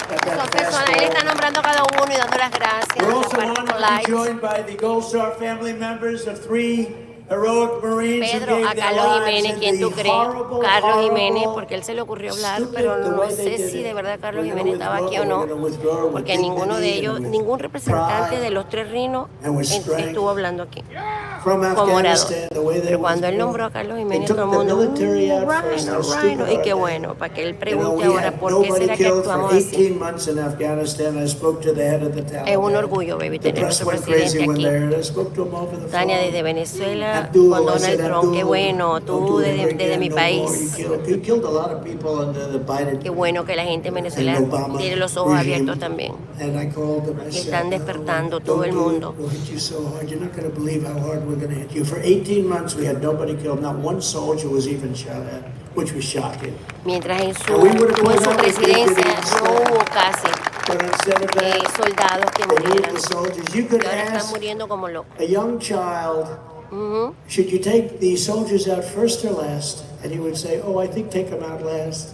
Son personas, él está nombrando a cada uno y dando las gracias. We're also honored to be joined by the Gold Star family members of 3 heroic Marines who Pedro, gave a their Carlos lives Jiménez, in ¿quién the tú crees? horrible, Carlos Jiménez, horrible, porque él se le ocurrió hablar, pero no sé si de verdad Carlos Jiménez estaba aquí o no, porque ninguno de ellos, ningún representante de los 3 reinos estuvo hablando aquí como orador. Pero cuando él nombró a Carlos Jiménez, todo el mundo, Rhino, y qué bueno, para que él pregunte ahora por qué será que actuamos así. Es un orgullo, baby, tener nuestro presidente aquí. Tania desde Venezuela, con Donald Trump, qué bueno, tú desde mi país. Qué bueno que la gente en Venezuela tiene los ojos abiertos también. Que están despertando todo el mundo. Mientras tuvo en su presidencia no hubo casi soldados que murieran. Y ahora están muriendo como locos. Should you take the soldiers out first or last? And he would say, oh, I think take them out last.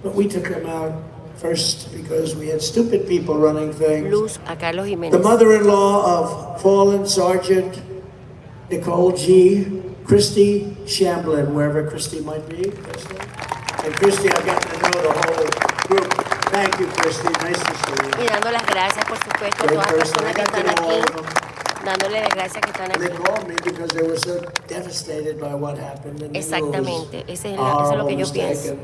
But we took them out first because we had stupid people running things. Luz a Carlos Jiménez. The mother-in-law of fallen Sergeant Nicole G. Christy Shamblin, wherever Christy might be. And Christy, I've gotten to know the whole group. Thank you, Christy. Nice to see you. Y dando las gracias, por supuesto, a todas las personas que están aquí. Dándole las gracias que están aquí. Exactamente, eso es lo que yo pienso.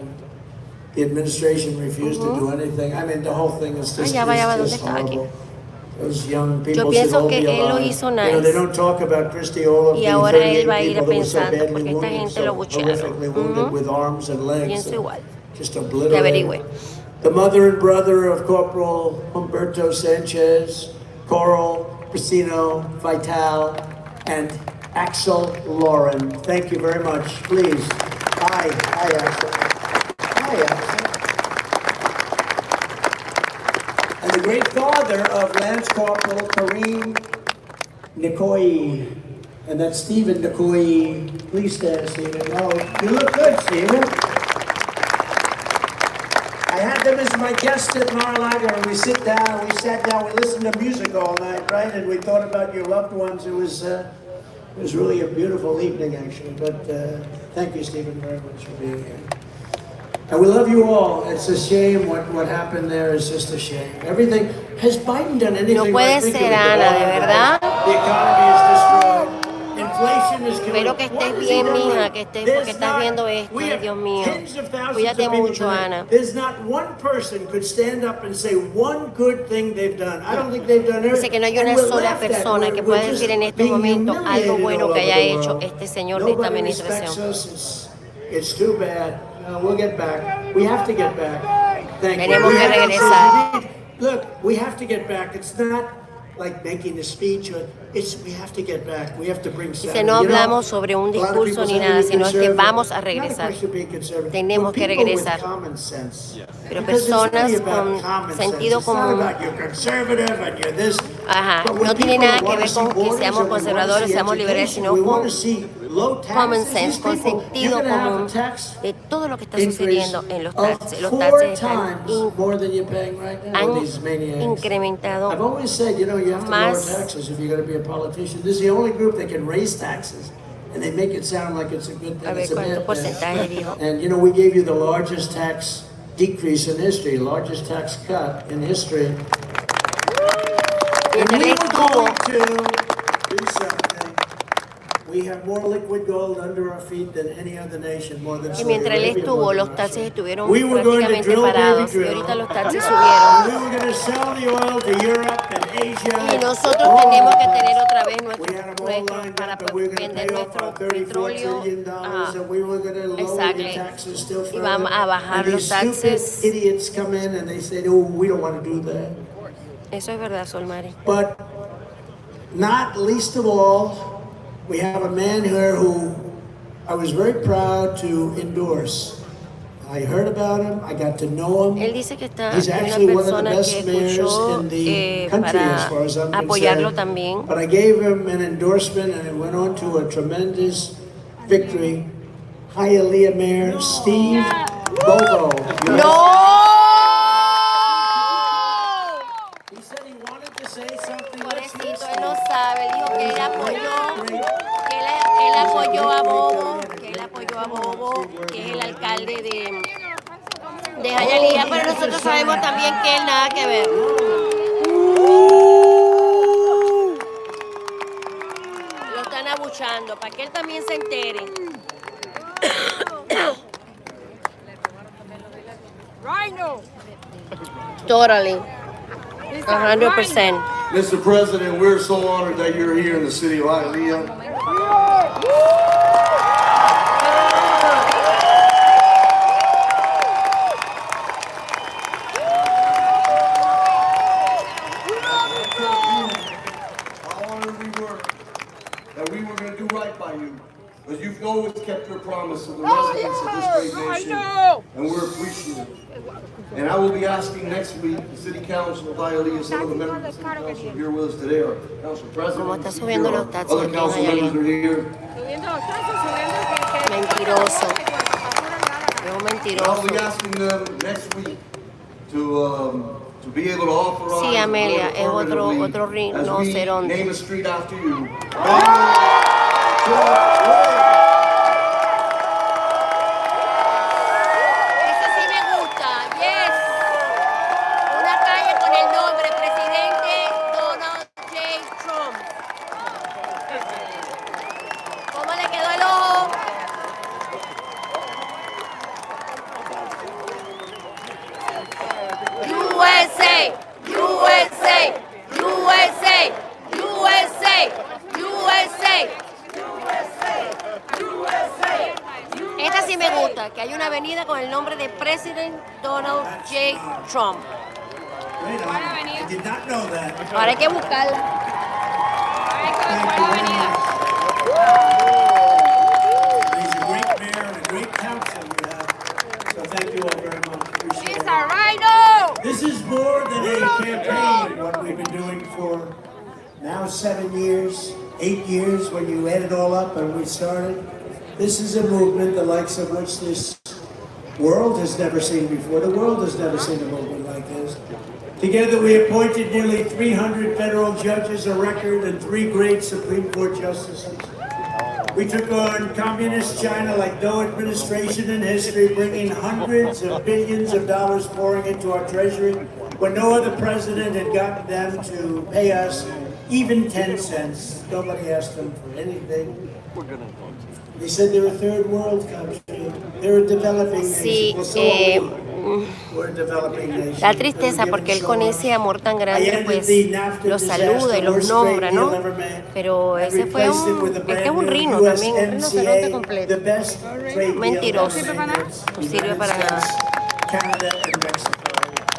Ya va, ¿dónde está aquí? Yo pienso que él lo hizo nice. Y ahora él va a ir pensando, porque esta gente lo buchearon. Pienso igual. Que averigüe. The mother and brother of Corporal Humberto Sanchez, Coral Priscino Vital, and Axel Lauren. Thank you very much. Please. Hi, Axel. Hi, Axel. And the great father of Lance Corporal Kareem Nikoyi. And that's Stephen Nikoyi. Please stand, Stephen. Oh, you look good, Stephen. I had them as my guests at Mar-a-Lago, and we sat down, we listened to music all night, right? And we thought about your loved ones. It was really a beautiful evening, actually. But thank you, Stephen, very much for being here. And we love you all. It's a shame what happened there. It's just a shame. Everything. Has Biden done anything? No puede ser, Ana, de verdad. The economy is destroyed. Inflation is killing. Espero que estés bien, mija, porque estás viendo esto. Ay, Dios mío. Cuídate mucho, Ana. There's not one person could stand up and say one good thing they've done. I don't think they've done Dice que no hay una sola persona que pueda decir en este momento algo bueno que haya hecho este señor de esta administración. It's too bad. We'll get back. We have to get back. Tenemos que regresar. Look, we have to get back. It's not like making a speech. We have to get back. We have to bring Dice, no hablamos sobre un discurso ni nada, sino es que vamos a regresar. Tenemos que regresar. Pero personas con sentido común, no tiene nada que ver con que seamos conservadores, seamos liberales, sino con common sense, con sentido común de todo lo que está sucediendo en los taxes. Los taxes han incrementado más. A ver, ¿cuánto porcentaje dijo? And you know, we gave you the largest tax decrease in history, largest tax cut in history. And we were going to do something. We have more liquid gold under our feet than any other nation, more than Y mientras él estuvo, los taxes estuvieron prácticamente parados y ahorita los taxes subieron. Y nosotros tenemos que tener otra vez nuestro para vender nuestro petróleo. Exacto. Y vamos a bajar los taxes. Eso es verdad, Solmari. But not least of all, we have a man here who I was very proud to endorse. I heard about him, I got to know him. Él dice que está He's una actually one of the persona best que mayors escuchó in the country as far as I'm apoyarlo concerned. también. But I gave him an endorsement and it went on to a tremendous victory. Hialeah Mayor Steve Bobo. No. Pobrecito, él no sabe, dijo que él apoyó, que él apoyó a Bobo, que es el alcalde de Hialeah, pero nosotros sabemos también que él nada que ver. Lo están abuchando, para que él también se entere. Totally. 100%. Mr. President, we're so honored that you're here in the city of Hialeah. How honored we were that we were going to do right by you. But you've always kept your promise to the residents of this great nation, and we're appreciative. And I will be asking next week the City Council of Hialeah, some of the members of the City Council here with us today, our Council President, other council members are here. Mentiroso. Es un I'll mentiroso. be asking them next week to be able to authorize Sí, Amelia, es otro as we rinoceronte. name a street after you. Ese sí me gusta, yes. Una calle con el nombre Presidente Donald J. Trump. ¿Cómo le quedó el ojo? USA, USA, USA, USA, USA. Esta sí me gusta, que hay una avenida con el nombre de President Donald J. Trump. I did not know that. Ahora hay que buscarla. He's a great mayor and a great council you have. So thank you all very much. Appreciate it. All right, no. This is more than a campaign, what we've been doing for now 7 years, 8 years, when you add it all up and we started. This is a movement the likes of which this world has never seen before. The world has never seen a movement like this. Together we appointed nearly 300 federal judges, a record, and 3 great Supreme Court justices. We took on communist China like no administration in history, bringing hundreds of billions of dollars pouring into our treasury when no other president had gotten them to pay us even 10 cents. Nobody asked them for anything. They said they're a third world country. They're a developing nation. Well, so are we. We're a developing nation. Da tristeza porque él con ese amor tan grande pues los saluda y los nombra, ¿no? Pero ese fue este es un rino también, un rinoceronte completo. Mentiroso, no sirve para nada. Canada and Mexico.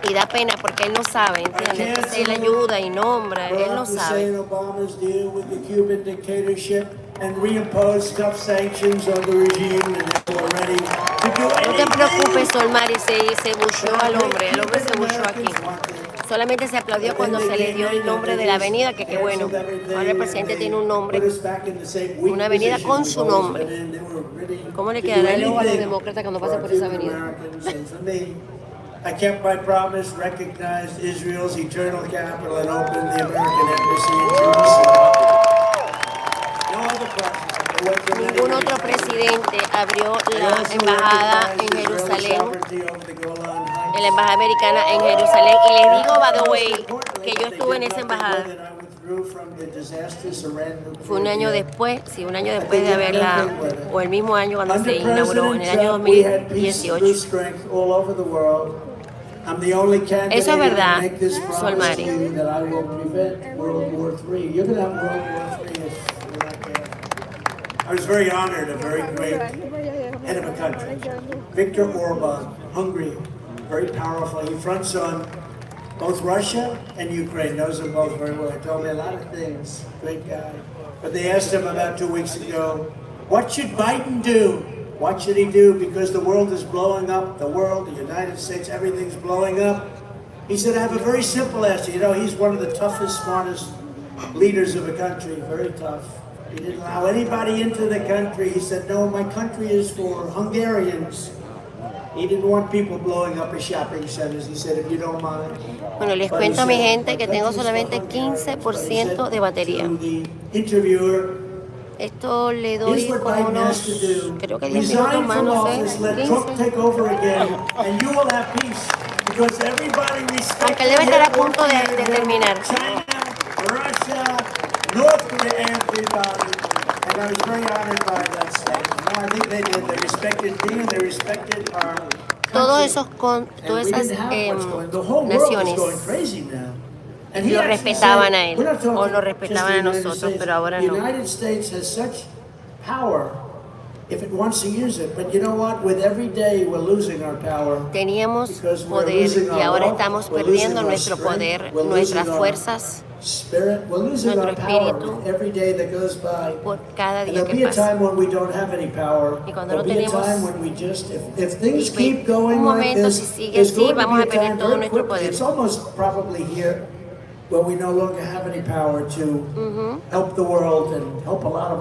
Y da pena porque él no sabe, ¿entiendes? Entonces él ayuda y nombra, él no sabe. Obama's deal with the Cuban dictatorship and reimpose tough sanctions on the regime, and they were ready to do No te anything. preocupes, Solmari, se bucheó al hombre, el hombre se bucheó aquí. Solamente se aplaudió cuando se le dio el nombre de la avenida, que qué bueno. Ahora el presidente tiene un nombre, una avenida con su nombre. ¿Cómo le quedará el ojo a los demócratas cuando pasen por esa avenida? I kept my promise, recognized Israel's eternal capital, and opened the American embassy in Jerusalem. No other president. Ningún otro presidente abrió la embajada en Jerusalén, la embajada americana en Jerusalén. Y les digo, by the way, que yo estuve en esa embajada. Fue un año después, sí, un año después de haberla, o el mismo año cuando se inauguró, en el año 2018. Eso es verdad, Solmari. I was very honored, a very great head of a country. Viktor Orban, Hungary, very powerful. He fronts on both Russia and Ukraine. Knows them both very well. He told me a lot of things. Great guy. But they asked him about 2 weeks ago, what should Biden do? What should he do? Because the world is blowing up. The world, the United States, everything's blowing up. He said, I have a very simple answer. You know, he's one of the toughest, smartest leaders of a country. Very tough. He didn't allow anybody into the country. He said, no, my country is for Hungarians. He didn't want people blowing up his shopping centers. He said, if you don't mind. Bueno, les cuento a mi gente que tengo solamente 15% de batería. Esto le doy como unos, creo que 10 minutos más, no sé, 15. Aunque él debe estar a punto de terminar. North Korea, everybody, and I was very honored by that statement. No, I think they did. They respected me and they respected our todas esas naciones lo respetaban a él o lo respetaban a nosotros, pero ahora no. United States has such power if it wants to use it, but you know what? With every day we're losing our power. Teníamos poder y ahora estamos perdiendo nuestro poder, nuestras fuerzas, nuestro espíritu por cada día que pasa. Y cuando no tenemos un momento, si sigue así, vamos a perder todo nuestro poder. Where we no longer have any power to help the world and help a lot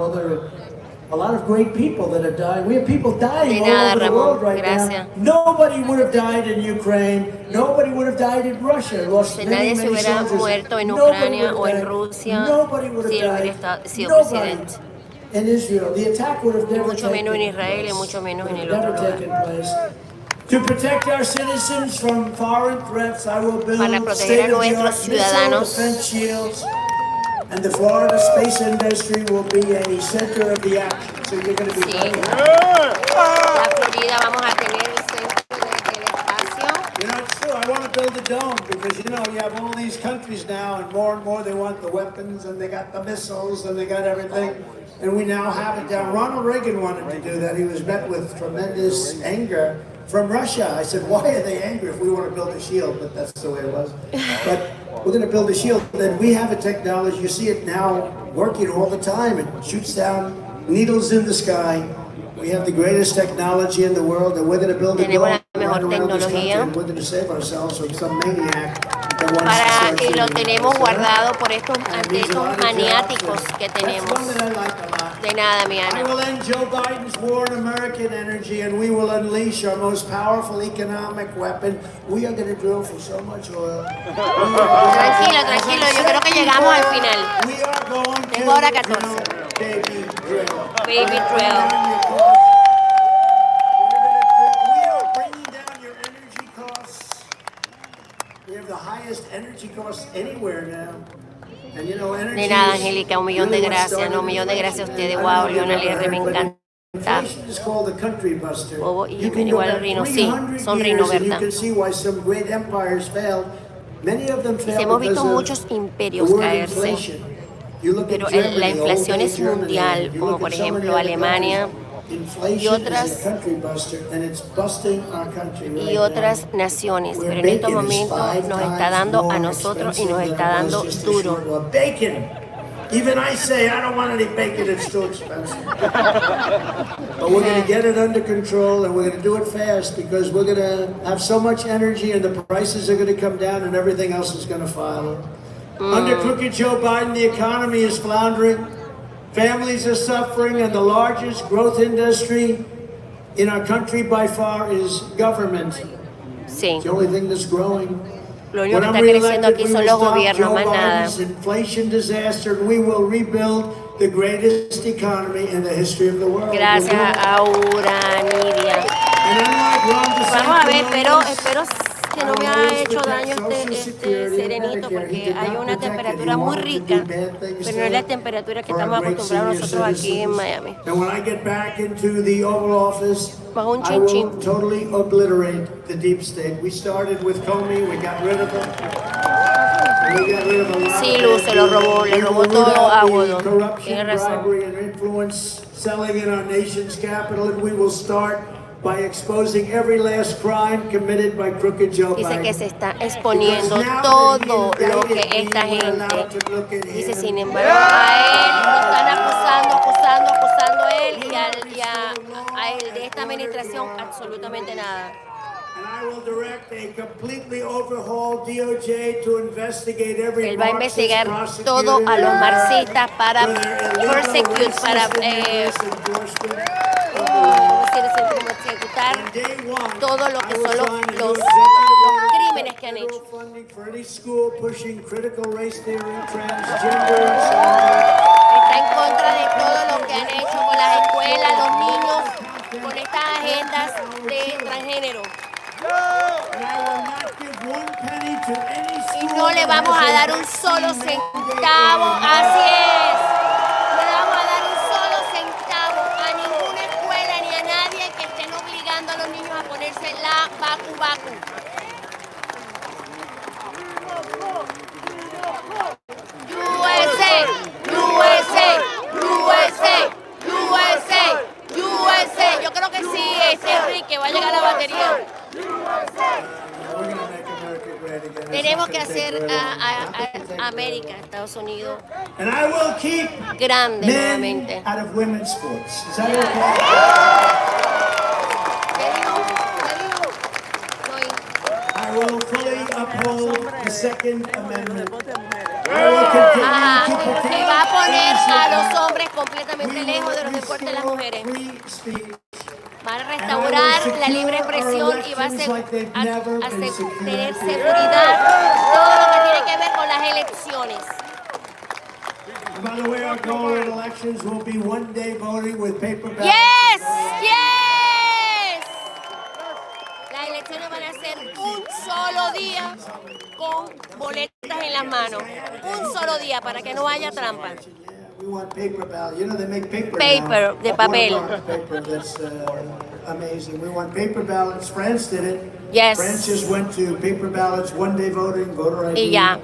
of great people that are dying. We have people dying all over the world right now. Nobody would have died in Ukraine. Nobody would have died in Russia. Lost nadie se hubiera muerto en Ucrania o en Rusia si él hubiera sido presidente. In Israel, the attack would have never mucho menos en Israel y mucho menos en el otro lugar. To protect our citizens from foreign threats, I will build para proteger a nuestros ciudadanos. Defense shields, and the Florida space industry will be a center of the action. So you're going to be La Florida vamos a tener el centro del espacio. You know, it's true. I want to build a dome because you know you have all these countries now, and more they want the weapons, and they got the missiles, and they got everything. And we now have it down. Ronald Reagan wanted to do that. He was met with tremendous anger from Russia. I said, why are they angry if we want to build a shield? But that's the way it was. But we're going to build a shield. Then we have a technology. You see it now working all the time. It shoots down needles in the sky. We have the greatest technology in the world, and we're going to build a dome around this country, and we're going to save ourselves from some maniac. Y lo tenemos guardado por estos maniáticos que tenemos. De nada, mi Ana. I will end Joe Biden's war on American energy, and we will unleash our most powerful economic weapon. We are going to drill for so much oil. Tranquilo, tranquilo. Yo creo que llegamos al final. Tengo hora 14. Baby drill. Baby drill. De nada, Angélica, 1.000.000 de gracias. No, 1.000.000 de gracias a ustedes. Wow, Leonel R, me encanta. Bobo y igual Rino, sí, son Rino, ¿verdad? Hemos visto muchos imperios caerse, pero la inflación es mundial, como por ejemplo Alemania y otras naciones, pero en estos momentos nos está dando a nosotros y nos está dando duro. Even I say I don't want any bacon, it's too expensive. But we're going to get it under control and we're going to do it fast because we're going to have so much energy and the prices are going to come down and everything else is going to follow. Under crooked Joe Biden, the economy is floundering, families are suffering, and the largest growth industry in our country by far is government. Sí. It's the only thing that's growing. Lo único que está creciendo aquí son los gobiernos, más nada. Gracias, Aura, Nidia. Vamos a ver, pero espero que no me haya hecho daño este serenito, porque hay una temperatura muy rica, pero no es la temperatura que estamos acostumbrados nosotros aquí en Miami. Bajo un chin chin. Sí, Luz, se lo robó, le robó todo a Agudo. Tiene razón. By exposing every last crime committed by crooked Joe Biden. Dice que se está exponiendo todo lo que esta gente dice. Sin embargo, a él lo están acusando a él y a él de esta administración absolutamente nada. Él va a investigar todo a los marxistas para persecute, para ejecutar todo lo que son los crímenes que han hecho. Está en contra de todo lo que han hecho con las escuelas, los niños, con estas agendas de transgénero. Y no le vamos a dar un solo centavo, así es. No le vamos a dar un solo centavo a ninguna escuela ni a nadie que estén obligando a los niños a ponerse la vacu. USA. Yo creo que sí, Enrique, va a llegar la batería. Tenemos que hacer a América, Estados Unidos, grande nuevamente. Y va a poner a los hombres completamente lejos de los deportes de las mujeres. Va a restaurar la libre expresión y va a tener seguridad todo lo que tiene que ver con las elecciones. Yes. Las elecciones van a ser un solo día con boletas en las manos. Un solo día para que no haya trampa. Paper, de papel. Amazing. We want paper ballots. France did it. Yes. France just went to paper ballots, one day voting, voter ID. Y ya.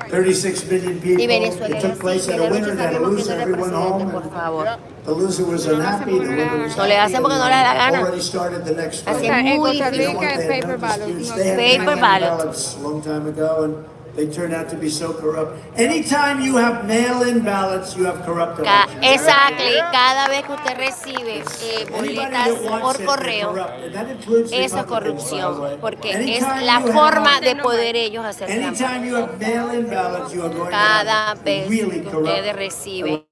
36 million people. Y Venezuela, it took place at a winner and a loser. Everyone home. Por favor. The loser was unhappy. The winner was happy. No le hacen porque no le da la gana. Already started the next Así fight. es muy difícil. Paper ballots. A long time ago, and they turned out to be so corrupt. Anytime you have mail-in ballots, you have corrupt elections. Exactly. Cada vez que usted recibe boletas por correo, eso es corrupción, porque es la forma de poder ellos hacer trampa. Cada vez que ustedes reciben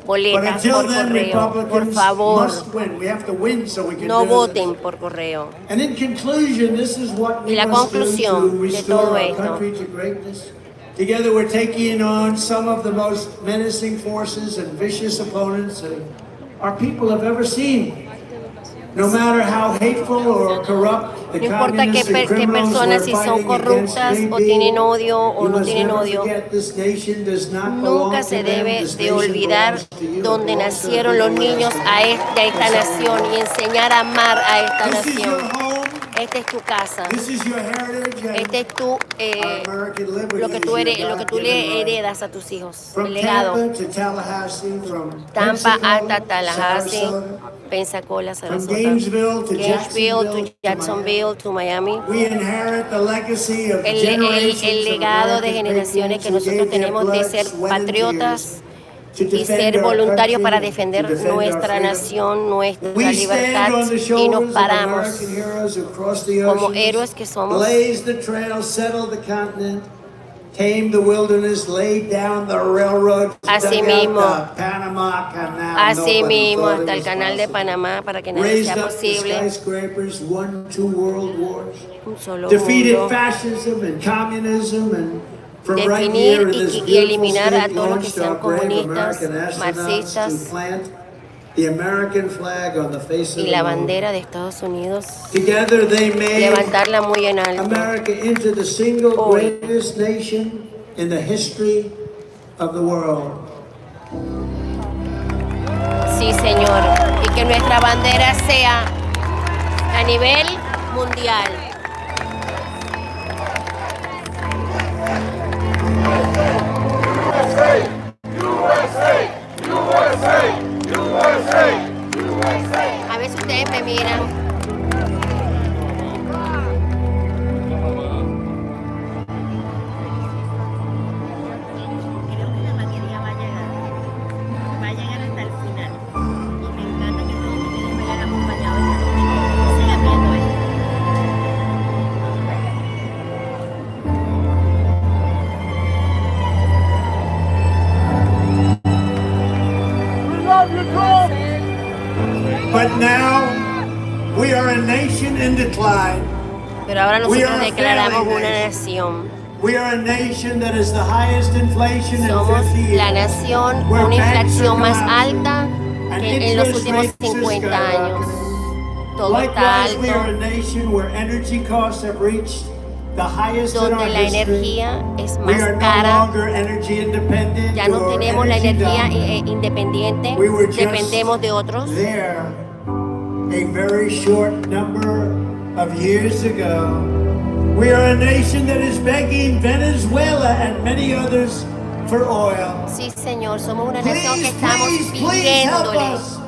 boletas por correo, por favor, no voten por correo. Y la conclusión de todo esto. Together we're taking on some of the most menacing forces and vicious opponents that our people have ever seen. No matter how hateful or corrupt the communists and criminals were fighting against o tienen odio o no tienen odio, nunca se debe de olvidar dónde nacieron los niños de esta nación y enseñar a amar a esta nación. Esta es tu casa. This is your heritage and Este es tu, American liberty lo que tú le heredas a tus hijos, el From legado. Tampa to Tallahassee, from Tampa Pensacola, hasta Tallahassee, Sarasota, Pensacola, from Sarasota, Gainesville to Jacksonville to Miami. We inherit the legacy of El generations legado of de American generaciones que patriots who nosotros gave their tenemos de blood, ser sweat, and patriotas tears to y defend ser our voluntarios country, para to defender defend our nuestra freedom. nación, nuestra We libertad, stand on the y nos shoulders of paramos American heroes who crossed the como oceans, héroes que somos. blazed the trail, settled the continent, tamed the wilderness, laid down the railroad, Así dug mismo. out the Panama Canal. Así Nobody mismo, thought it hasta el was canal de possible. Panamá para que nada Raised sea up the posible. skyscrapers, won 2 world wars, Un solo defeated mundo. fascism and communism, and from right Definir here in this y beautiful eliminar a state todos los que launched sean our brave comunistas, American astronauts marxistas to plant the American flag on the face of y the la moon. bandera de Estados Unidos, Together they made levantarla muy en alto. America into the single Hoy. greatest nation in the history of the world. Sí, Señor, y que nuestra bandera sea a nivel mundial. A veces ustedes me miran. Creo que la batería va a llegar hasta el final. Y me encanta que todos ustedes me hayan acompañado esta noche. Sigan viendo esto. But now we are a nation in decline. Pero ahora We nosotros are a declaramos failing una nation. nación. We are a nation that is the highest inflation in Somos 50 years. la nación Where con una banks inflación are más collapsing alta and que en los interest últimos rates are 50 años. skyrocketing. Todo está Likewise, we are a alto, nation where energy costs have reached the highest in our donde la history. energía es We más are no cara. longer energy independent Ya no or tenemos la energy energía dominant. independiente, We were just dependemos de otros. there a very short number of years ago. We are a nation that is begging Venezuela and many others for oil. Sí, Señor, somos una Please, nación que estamos please help pidiéndole us.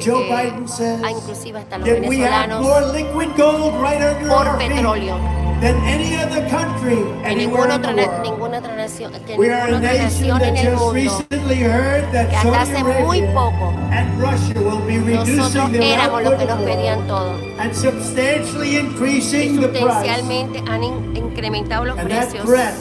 Joe Biden says inclusive hasta los that we have venezolanos more liquid gold right under por our feet petróleo. than any other country Que anywhere in the world. ninguna otra nación, que We are ninguna a otra nation nación en that el just mundo, recently heard that que hasta Saudi hace muy Arabia poco and Russia will be reducing nosotros their éramos los output que nos of oil pedían todo. and substantially Y increasing the price. sustancialmente han incrementado los And that precios. threat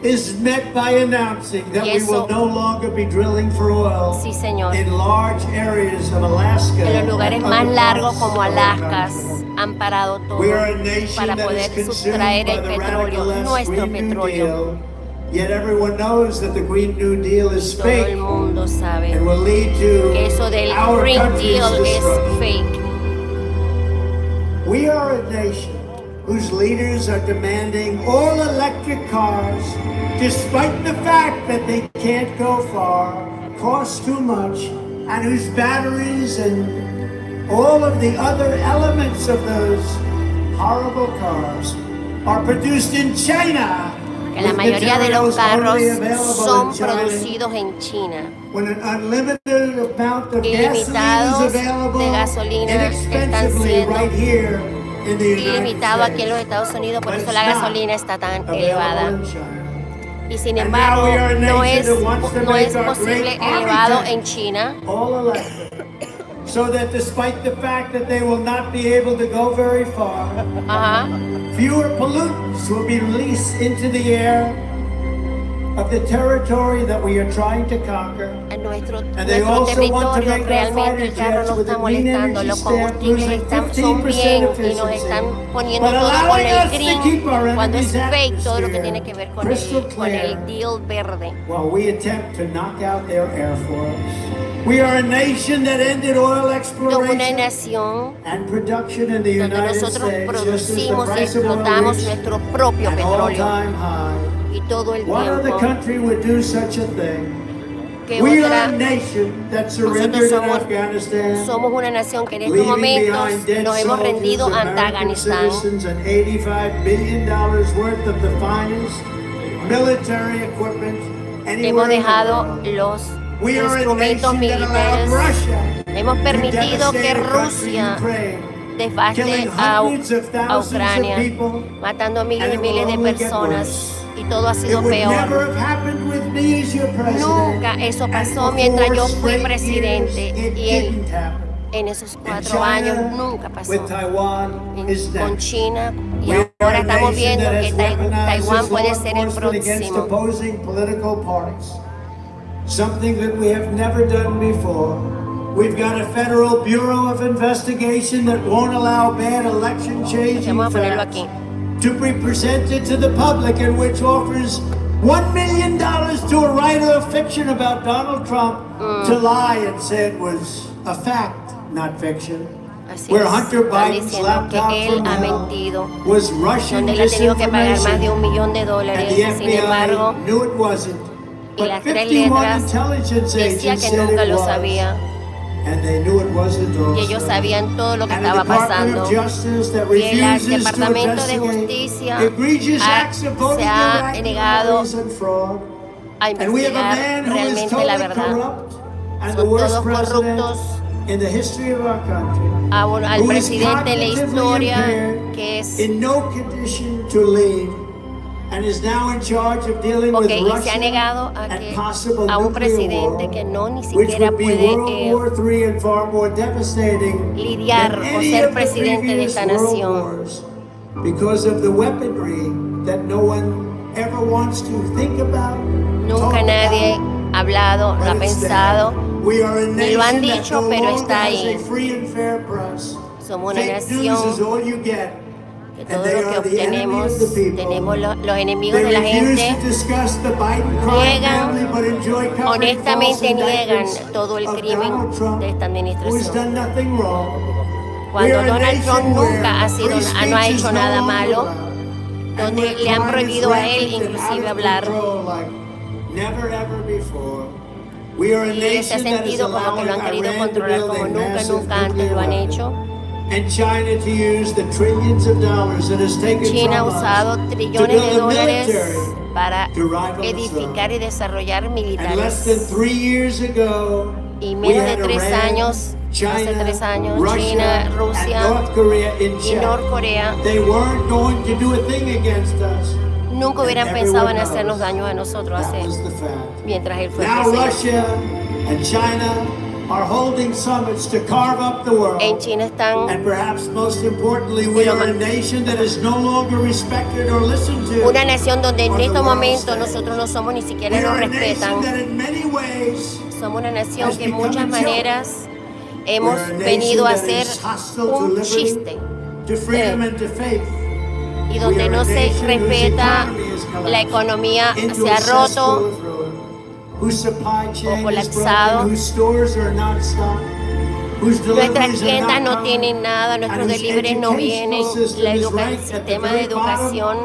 is met by announcing that Y we eso- will no longer be drilling for oil Sí, Señor. in large areas of Alaska. En los lugares and más other largos parts como of our Alaska country. han parado todo We are a nation para that poder is consumed sustraer by el the petróleo, radical left nuestro Green New petróleo. Deal. Yet everyone knows that the Green New Deal is Todo el fake mundo sabe and will lead to que eso del our Green country's Deal es destruction. fake. We are a nation whose leaders are demanding all electric cars, despite the fact that they can't go far, cost too much, and whose batteries and all of the other elements of those horrible cars are produced in China. Que la with mayoría de los materials carros only available son in China. producidos en China. When an unlimited amount of gasoline is Ilimitados available de gasolina están inexpensively siendo right here in the United ilimitado aquí en los States. Estados Unidos, por But eso it's la not gasolina está tan available elevada. in China. Y sin And embargo, now we are a no nation es that wants to make our posible great army elevado tanks en China, all electric. So that despite the fact that they will not be able to go very far, fewer pollutants will be released into the air of the territory that we are trying to conquer. nuestro And they also want to territorio make our realmente fighter el carro jets no with está a green molestando, energy los staff combustibles losing son 15% bien y nos efficiency. están poniendo But todo con allowing el us to keep our green, cuando es enemy's fake todo lo que atmosphere tiene que ver crystal con clear el deal verde. while we attempt to knock out their air force. We are a nation that ended oil Somos una exploration nación and production in the donde United nosotros States, just as the producimos y price of oil explotamos reached nuestro propio an petróleo all-time high. y todo el What other tiempo. country would do such a thing? que We otra. are a nation that Nosotros surrendered in Afghanistan, somos una nación que en estos leaving momentos behind dead nos hemos rendido soldiers, ante American Afganistán. citizens, and $85 billion worth of the finest military equipment anywhere Hemos in the dejado world. los We are a instrumentos nation that allowed militares. Russia Hemos permitido que devastate a country, Rusia Ukraine, devaste killing a hundreds of thousands Ucrania, of people, matando a miles and y it will miles de only get personas. Y todo ha It sido would never peor. have happened with me as your president. Nunca eso And pasó for mientras yo 4 fui straight presidente years, it y él didn't happen. en esos And 4 años China nunca pasó. with Taiwan is Con next. China y We are ahora a estamos nation viendo that que has weaponized Taiwán its puede law ser el enforcement against próximo. opposing political parties. Something that we have never done before. We've got a federal bureau of investigation that won't allow bad election changing Vamos a ponerlo facts aquí. to be presented to the public, and which offers $1 million to a writer of fiction about Donald Trump to lie and say it was a fact, not fiction. Así Where es. Hunter Están Biden's diciendo que laptop él from ha hell mentido, was Russian donde él ha tenido que pagar más de disinformation, $1 millón, and the sin embargo, FBI knew it wasn't. y But las 3 51 letras intelligence decía agents que said nunca it lo was, sabía, and they knew it wasn't y ellos also. sabían todo lo que And the estaba Department pasando. of Justice that Y el refuses to Departamento de investigate Justicia egregious acts of voting se ha negado irregularities and fraud. a And we have a investigar man who is realmente la totally verdad. corrupt and the Son worst todos president corruptos. in the history of our country. Al Who is presidente en la cognitively historia impaired, que es in no condition to lead, and is now in charge of dealing with y se ha Russia negado and possible a un nuclear presidente war, que no ni which siquiera would be puede World War III and far more devastating lidiar than o any ser of the presidente de previous esta world nación. wars, because of the weaponry that no one ever wants to think about. Nunca nadie ha hablado, lo ha pensado, We are a ni lo han nation that dicho, no pero longer está has ahí. a free and fair press. Somos una Fake news is nación all you get. que And todo they lo que are the enemy obtenemos, of the people. tenemos los enemigos They de la refuse gente, to discuss the Biden crime family, but enjoy covering honestamente false niegan indictments todo el of crimen Donald Trump, de esta who has administración. done nothing wrong. We Cuando are a Donald Trump nation where nunca ha sido, free no ha speech is hecho no nada longer malo, allowed. donde And le han where crime is prohibido a él rampant and inclusive out of hablar. control like never ever before. We are a Y ese nation that is sentido como que lo han allowing querido Iran to controlar build como a nunca, massive nunca antes nuclear lo han weapon. hecho. And China to use the trillions of dollars it has taken China ha from us usado to trillones build de a dólares military para to rival its edificar y desarrollar And less militares. than 3 years ago, Y we menos de had 3 Iran, años, hace 3 años, Russia, China, Rusia and North Korea in y check. Norcorea They weren't going to do a thing against us. nunca hubieran And pensado en everyone hacernos knows daño a nosotros that was the fact. mientras él fue Now presidente. Russia and China are holding summits to carve up the world. En China están And perhaps most importantly, we are a nation that is no longer respected or listened to. una nación donde en on the estos world momentos stage. nosotros no somos ni siquiera We nos are a respetan. nation that in many ways Somos una nación has que en become muchas a joke. maneras hemos We're a nation venido a that ser is hostile to un liberty, chiste to freedom and to faith. y donde We are no a se nation whose respeta economy has collapsed la economía, into se ha a cesspool roto of ruin, whose supply chain is colapsado. broken, whose stores are not stocked, whose Nuestras deliveries are tiendas not no coming, tienen nada, nuestros and whose deliveries no vienen, educational system el is ranked at the sistema de very bottom educación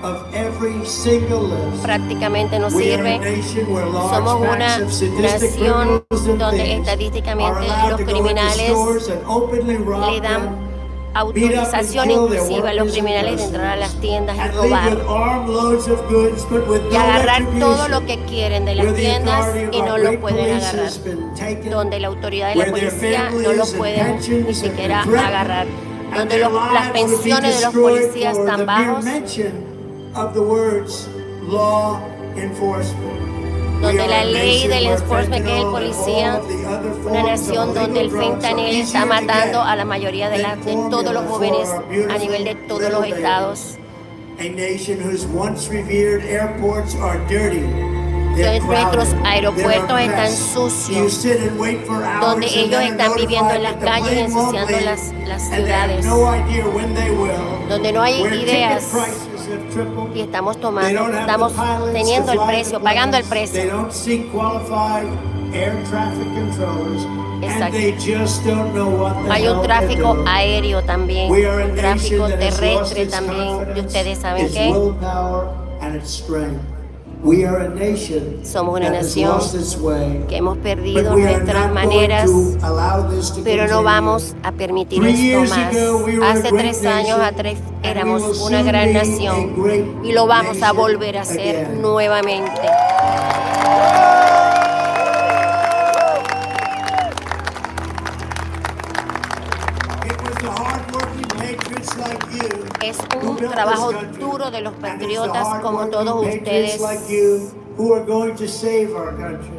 of every single list. prácticamente no We are a sirve. nation where large Somos una packs of sadistic nación criminals and donde thieves estadísticamente are allowed los to go into criminales stores and openly rob le dan them, autorización inclusive a los criminales de entrar a las tiendas y and leave robar with armloads of goods, but with y no agarrar todo retribution. lo que quieren de las Where the tiendas authority y of no our lo great pueden police agarrar, has been taken, donde la autoridad de la where their policía no lo families and pueden ni pensions have siquiera been threatened, agarrar, and donde their las lives would be pensiones de los destroyed policías for tan the mere bajos, mention of the words law enforcement. donde la ley del enforcement, que es el policía, una nación donde el fentanil está matando a la mayoría de todos los jóvenes a nivel de todos los estados. A nation whose once revered airports are dirty. Donde nuestros aeropuertos están sucios, donde ellos están viviendo en las calles y ensuciando las ciudades, donde no hay ideas y estamos teniendo el precio, pagando el precio. Exacto. Hay un tráfico aéreo también, un tráfico terrestre también, y ustedes saben qué. Somos una nación que hemos perdido nuestras maneras, pero no vamos a permitir esto más. Hace 3 años atrás éramos una gran nación y lo vamos a volver a hacer nuevamente. Es un trabajo duro de los patriotas como todos ustedes.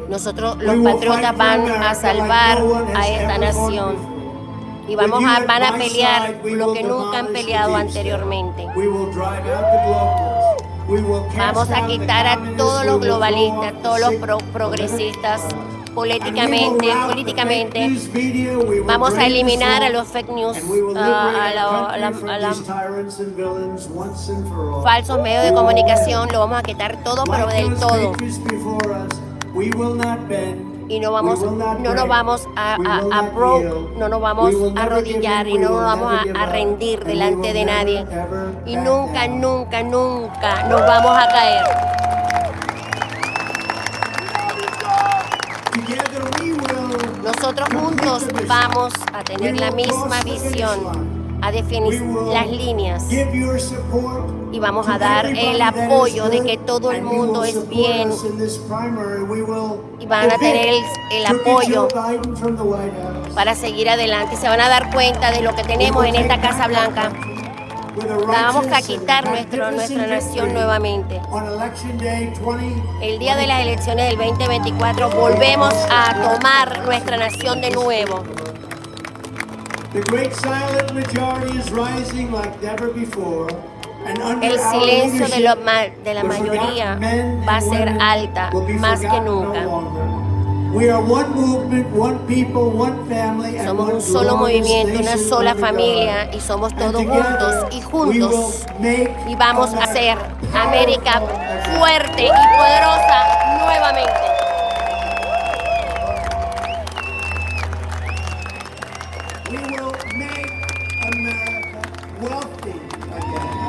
Nosotros, los patriotas, van a salvar a esta nación y van a pelear lo que nunca han peleado anteriormente. Vamos a quitar a todos los globalistas, todos los progresistas. Políticamente, vamos a eliminar a los fake news, a falsos medios de comunicación, lo vamos a quitar todo, pero del todo. Y no nos vamos a arrodillar y no nos vamos a rendir delante de nadie. Y nunca nos vamos a caer. Nosotros juntos vamos a tener la misma visión, a definir las líneas y vamos a dar el apoyo de que todo el mundo es bien y van a tener el apoyo para seguir adelante. Se van a dar cuenta de lo que tenemos en esta Casa Blanca. Vamos a quitar nuestra nación nuevamente. El día de las elecciones del 2024 volvemos a tomar nuestra nación de nuevo. El silencio de la mayoría va a ser alta, más que nunca. Somos un solo movimiento, una sola familia y somos todos juntos y vamos a hacer América fuerte y poderosa nuevamente.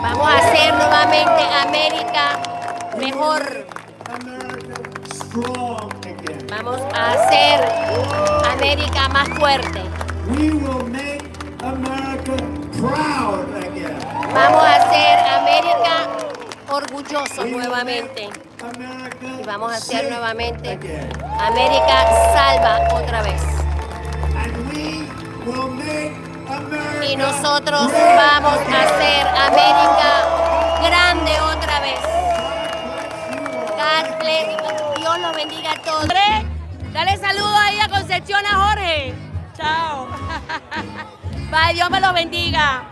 Vamos a hacer nuevamente América mejor. Vamos a hacer América más fuerte. Vamos a hacer América orgulloso nuevamente. Y vamos a hacer nuevamente América salva otra vez. Y nosotros vamos a hacer América grande otra vez. God bless. Dios los bendiga a todos. Dale saludos ahí a Concepción, a Jorge. Chao. Bye, Dios me los bendiga.